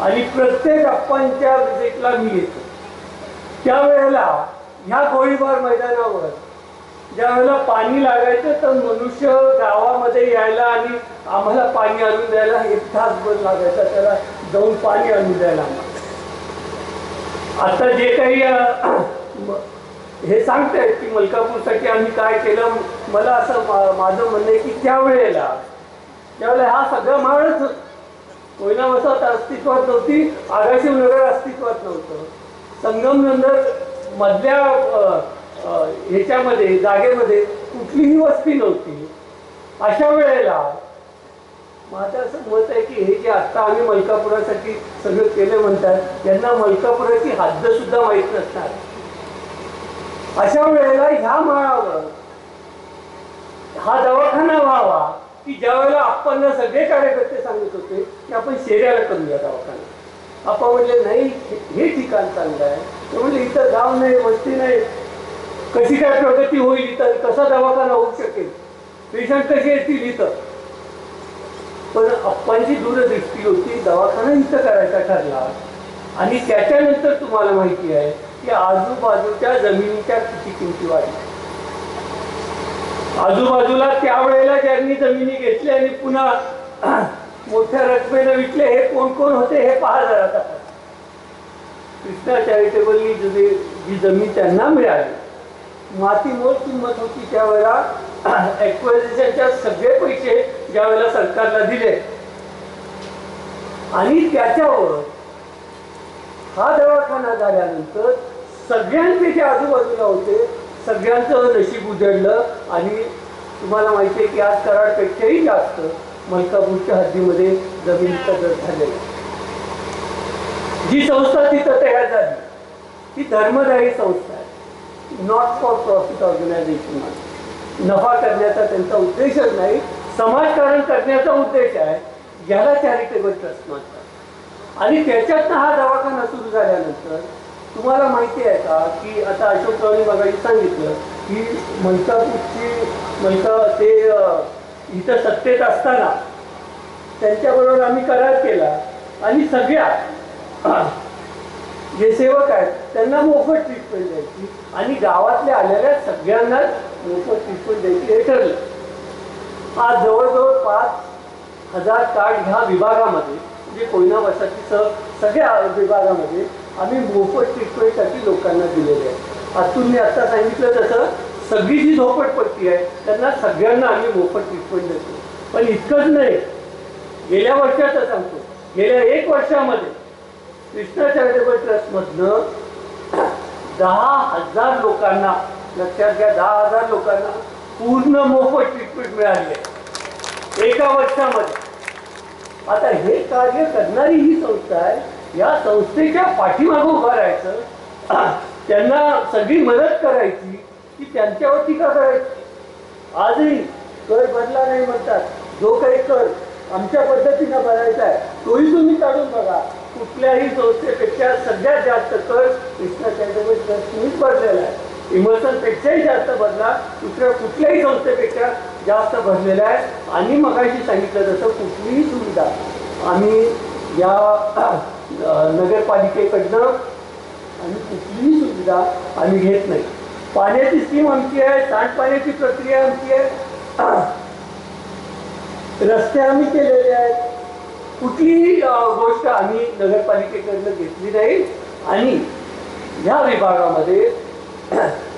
आणि प्रत्येक अप्पांच्या विजिटला मी येतो. त्यावेळेला ह्या गोळीबार मैदानावर ज्या वेळेला पाणी लागायचं तर मनुष्य गावामध्ये यायला आणि आम्हाला पाणी आणून द्यायला 1 तासभर लागायचा त्याला जाऊन पाणी आणून द्यायला. आता जे काही हे सांगतायत की मलकापूरसाठी आम्ही काय केलं, मला असं माझं म्हणणं आहे की त्यावेळेला हा सगळं माळच, कोयना वसाहत अस्तित्वात नव्हती, आगाशिवनगर अस्तित्वात नव्हतं, संगमनगर मधल्या ह्याच्यामध्ये जागेमध्ये कुठलीही वस्ती नव्हती. अशा वेळेला माझं असं मत आहे की हे जे आता आम्ही मलकापुरासाठी सगळं केलं म्हणतात यांना मलकापुराची हद्द सुद्धा माहीत नसणार. अशा वेळेला ह्या माळावर हा दवाखाना व्हावा की ज्या वेळेला आपण सगळे कार्यकर्ते सांगत होते की आपण शेऱ्याला करूया दवाखाना. आपण म्हणले नाही हे ठिकाण चांगलं आहे. ते म्हणले इथं गाव नाही वस्ती नाही कशी काय प्रगती होईल इथं कसा दवाखाना होऊ शकेल पेशंट कसे येतील इथं. पण अप्पांची दूरदृष्टी होती दवाखाना इथं करायचा ठरला आणि त्याच्यानंतर तुम्हाला माहिती आहे की आजूबाजूच्या जमिनीच्या किती किमती वाढल्या. आजूबाजूला त्यावेळेला ज्यांनी जमिनी घेतल्या आणि पुन्हा मोठ्या रकमेनं विकले हे कोण कोण होते हे पहा जरा. कृष्णा चॅरिटेबलनी जी जमीन त्यांना मिळाली मातीमोल किंमत होती त्यावेळेला ॲक्वायझेशनच्या सगळे पैसे ज्या वेळेला सरकारला दिले आणि त्याच्यावर हा दवाखाना झाल्यानंतर सगळ्यांचे जे आजूबाजूला होते सगळ्यांचं नशीब उजळलं आणि तुम्हाला माहिती आहे की आज कराडपेक्षाही जास्त मलकापूरच्या हद्दीमध्ये जमिनीचा दर झालेला. जी संस्था तिथं तयार झाली ती धर्मदायी संस्था आहे. Not for profit organization. नफा करण्याचा त्यांचा उद्देशच नाही समाजकारण करण्याचा उद्देश आहे. याला चॅरिटेबल ट्रस्ट म्हणतात. आणि त्याच्यातनं हा दवाखाना सुरू झाल्यानंतर तुम्हाला माहिती आहे का की आता अशोकरावनी मगाशी सांगितलं की मलका ते इथं सत्तेत असताना त्यांच्याबरोबर आम्ही करार केला आणि सगळ्या जे सेवक आहेत त्यांना मोफत ट्रीटमेंट द्यायची आणि गावातल्या आलेल्या सगळ्यांनाच मोफत ट्रीटमेंट द्यायची हे ठरलं. आज जवळजवळ 5,000 कार्ड ह्या विभागामध्ये म्हणजे कोयना वसाहतीसह सगळ्या विभागामध्ये आम्ही मोफत ट्रीटमेंटसाठी लोकांना दिलेले आहे. अतुलने आता सांगितलं तसं सगळी जी झोपडपट्टी आहे त्यांना सगळ्यांना आम्ही मोफत ट्रीटमेंट देतो. पण इतकंच नाही गेल्या वर्षाचं सांगतो गेल्या 1 वर्षामध्ये कृष्णा चॅरिटेबल ट्रस्टमधनं 10,000 लोकांना लक्षात घ्या 10,000 लोकांना पूर्ण मोफत ट्रीटमेंट मिळाली आहे 1 वर्षामध्ये. आता हे कार्य करणारी ही संस्था आहे. या संस्थेच्या पाठीमागं उभं राहायचं त्यांना सगळी मदत करायची की त्यांच्यावर टीका करायची. आजही कर भरला नाही म्हणतात. जो काही कर आमच्या पद्धतीनं भरायचा आहे तोही तुम्ही काढून बघा. कुठल्याही संस्थेपेक्षा सगळ्यात जास्त कर कृष्णा चॅरिटेबल ट्रस्टनीच भरलेला आहे. इमर्सनपेक्षाही जास्त भरला दुसऱ्या कुठल्याही संस्थेपेक्षा जास्त भरलेला आहे. आणि मगाशी सांगितलं तसं कुठलीही सुविधा आम्ही या नगरपालिकेकडनं आणि कुठलीही सुविधा आम्ही घेत नाही. पाण्याची स्कीम आमची आहे. सांडपाण्याची प्रक्रिया आमची आहे. रस्ते आम्ही केलेले आहेत. कुठलीही गोष्ट आम्ही नगरपालिकेकडनं घेतली नाही. आणि ह्या विभागामध्ये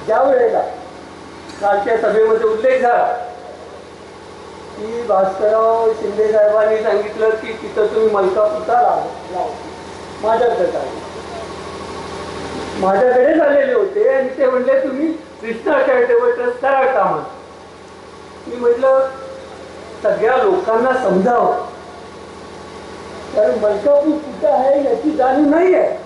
ज्या वेळेला कालच्या सभेमध्ये उल्लेख झाला की भास्करराव शिंदे साहेबांनी सांगितलं की तिथं तुम्ही मलकापूरचा लाव माझ्याकडे झालेले होते आणि ते म्हणले तुम्ही कृष्णा चॅरिटेबल ट्रस्ट करा का म्हणून. मी म्हटलं सगळ्या लोकांना समजावं कारण मलकापूर कुठं आहे याची जाणीव नाही आहे.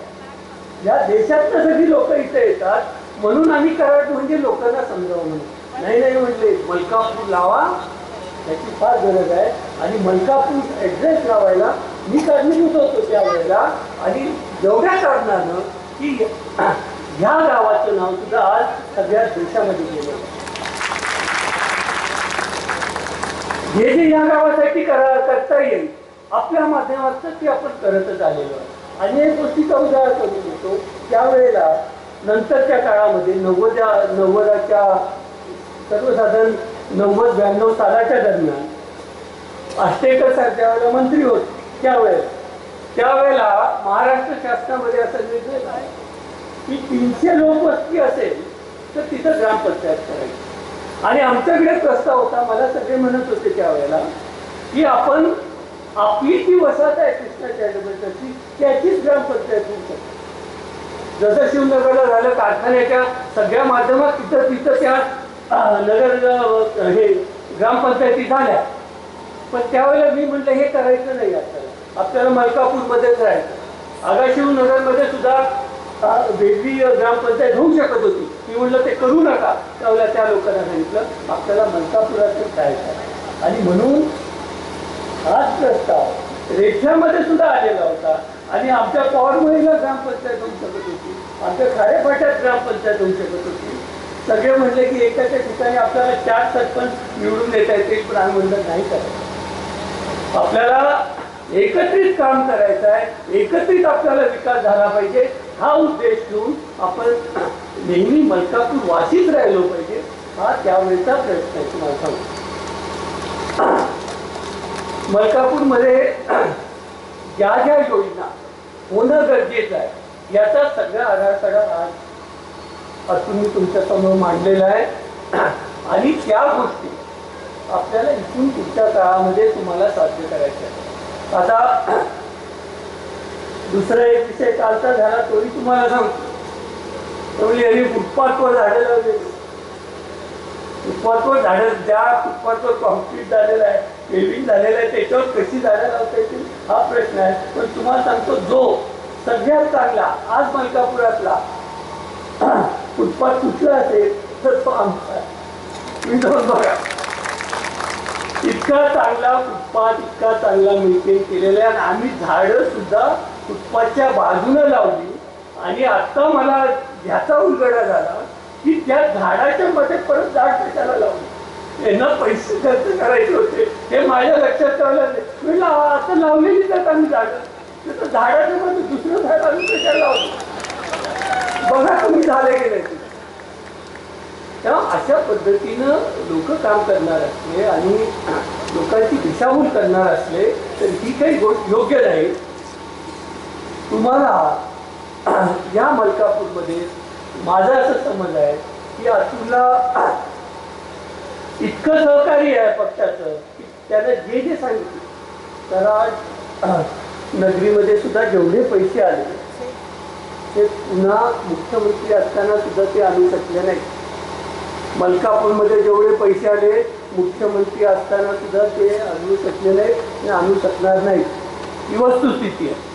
या देशातनं सगळी लोक इथे येतात म्हणून आम्ही कराड म्हणजे लोकांना समजावं म्हणून नाही म्हटले मलकापूर लावा याची फार गरज आहे. आणि मलकापूर ॲड्रेस लावायला मी कारणीभूत होतो त्यावेळेला. आणि एवढ्या कारणानं की ह्या गावाचं नाव सुद्धा आज सगळ्या देशामध्ये गेलं. जे जे या गावासाठी करता येईल आपल्या माध्यमातून ते आपण करतच आलेलो आहे. अनेक गोष्टीचा उदाहरण करून देतो. त्यावेळेला नंतरच्या काळामध्ये 90च्या सर्वसाधारण 90-92 सालाच्या दरम्यान आष्टेकर साहेब त्यावेळेला मंत्री होते. त्यावेळेला महाराष्ट्र शासनामध्ये असा निर्णय आहे की 300 लोकवस्ती असेल तर तिथं ग्रामपंचायत करायची. आणि आमच्याकडे प्रस्ताव होता. मला सगळे म्हणत होते त्यावेळेला की आपण आपली जी वसाहत आहे कृष्णा चॅरिटेबल ट्रस्टची त्याचीच ग्रामपंचायत होऊ शकते. जसं शिवनगरला झालं कारखान्याच्या सगळ्या माध्यमात तिथं त्या नगर हे ग्रामपंचायती झाल्या. पण त्यावेळेला मी म्हटलं हे करायचं नाही, आपल्याला मलकापूरमध्येच राहायचं. आगाशिवनगरमध्ये सुद्धा वेगळी ग्रामपंचायत होऊ शकत होती. मी म्हटलं ते करू नका. त्यावेळेला त्या लोकांना सांगितलं आपल्याला मलकापुरातच राहायचं. आणि म्हणून हाच प्रस्ताव रेठ्यामध्ये सुद्धा आलेला होता. आणि आमच्या पवारमळीला ग्रामपंचायत होऊ शकत होती, आमच्या खारेपाट्यात ग्रामपंचायत होऊ शकत होती. सगळे म्हणले की एकाच्या ठिकाणी आपल्याला 4 सरपंच निवडून देता येतील, पण आम्ही म्हणलं नाही करायचं. आपल्याला एकत्रित काम करायचं आहे, एकत्रित आपल्याला विकास झाला पाहिजे. हा उद्देश घेऊन आपण नेहमी मलकापूर वासीच राहिलो पाहिजे, हा त्यावेळेचा प्रयत्न आहे. तुम्हाला सांगतो मलकापूरमध्ये ज्या ज्या योजना होणं गरजेचं आहे याचा सगळा आराखडा आज तुम्ही तुमच्या समोर मांडलेला आहे. आणि त्या गोष्टी आपल्याला इथून पुढच्या काळामध्ये तुम्हाला साध्य करायचं आहे. आता दुसरा एक विषय कालचा झाला तोही तुम्हाला सांगतो. यांनी फुटपाथवर झाडं लावलेली. फुटपाथवर झाडं, ज्या फुटपाथवर कॉन्क्रीट झालेलं आहे, पेविंग झालेलं आहे, त्याच्यावर कशी झाडं लावता येतील हा प्रश्न आहे. पण तुम्हाला सांगतो जो सगळ्यात चांगला आज मलकापुरातला फुटपाथ कुठला असेल तर तो आमचा. तुम्ही जाऊन बघा, इतका चांगला फुटपाथ, इतका चांगला मेंटेन केलेला आहे. आणि आम्ही झाडं सुद्धा फुटपाथच्या बाजूनं लावली. आणि आता मला ह्याचा उलगडा झाला की त्या झाडाच्या मध्ये परत झाड कशाला लावले, यांना पैसे खर्च करायचे होते हे माझ्या लक्षात आलं नाही. म्हणजे आता लावलेलीच आहेत आम्ही झाडं, तर झाडाच्या मध्ये दुसरं झाड आम्ही कशाला लावतो. बघा तुम्ही झाले गेले. तेव्हा अशा पद्धतीनं लोक काम करणार असले आणि लोकांची दिशाभूल करणार असले तर ही काही गोष्ट योग्य नाही. तुम्हाला या मलकापूरमध्ये माझा असं समज आहे की अतुलला इतकं सहकार्य आहे पक्षाचं की त्यानं जे जे सांगितलं. तर आज नगरीमध्ये सुद्धा जेवढे पैसे आले ते पुन्हा मुख्यमंत्री असताना सुद्धा ते आणू शकले नाही. मलकापूरमध्ये जेवढे पैसे आले मुख्यमंत्री असताना सुद्धा ते आणू शकले नाही, ते आणू शकणार नाही. ही वस्तुस्थिती आहे.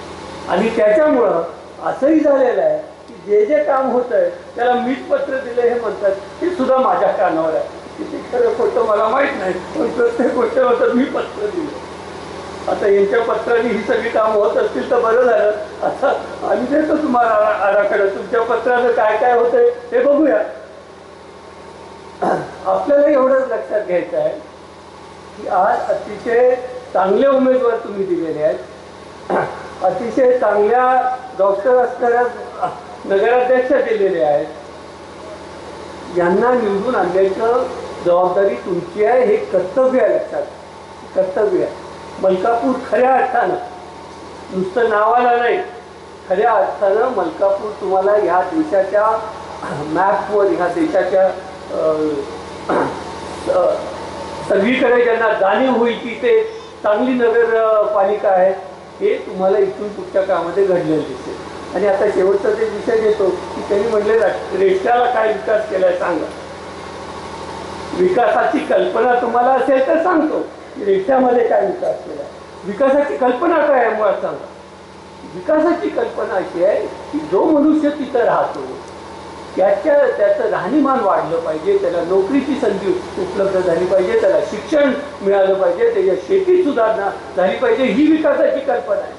आणि त्याच्यामुळं असंही झालेलं आहे की जे जे काम होत आहे त्याला मीच पत्र दिले हे म्हणतात, ते सुद्धा माझ्या कानावर आहे. किती खरं खोटं मला माहीत नाही, पण प्रत्येक गोष्टीवर मी पत्र दिलं. आता यांच्या पत्राने ही सगळी कामं होत असतील तर बरं झालं. आता आम्ही देतो तुम्हाला आराखडा, तुमच्या पत्रानं काय काय होतंय ते बघूया. आपल्याला एवढंच लक्षात घ्यायचं आहे की आज अतिशय चांगले उमेदवार तुम्ही दिलेले आहेत, अतिशय चांगल्या डॉक्टर असणाऱ्या नगराध्यक्ष दिलेले आहेत. यांना निवडून आणण्याचं जबाबदारी तुमची आहे, हे कर्तव्य आहे. लक्षात, कर्तव्य आहे. मलकापूर खऱ्या अर्थानं नुसतं नावाला नाही, खऱ्या अर्थानं मलकापूर तुम्हाला ह्या देशाच्या मॅपवर, ह्या देशाच्या सगळीकडे ज्यांना जाणीव होईल की ते चांगली नगरपालिका आहे हे तुम्हाला इथून पुढच्या काळामध्ये घडलेलं दिसेल. आणि आता शेवटचा ते विषय घेतो की त्यांनी म्हणले रेष्ट्याला काय विकास केलाय सांगा. विकासाची कल्पना तुम्हाला असेल तर सांगतो रेष्ट्यामध्ये काय विकास केला. विकासाची कल्पना काय आहे मुळात सांगा. विकासाची कल्पना अशी आहे की जो मनुष्य तिथं राहतो त्याचं राहणीमान वाढलं पाहिजे, त्याला नोकरीची संधी उपलब्ध झाली पाहिजे, त्याला शिक्षण मिळालं पाहिजे, त्याच्या शेतीत सुधारणा झाली पाहिजे. ही विकासाची कल्पना आहे.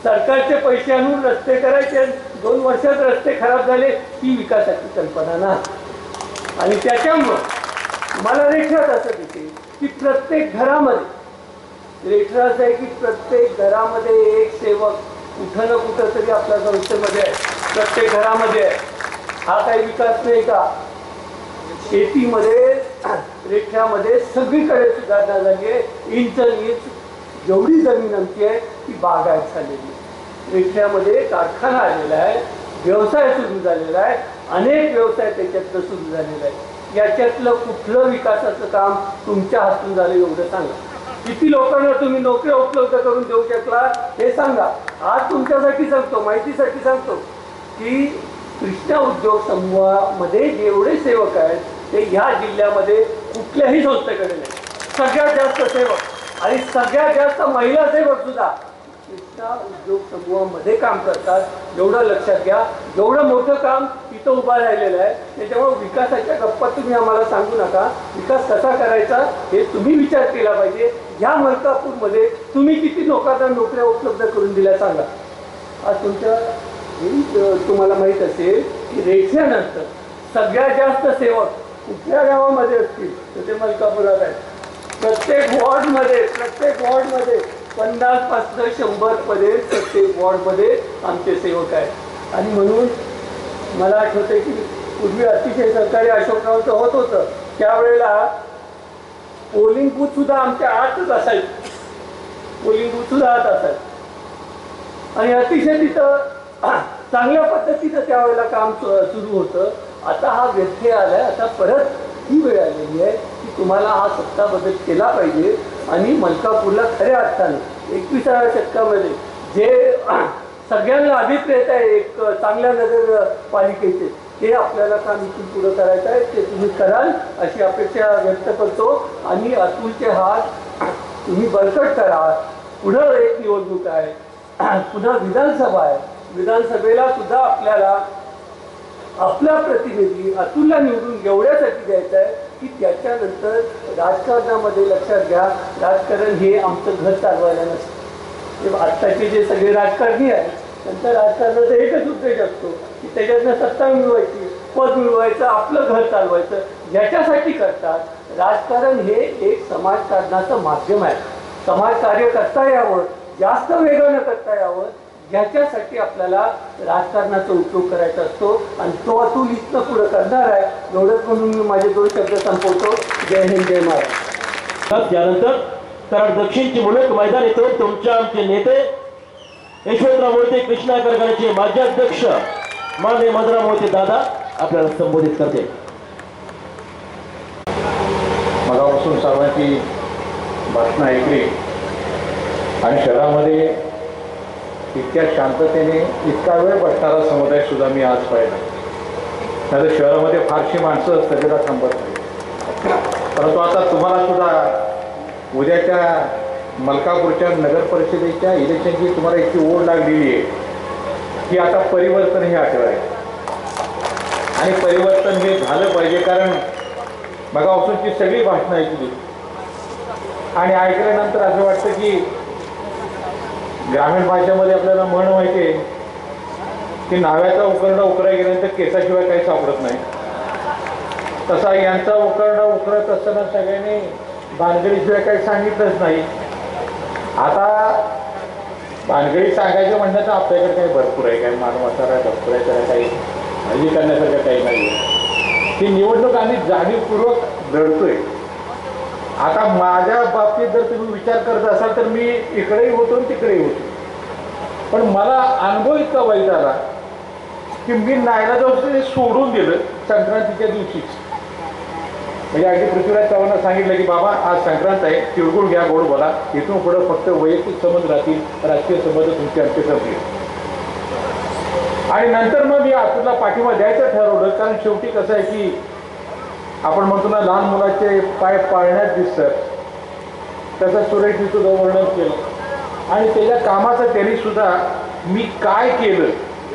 सरकारचे पैसे आणून रस्ते करायचे, 2 वर्षात रस्ते खराब झाले, ही विकासाची कल्पना ना. आणि त्याच्यामुळं मला रेखात असं दिसते की प्रत्येक घरामध्ये रेखा असं आहे की प्रत्येक घरामध्ये एक सेवक कुठं ना कुठं तरी आपल्या संस्थेमध्ये आहे, प्रत्येक घरामध्ये आहे. हा काही विकास नाही का. शेतीमध्ये रेख्यामध्ये सगळीकडे सुधारणा झाली आहे. इंच जेवढी जमीन आमची आहे ती बागायत झालेली. रेख्यामध्ये कारखाना आलेला आहे, व्यवसाय सुरू झालेला आहे, अनेक व्यवसाय त्याच्यातलं सुरू झालेला आहे. याच्यातलं कुठलं विकासाचं काम तुमच्या हातून झालं एवढं सांगा. किती लोकांना तुम्ही नोकऱ्या उपलब्ध करून देऊ शकला हे सांगा. आज तुमच्यासाठी सांगतो, माहितीसाठी सांगतो की कृष्णा उद्योग समूहामध्ये जेवढे सेवक आहेत ते ह्या जिल्ह्यामध्ये कुठल्याही संस्थेकडे नाही. सगळ्यात जास्त सेवक आणि सगळ्यात जास्त महिला सेवक सुद्धा कृष्णा उद्योग समूहामध्ये काम करतात. एवढं लक्षात घ्या. एवढं मोठं काम इथं उभा राहिलेलं आहे. त्याच्यामुळे विकासाच्या गप्पा तुम्ही आम्हाला सांगू नका. विकास कसा करायचा हे तुम्ही विचार केला पाहिजे. या मलकापूरमध्ये तुम्ही किती लोकांना नोकऱ्या उपलब्ध करून दिल्या सांगा. आज तुम्हाला माहीत असेल की रेषेनंतर सगळ्यात जास्त सेवक कुठल्या गावामध्ये असतील तर ते मलकापुरात आहेत. प्रत्येक वॉर्डमध्ये 50-100 मध्ये प्रत्येक वॉर्डमध्ये आमचे सेवक आहेत. आणि म्हणून मला आठवतं की पूर्वी अतिशय सरकारी अशोकरावचं होत होतं त्यावेळेला पोलिंग बूथ सुद्धा आमच्या आतच असायचे. पोलिंग बूथ सुद्धा आत असायचे आणि अतिशय तिथं चांगल्या पद्धतीचं त्यावेळेला काम सुरू होतं. आता हा व्यत्यय आलाय. आता परत ही वेळ आलेली आहे की तुम्हाला हा सत्ता बदल केला पाहिजे आणि मलकापूरला खऱ्या अर्थाने 21व्या शतकामध्ये जे सगळ्यांना अभिप्रेत आहे एक चांगल्या नगरपालिकेचे ते आपल्याला काम इथून पुढं करायचं आहे. ते तुम्ही कराल अशी अपेक्षा व्यक्त करतो. आणि अतुलचे हात तुम्ही बळकट करा. पुढं एक निवडणूक आहे. पुन्हा विधानसभा आहे. विधानसभेला सुद्धा आपल्याला आपला प्रतिनिधी अतुलला निवडून एवढ्यासाठी द्यायचा आहे की त्याच्यानंतर राजकारणामध्ये लक्षात घ्या राजकारण हे आमचं घर चालवायला नसतं. आत्ताचे जे सगळे राजकारणी आहेत त्यांचा राजकारणाचा एकच उद्देश असतो की त्याच्यातनं सत्ता मिळवायची, पद मिळवायचं, आपलं घर चालवायचं. ज्याच्यासाठी करतात. राजकारण हे एक समाजकारणाचं माध्यम आहे. समाजकार्य करता यावं, जास्त वेगानं करता यावं ह्याच्यासाठी आपल्याला राजकारणाचा उपयोग करायचा असतो आणि तो अतुल इथनं पुढं करणार आहे. एवढंच म्हणून मी माझे 2 शब्द संपवतो. जय हिंद, जय महाराष्ट्र. त्यानंतर कराड दक्षिणची मुलक मैदान येथे तुमच्या आमचे नेते यशवंतराव मोहिते कृष्णा कारखान्याचे माजी अध्यक्ष माननीय मधुराव मोहिते दादा आपल्याला संबोधित करते. मगापासून सर्वांची भाषणं ऐकली आणि शहरामध्ये इतक्या शांततेने इतका वेळ बसणारा समुदाय सुद्धा मी आज पाहिला. त्याचं शहरामध्ये फारशी माणसं सगळ्याला थांबत नाही. परंतु आता तुम्हाला सुद्धा उद्याच्या मलकापूरच्या नगर परिषदेच्या इलेक्शनची तुम्हाला इतकी ओढ लागलेली आहे की आता परिवर्तन हे आठवण आहे आणि परिवर्तन हे झालं पाहिजे. कारण मगापासूनची सगळी भाषणं ऐकली आणि ऐकल्यानंतर असं वाटतं की ग्रामीण भाषेमध्ये आपल्याला म्हण माहिती आहे की नाव्याचा उकरडा उकराय गेल्यानंतर केसाशिवाय काही सापडत नाही. तसा यांचा उकरडा उकरत असताना सगळ्यांनी भानगडीशिवाय काही सांगितलंच नाही. आता भानगडी सांगायचं म्हणलं तर आपल्याकडे काही भरपूर आहे. काही मानवाचारा भरपूर आहे. त्याला काही हल्ली करण्यासारखं काही नाही आहे. ती निवडणूक आम्ही जाणीवपूर्वक लढतोय. आता माझ्या बाबतीत जर तुम्ही विचार करत असाल तर मी इकडेही होतो आणि तिकडेही होतो. पण मला अनुभव इतका वाईट आला की मी नाईलाजाने ते सोडून दिलं संक्रांतीच्या दिवशीच. म्हणजे अगदी पृथ्वीराज चव्हाणांना सांगितलं की बाबा आज संक्रांत आहे, तिळगुळ घ्या, गोड बोला. इथून पुढं फक्त वैयक्तिक संबंध राहतील, राजकीय संबंध तुमचे आमचे संपले. आणि नंतर मग मी अतुलला पाठिंबा द्यायचं ठरवलं. कारण शेवटी कसं आहे की आपण म्हणतो ना लहान मुलाचे पाय पाळण्यात दिसतात तसं सुरेशनी सुद्धा वर्णन केलं आणि त्याच्या कामाचं त्यांनी सुद्धा मी काय केलं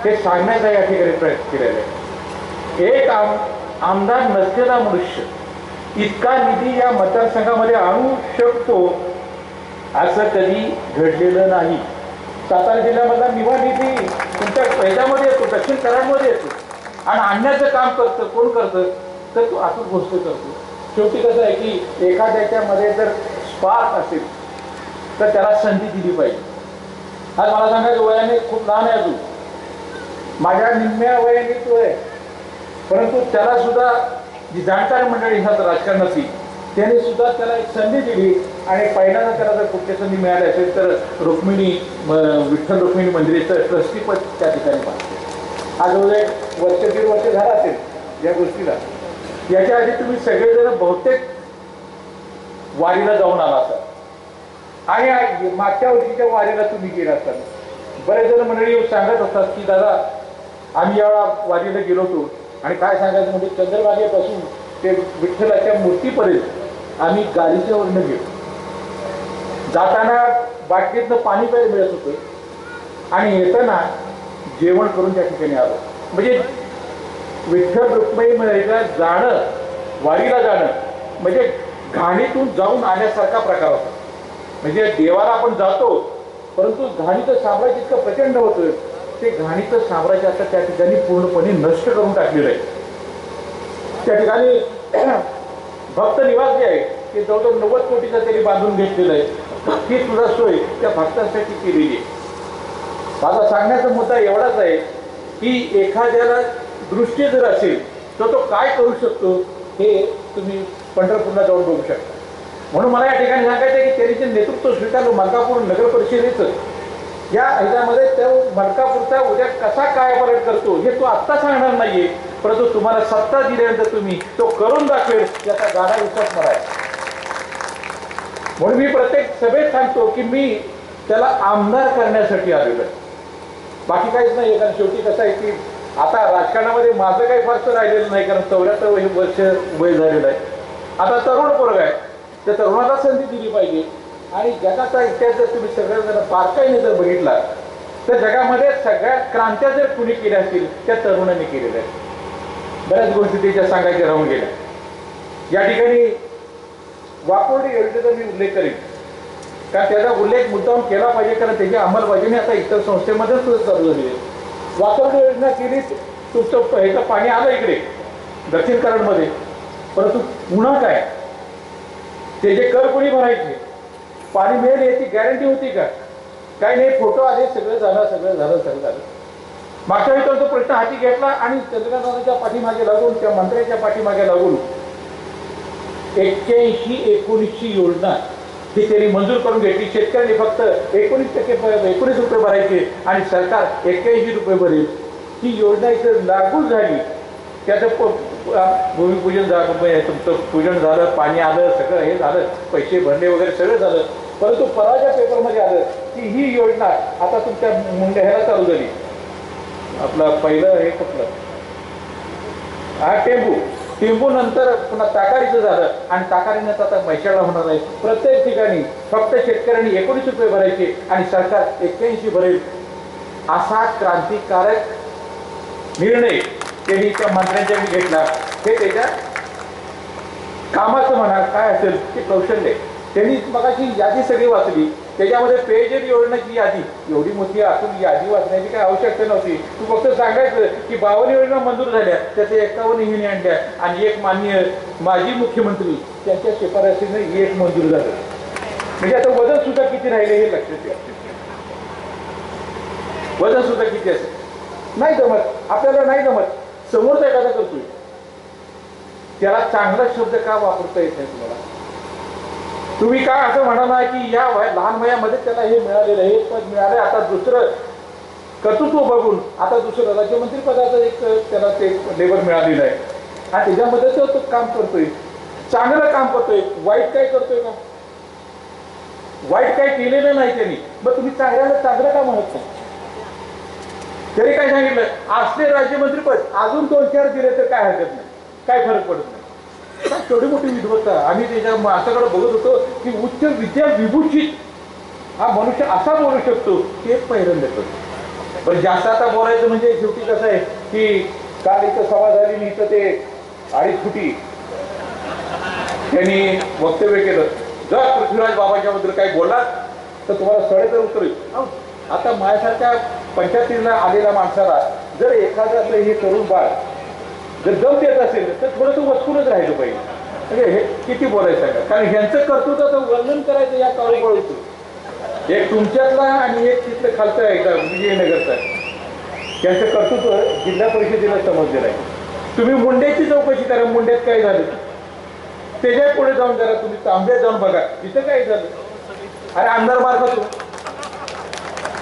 हे सांगण्याचा या ठिकाणी प्रयत्न केलेला आहे. एक आमदार नसलेला मनुष्य इतका निधी या मतदारसंघामध्ये आणू शकतो असं कधी घडलेलं नाही. सातारा जिल्ह्यामधला निवा निधी तुमच्या ह्याच्यामध्ये येतो, दक्षिण कराडमध्ये येतो आणि आणण्याचं काम करतं. कोण करतं तर तो अतुल भोसले करतो. शेवटी कसं आहे की एखाद्याच्यामध्ये जर स्पार्क असेल तर त्याला संधी दिली पाहिजे. आज मला सांगायचं वयाने खूप लहान आहे अजून, माझ्या निम्म्या वयाने तो आहे. परंतु त्याला सुद्धा जी जाणकार मंडळी ह्यात राजकारणातली त्याने सुद्धा त्याला एक संधी दिली आणि पहिल्यांदा त्याला जर कुठली संधी मिळाली असेल तर विठ्ठल रुक्मिणी मंदिराचं ट्रस्टीपद त्या ठिकाणी पाहते. आज एक वर्ष 1.5 वर्ष झाला असेल या गोष्टीला. याच्या आधी तुम्ही सगळेजण बहुतेक वारीला जाऊन आला असाल आणि मागच्या वर्षीच्या वारीला तुम्ही गेला असाल. बरेच जण मंडळी सांगत असतात की दादा आम्ही या वारीला गेलो होतो आणि काय सांगायचं म्हणजे चंद्रभागेपासून ते विठ्ठलाच्या मूर्तीपर्यंत आम्ही गाडीच्या वरनं गेलो. जाताना बाटलीतनं पाणी प्यायला मिळत होतं आणि येताना जेवण करून त्या ठिकाणी आलो. म्हणजे विठ्ठल रुक्मिणीला जाणं, वारीला जाणं म्हणजे घाणीतून जाऊन आल्यासारखा प्रकार होता. म्हणजे देवाला आपण जातो, परंतु घाणीचं साम्राज्य इतकं प्रचंड होतं, ते घाणीचं साम्राज्य आता त्या ठिकाणी पूर्णपणे नष्ट करून टाकलेलं आहे. त्या ठिकाणी भक्त निवास जे आहे ते जवळजवळ 90 कोटीचा त्यांनी बांधून घेतलेलं आहे. ही सुद्धा सोय त्या भक्तांसाठी केलेली आहे. माझा सांगण्याचा मुद्दा एवढाच आहे की एखाद्याला दृष्टी जर असेल तर तो काय करू शकतो हे तुम्ही पंढरपूरला जाऊन बघू शकता. म्हणून मला या ठिकाणी सांगायचं आहे की त्यांनी जे नेतृत्व स्वीकारलं मलकापूर नगर परिषदेचं, या ह्याच्यामध्ये तो मलकापूरचा उद्या कसा काय पलट करतो हे तो आत्ता सांगणार नाहीये, परंतु तुम्हाला सत्ता दिल्यानंतर तुम्ही तो करून दाखवेल याचा गाढा विश्वास मला आहे. म्हणून मी प्रत्येक सभेत सांगतो की मी त्याला आमदार करण्यासाठी आलेलो आहे, बाकी काहीच नाही. कारण शेवटी कसं आहे की आता राजकारणामध्ये माझं काही फारसं राहिलेलं नाही, कारण 74 वर्ष वय झालेलं आहे. आता तरुण पोरग आहे, त्या तरुणाला संधी दिली पाहिजे. आणि जगाचा इतिहास जर तुम्ही सगळ्या बारकाईने जर बघितला तर जगामध्ये सगळ्या क्रांत्या जर कुणी केल्या असतील त्या तरुणांनी केलेल्या आहेत. बऱ्याच गोष्टी त्याच्या सांगायच्या राहून गेल्या. या ठिकाणी वाकोर्डी योजनेचा मी उल्लेख करेन, कारण त्याचा उल्लेख मुद्दाम केला पाहिजे, कारण त्याची अंमलबजावणी आता इतर संस्थेमध्ये सुद्धा चालू झाली आहे. वाकोर्डी योजना केली, तुमचं ह्याचं पाणी आलं इकडे दक्षिण कराडमध्ये, परंतु पुन्हा काय ते जे कर कोणी भरायचे, पाणी मिळेल याची गॅरंटी होती का? काही नाही, फोटो आले, सगळं झालं. मागच्या वेळी तो प्रश्न हाती घेतला आणि चंद्रकांतच्या पाठीमागे लागून, त्या मंत्र्याच्या पाठीमागे लागून 81-19 योजना ही त्यांनी मंजूर करून घेतली. शेतकऱ्यांनी फक्त 19 रुपये भरायचे आणि सरकार 81 रुपये भरेल. ही योजना इथं लागू झाली. त्याचं भूमिपूजन झालं, तुमचं पूजन झालं, पाणी आलं, सगळं हे झालं, पैसे भरले वगैरे सगळं झालं. परंतु परवाच्या पेपरमध्ये आलं की ही योजना आता तुमच्या मुंड्याला चालू झाली. आपलं पहिलं हे कुठलं टेंबू नंतर पुन्हा ताकारीचं झालं आणि ताकारीनं आता मैशाळा होणार आहे. प्रत्येक ठिकाणी फक्त शेतकऱ्यांनी 19 रुपये भरायचे आणि सरकार 81 भरेल. असा क्रांतिकारक निर्णय त्यांनी त्या मंत्र्यांच्या घेतला. हे त्याच्या कामाचं म्हणा काय असेल ते कौशल्य. त्यांनी मगाशी यादी सगळी वाचली, त्याच्यामध्ये पेयजल योजनेची यादी एवढी मोठी असून यादी वाचण्याची काही आवश्यकता नव्हती. तू फक्त सांगायचं की 52 योजना मंजूर झाल्या, त्याचे 51 हिने आणल्या आणि एक माननीय माजी मुख्यमंत्री त्यांच्या शिफारसीने एक मंजूर झालं. म्हणजे आता वजन सुद्धा किती राहिले हे लक्षात घ्या. वजन सुद्धा किती असेल. नाही जमत, आपल्याला नाही जमत, समोरचा एखादा करतोय त्याला चांगला शब्द का वापरता येत नाही तुम्हाला? तुम्ही काय असं म्हणाला की या लहान वयामध्ये त्याला हे मिळालेलं, हे पद मिळालं, आता दुसरं कर्तृत्व बघून आता दुसरं राज्यमंत्री पदाचं एक त्याला ते लेबर मिळालेलं आहे आणि त्याच्यामध्ये तो काम करतोय, चांगलं काम करतोय. वाईट काय करतोय का? वाईट काय केलेलं नाही त्यांनी, मग तुम्ही चांगल्याला चांगलं का म्हणत नाही? तरी काय सांगितलं, असले राज्यमंत्री पद अजून 2-4 दिले तर काय हरकत नाही, काय फरक पडत नाही. थोडी मोठी विद्वत्ता. आम्ही त्याच्या असाकडे बघत होतो की उच्च विद्या विभूषित हा मनुष्य असा बोलू शकतो ते पहिल्यांदा करतो. पण जास्त आता बोलायचं म्हणजे शेवटी कसं आहे की काल इथं सभा झाली, इथं ते 2.5 फुटी त्यांनी वक्तव्य केलं. जर पृथ्वीराज बाबाच्या बद्दल काही बोललात तर तुम्हाला सडे तर उत्तर येईल. आता माझ्यासारख्या 75ला आलेल्या माणसाला जर एखाद्याचं हे तरुण बाळ जर दम देत असेल तर थोडंसं वचकूनच राहिलं पाहिजे. म्हणजे हे किती बोलायचं आहे, कारण ह्यांचं कर्तृत्वाचं वर्णन करायचं या काळोबळ होतं. एक तुमच्यातला आणि एक तिथलं खालचं आहे का विजयनगरचा, त्यांचं कर्तृत्व जिल्हा परिषदेला समजलेलं आहे. तुम्ही मुंड्याची चौकशी करा, मुंड्यात काय झालं त्याच्या पुढे जाऊन जरा तुम्ही तांब्यात जाऊन बघा तिथं काय झालं. अरे आमदार मार्ग तू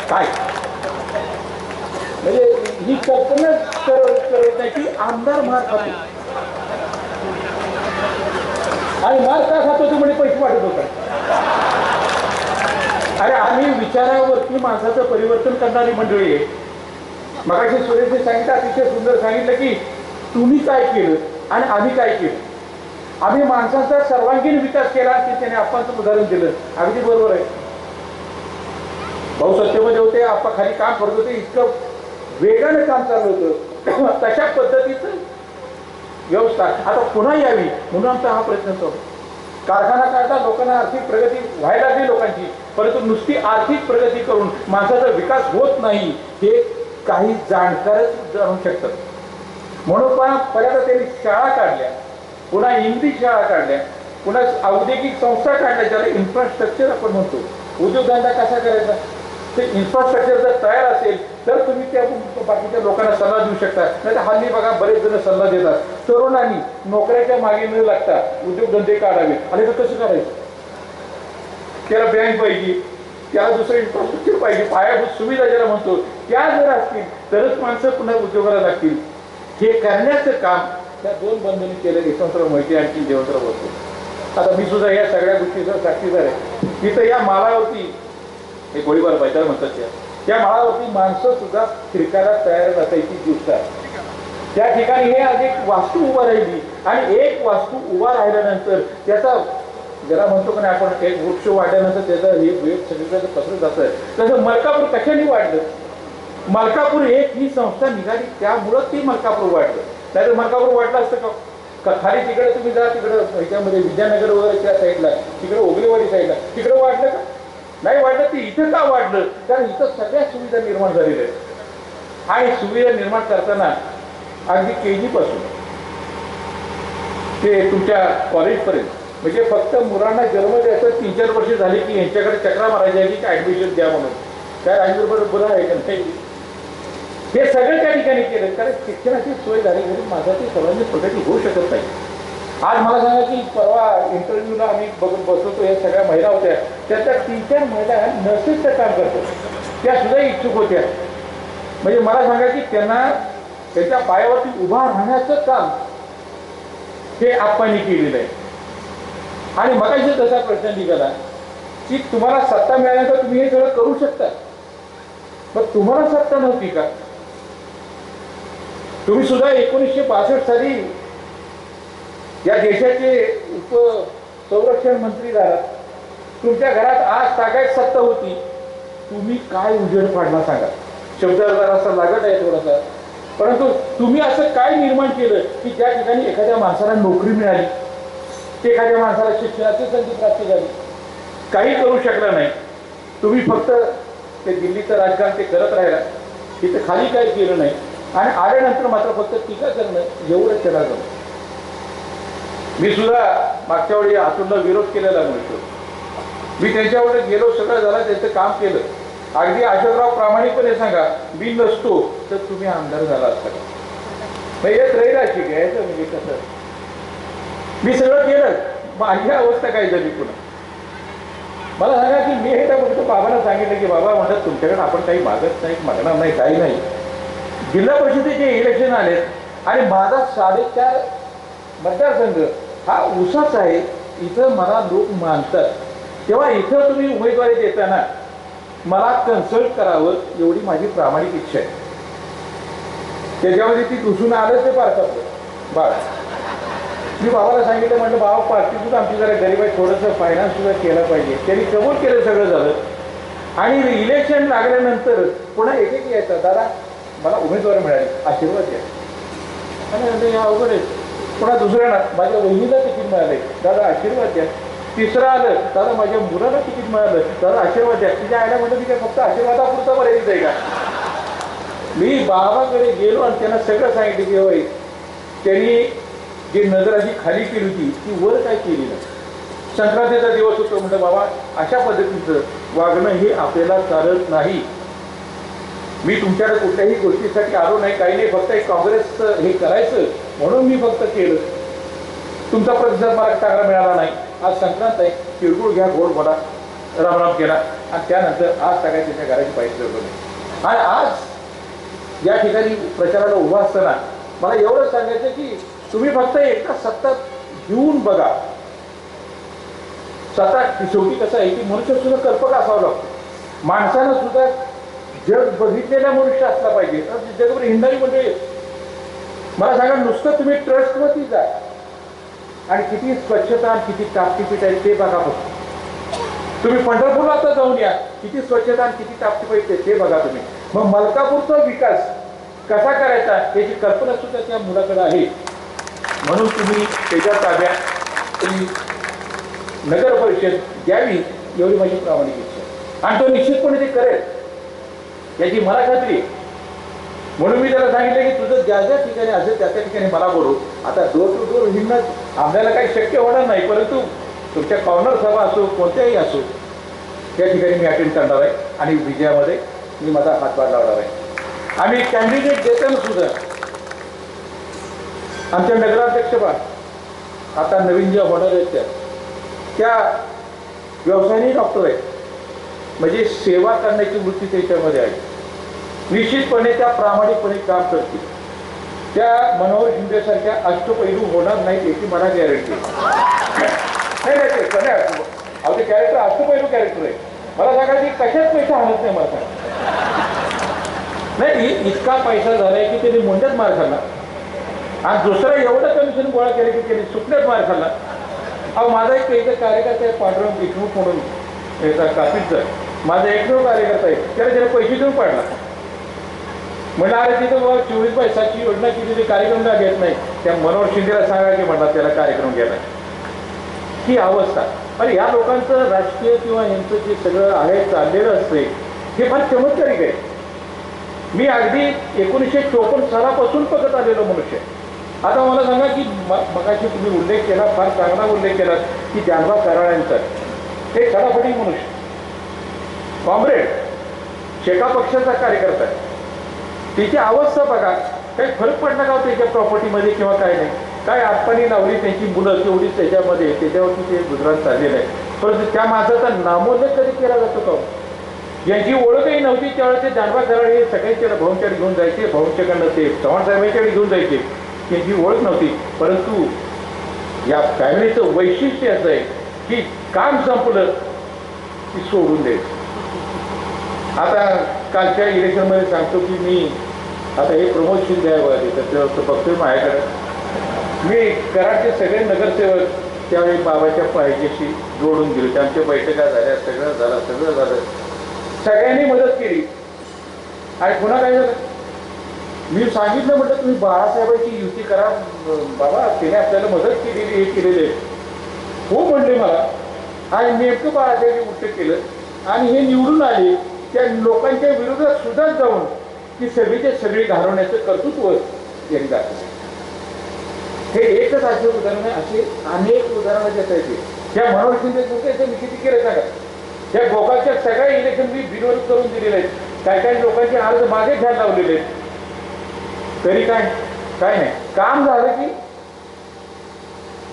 काय, म्हणजे ही कल्पना करत नाही की आमदार मार खातो आणि मार का खातो तो म्हणजे पैसे वाटत होता. अरे आम्ही विचारावरती माणसाचं परिवर्तन करणारी मंडळी आहे. मगाशी सुरेशने सांगितलं, अतिशय सुंदर सांगितलं की तुम्ही काय केलं आणि आम्ही काय केलं. आम्ही माणसाचा सर्वांगीण विकास केला की त्याने आपण उदाहरण दिलं, अगदी बरोबर आहे. भाऊ सत्तेमध्ये होते, आप्पा खाली काम करत होते, इतकं वेगानं काम चालू होतं. तशा पद्धतीचं व्यवस्था आता पुन्हा यावी म्हणून आमचा हा प्रयत्न चालू. कारखाना काढला, लोकांना आर्थिक प्रगती व्हायला लागली लोकांची, परंतु नुसती आर्थिक प्रगती करून माणसाचा विकास होत नाही हे काही जाणकारच जाणू शकतात. म्हणून पहिल्यांदा त्यांनी शाळा काढल्या, पुन्हा इंग्लिश शाळा काढल्या, पुन्हा औद्योगिक संस्था काढल्या, ज्याला इन्फ्रास्ट्रक्चर आपण म्हणतो. उद्योगधंदा कसा करायचा ते इन्फ्रास्ट्रक्चर जर तयार असेल तर तुम्ही त्या बाकीच्या लोकांना सल्ला देऊ शकता. नाही तर हल्ली बघा बरेच जण सल्ला देतात, तरुणांनी नोकऱ्याच्या मागे न लागता उद्योगधंदे काढावे. आणि तर कसं करायचं, त्याला बँक पाहिजे, त्याला दुसरं इन्फ्रास्ट्रक्चर पाहिजे, पायाभूत सुविधा ज्याला म्हणतो त्या जर असतील तरच माणसं पुन्हा उद्योगाला लागतील. हे करण्याचं काम त्या दोन बंधूंनी केलं, यशवंतराव मोहिते आणि देवंतराव होते. आता मी सुद्धा या सगळ्या गोष्टीचा साक्षीदार आहे. तिथं या माळावरती हे गोळीबार पाहिजे म्हणतात, त्या माळावरती माणसं सुद्धा फिरकायला तयार नसायची दिवसात. त्या ठिकाणी हे आज एक वास्तू उभा राहिली आणि एक वास्तू उभा राहिल्यानंतर त्याचा ज्याला म्हणतो का नाही आपण, एक वृक्ष वाढल्यानंतर त्याचं हे वेग सगळीकडे पसरत जातं. तसं मलकापूर कशाने वाढलं, मलकापूर एक ही संस्था निघाली त्यामुळं ती मलकापूर वाढलं. नाहीतर मलकापूर वाढलं असतं का खाली तिकडे तुम्ही जा, तिकडं ह्याच्यामध्ये विद्यानगर वगैरे त्या साईडला, तिकडे ओगलेवाडी साईडला तिकडे वाढलं का नाही वाढलं. ते इथं का वाढलं, कारण इथं सगळ्या सुविधा निर्माण झालेल्या आहेत. आणि सुविधा निर्माण करताना अगदी KG पासून ते तुमच्या कॉलेजपर्यंत, म्हणजे फक्त मुलांना जन्म द्यायचं 3-4 वर्ष झाली की यांच्याकडे चक्रा मारायची की ॲडमिशन द्या म्हणून. काय राजबरोबर बरं आहे का नाही, हे सगळं त्या ठिकाणी केलं. कारण शिक्षणाची सोय झाली म्हणून माझ्याची सर्वांची प्रगती होऊ शकत नाही. आज मला सांगा की परवा इंटरव्ह्यूला आम्ही बघून बसवतो, या सगळ्या महिला होत्या, त्याच्या 3-4 महिला नर्सेसचं काम करतो, त्या सुद्धा इच्छुक होत्या. म्हणजे मला सांगा की त्यांना त्याच्या पायावरती उभा राहण्याचं काम हे आप्पांनी केलेलं आहे. आणि मगाशी तसा प्रश्न निघाला की तुम्हाला सत्ता मिळाल्यानंतर तुम्ही हे सगळं करू शकता, पण तुम्हाला सत्ता नव्हती का? तुम्ही सुद्धा 1962 साली या देशाचे उप संरक्षण मंत्री झालात. तुमच्या घरात आज तागायत सत्ता होती, तुम्ही काय उजेड पाडला सांगा. शब्द असा लागत आहे थोडासा, परंतु तुम्ही असं काय निर्माण केलं की ज्या ठिकाणी एखाद्या माणसाला नोकरी मिळाली, एखाद्या माणसाला शिक्षणाची संधी प्राप्त झाली, काही करू शकला नाही. तुम्ही फक्त ते दिल्लीचं राजकारण ते करत राहिला, तिथं खाली काही केलं नाही. आणि आल्यानंतर मात्र फक्त टीका करणं एवढं केला जातं. मी सुद्धा मागच्या वेळी अतुलला विरोध केलेला म्हणतो, मी त्यांच्यावर गेलो, सगळं झालं, त्यांचं काम केलं. अगदी अशोकराव प्रामाणिकपणे सांगा, मी नसतो तर तुम्ही आमदार झाला असता का? म्हणजे त्रैराशिक यायचं म्हणजे कसं, मी सगळं केलं, माझी अवस्था काय झाली पुन्हा. मला सांगा की मी हे फक्त बाबांना सांगितलं की बाबा म्हणतात तुमच्याकडे आपण काही मागत नाही, मागणार नाही, काही नाही. जिल्हा परिषदेचे इलेक्शन आलेत आणि माझा 4.5 मतदारसंघ हा उसाच आहे, इथं मला लोक मानतात. तेव्हा इथं तुम्ही उमेदवारी देताना मला कन्सल्ट करावं एवढी माझी प्रामाणिक इच्छा आहे. त्याच्यामध्ये ती दुसून आलंच ते पारतात बाळा. मी बाबाला सांगितलं, म्हटलं बाबा पार्टी सुद्धा आमची जरा गरीब आहे, थोडंसं फायनान्स सुद्धा केलं पाहिजे. त्यांनी कबूल केलं, सगळं झालं. आणि इलेक्शन लागल्यानंतर पुन्हा एक यायचा, दादा मला उमेदवारी मिळाली, आशीर्वाद द्या. आणि अवघड आहे. पुन्हा दुसऱ्यांना माझ्या वहिनीला तिकीट मिळाले, दादा आशीर्वाद द्या. तिसरं आलं, दादा माझ्या मुलाला तिकीट मिळालं, दादा आशीर्वाद द्या. तिच्या आयला म्हणलं मी काय फक्त आशीर्वादापुरता बरं आहे का? मी बाबाकडे गेलो आणि त्यांना सगळं सांगितलं की होय, त्यांनी जी नजर अशी खाली केली होती ती वर काय केली नाही. संक्रांतीचा दिवस होतो, म्हटलं बाबा अशा पद्धतीचं वागणं हे आपल्याला चालत नाही. मी तुमच्याकडे कुठल्याही गोष्टीसाठी आलो नाही, काही नाही, फक्त एक काँग्रेसचं हे करायचं म्हणून मी फक्त केलं. तुमचा प्रतिसाद मला चांगला मिळाला नाही. आज संक्रांत आहे, तिळगुळ घ्या, गोड बोला, रामराम केला आणि त्यानंतर आज सगळ्या त्याच्या घराची पाहिजे नाही. आणि आज या ठिकाणी प्रचाराला उभा असताना मला एवढंच सांगायचं की तुम्ही फक्त एकदा सत्ता घेऊन बघा. सत्ता शेवटी कसं आहे की मनुष्य सुद्धा कल्पक असावा लागतो. माणसानं सुद्धा जग बघितलेला मनुष्य असला पाहिजे. जगभर हिंदावी मंडळी मला सांगा, नुसतं तुम्ही ट्रस्टवरती जा आणि किती स्वच्छता आणि किती टापटीपीठ आहे ते बघा फक्त. तुम्ही पंढरपूरला तर जाऊन या, किती स्वच्छता आणि किती टापटीप ते बघा तुम्ही. मग मलकापूरचा विकास कसा करायचा याची कल्पना सुद्धा त्या मुलाकडे आहे. म्हणून तुम्ही त्याच्या ताब्यात नगर परिषद द्यावी एवढी माझी प्रामाणिक इच्छा, आणि तो निश्चितपणे ते करेल याची मला खात्री. म्हणून मी त्याला सांगितलं की तुझं ज्या ज्या ठिकाणी असेल त्या त्या ठिकाणी मला बोलू. आता डोर टू डोर हिंडणं आपल्याला काही शक्य होणार नाही, परंतु तुमच्या कॉर्नर सभा असो कोणत्याही असो त्या ठिकाणी मी अटेंड करणार आहे आणि विजयामध्ये मी माझा हातभार लावणार आहे. आम्ही कॅन्डिडेट देताना सुद्धा आमच्या नगराध्यक्ष आता नवीन ज्या होणार आहेत त्या व्यवसायाने डॉक्टर आहेत, म्हणजे सेवा करण्याची वृत्ती त्याच्यामध्ये आहे. निश्चितपणे त्या प्रामाणिकपणे काम करतील. त्या मनोहर शिंदेसारख्या अष्टपैलू होणार नाहीत याची मला गॅरंटी नाही. अहो ते कॅरेक्टर अष्टपैलू कॅरेक्टर आहे. मला सांगा की कशात पैसा हलत नाही मला नाही. इतका पैसा झालाय की त्यांनी मुंड्यात मार खाल्ला आणि दुसरं एवढं कमिशन गोळा केलं की त्यांनी सुटण्यात मार खाल्ला. अहो माझा एक कार्यकर्ता आहे पांडुरंग देशमुख म्हणून कापीचा, माझा एकमेव कार्यकर्ता आहे, त्याला पैसे देऊन पाडला. म्हणलं अरे तिथं बाबा 24 पैशाची योजना केलेली कार्यक्रम का घेत नाही. त्या मनोहर शिंदेला सांगा की म्हणला त्याला कार्यक्रम घ्यायला. ही अवस्था. अरे या लोकांचं राजकीय किंवा यांचं जे सगळं आहे चाललेलं असतंय हे फार चमत्कारिक आहे. मी अगदी 1954 सालापासून बघत आलेलो मनुष्य. आता मला सांगा की मगाशी तुम्ही उल्लेख केला, फार चांगला उल्लेख केला की जानबा कराळ्यांचा हे खडाफडी मनुष्य, कॉम्रेड, शेका पक्षाचा कार्यकर्ता आहे. तिची अवस्था बघा, काही फरक पडला का त्याच्या प्रॉपर्टीमध्ये किंवा काय नाही. काय आत्तानी लावली त्यांची मुलं तेवढीच त्याच्यामध्ये त्याच्यावरती ते गुजरात चाललेलं आहे. परंतु त्या माणसाचा नामोल्लेख कधी केला जातो का? यांची ओळखही नव्हती त्यावेळेस ते जानबा कराड हे सगळे त्याला भाऊंच्याकडे घेऊन जायचे, भाऊंच्याकडनं ते चव्हाण साहेबांच्याकडे घेऊन जायचे. त्यांची ओळख नव्हती. परंतु या फॅमिलीचं वैशिष्ट्य असं आहे की काम संपलं की सोडून द्यायचं. आता कालच्या इलेक्शनमध्ये सांगतो की मी आता हे प्रमोद शिंदे आहे त्याचं बघतोय माझ्याकडे. मी कराडचे सगळे नगरसेवक त्यावेळी बाबाच्या पाहिजेशी जोडून गेलो. आमच्या बैठका झाल्या, सगळं झालं. सगळ्यांनी मदत केली. आणि पुन्हा काय झालं, मी सांगितलं म्हटलं तुम्ही बाळासाहेबांची युती करा बाबा, त्याने आपल्याला मदत केलेली हे केलेले हो म्हणले मला. आणि नेमकं बाळासाहेबांनी उलट केलं आणि हे निवडून आले. त्या लोकांच्या विरोधात सुद्धा जाऊन ती सगळीच्या सगळी घालवण्याचं कर्तृत्व यांनी दाखवलं. हे एकच असे उदाहरण आहे, असे अनेक उदाहरणं देता येते. त्या मनोहर शिंदे मी किती केलं सांगा. त्या गोकाकच्या सगळ्या इलेक्शन मी बिनविरोध करून दिलेले आहेत. काही लोकांचे अर्ज मागे घ्यायला लावलेले आहेत. तरी काय नाही, काम झालं की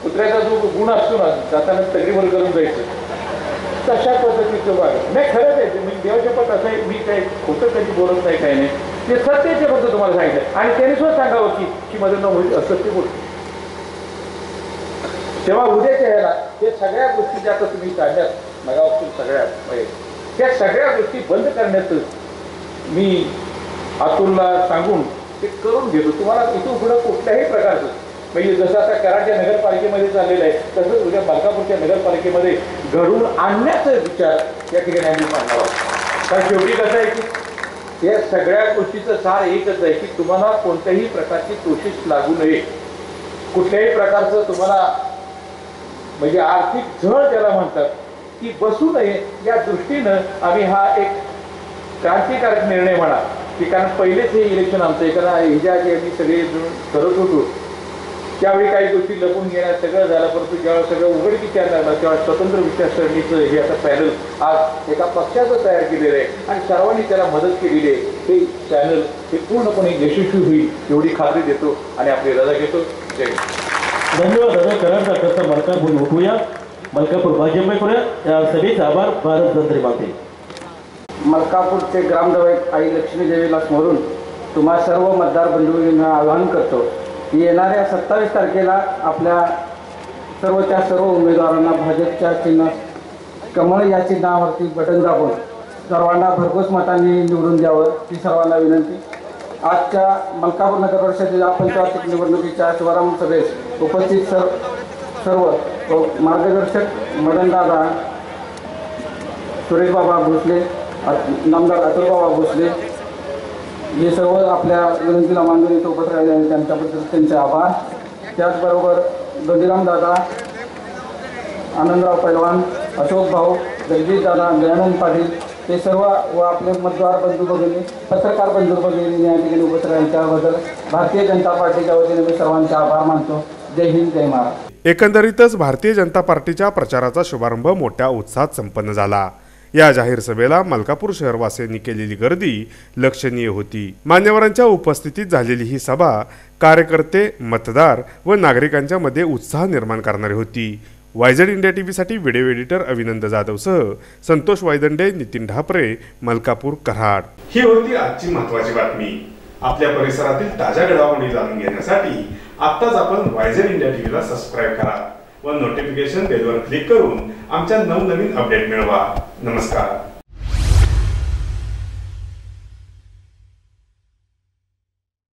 कुत्र्याचा जो गुण असतो ना जाताना तगरीवर करून जायचं, तशा पद्धतीचं वागत नाही. खरंच आहे, मी देवशपथ असं आहे, मी काही खोटं कधी बोलत नाही, काही नाही. ते सत्याचे फक्त तुम्हाला सांगितलं आणि त्याने सुद्धा सांगावं की माझं नाव होईल असं ते बोलतो. तेव्हा उद्याच्या ह्याला ते सगळ्या गोष्टी ज्या आता तुम्ही काढल्यात मगापासून सगळ्यात त्या सगळ्या गोष्टी बंद करण्याचं मी अतुलला सांगून ते करून घेतो. तुम्हाला इथून पुढं कुठल्याही प्रकारचं म्हणजे जसं आता कराडच्या नगरपालिकेमध्ये चाललेलं आहे तसंच उद्या मलकापूरच्या नगरपालिकेमध्ये घडवून आणण्याचा विचार या ठिकाणी आम्ही मांडणार आहोत. कारण शेवटी कसं आहे की या सगळ्या गोष्टीचं सार एकच आहे की तुम्हाला कोणत्याही प्रकारची कोशिश लागू नये, कुठल्याही प्रकारचं तुम्हाला म्हणजे आर्थिक झळ ज्याला म्हणतात ती बसू नये, या दृष्टीनं आम्ही हा एक क्रांतिकारक निर्णय म्हणा की कारण पहिलेच हे इलेक्शन आमचं एखादा ह्याच्या आधी आम्ही सगळे करत होतो त्यावेळी काही गोष्टी लपून घेण्यात सगळं झालं. परंतु जेव्हा सगळं उघडकीस यायला लागलं तेव्हा स्वतंत्र विचारसरणीचं हे आता पॅनल आज एका पक्षाचं तयार केलेलं आहे आणि सर्वांनी त्याला मदत केलेली आहे. ते चॅनल हे पूर्णपणे यशस्वी होईल एवढी खात्री देतो आणि आपली रजा घेतो. जय हिंद. धन्यवाद दादा. कराडचा कसा मलकापूर उठूया, मलकापूर भाजप करूया. या सभेचा आभार. भारत जंत्री माते. मलकापूरचे ग्रामदैवत आई लक्ष्मी देवीला स्मरून तुम्हा सर्व मतदार बंधूंना आवाहन करतो की येणाऱ्या 27 तारखेला आपल्या सर्व उमेदवारांना भाजपच्या चिन्ह कमळ या चिन्हावरती बटन दाबून सर्वांना भरघोस मतांनी निवडून द्यावं ही सर्वांना विनंती. आजच्या मलकापूर नगर परिषदेच्या पंचवार्षिक निवडणुकीच्या शुभारंभ सभेस उपस्थित सर्व मार्गदर्शक मदनदादा सुरेश बाबा भोसले, नामदार अतुल बाबा भोसले हे सर्व आपल्या विनंतीला मानून इथं उपस्थित राहिले त्यांच्याबद्दल त्यांचे आभार. त्याचबरोबर गंजीराम दादा, आनंदराव पैलवान, अशोक भाऊ, जगदीश दादा, दयानंद पाटील हे सर्व व आपले मतदार बंधू भगिनी, पत्रकार बंधू भगिनी या ठिकाणी उपस्थित राहिले त्याबद्दल भारतीय जनता पार्टीच्या वतीने मी सर्वांचे आभार मानतो. जय हिंद, जय महाराष्ट्र. एकंदरीतच भारतीय जनता पार्टीच्या प्रचाराचा शुभारंभ मोठ्या उत्साहात संपन्न झाला. या जाहीर सभेला मलकापूर शहरवासियांनी केलेली गर्दी लक्षणीय होती. मान्यवरांच्या उपस्थितीत झालेली ही सभा कार्यकर्ते, मतदार व नागरिकांच्या मध्ये उत्साह निर्माण करणारी होती. वायझेड इंडिया टीव्हीसाठी व्हिडिओ एडिटर अविनंद जाधवसह संतोष वायदंडे, नितीन ढापरे, मलकापूर, कराड. ही होती आजची महत्त्वाची बातमी. आपल्या परिसरातील ताज्या घडामोडी जाणून घेण्यासाठी आत्ताच आपण वायझेड इंडिया टीव्हीला सबस्क्राईब करा व नोटिफिकेशन बेलवर क्लिक करून आमच्या नवनवीन अपडेट मिळवा. नमस्कार.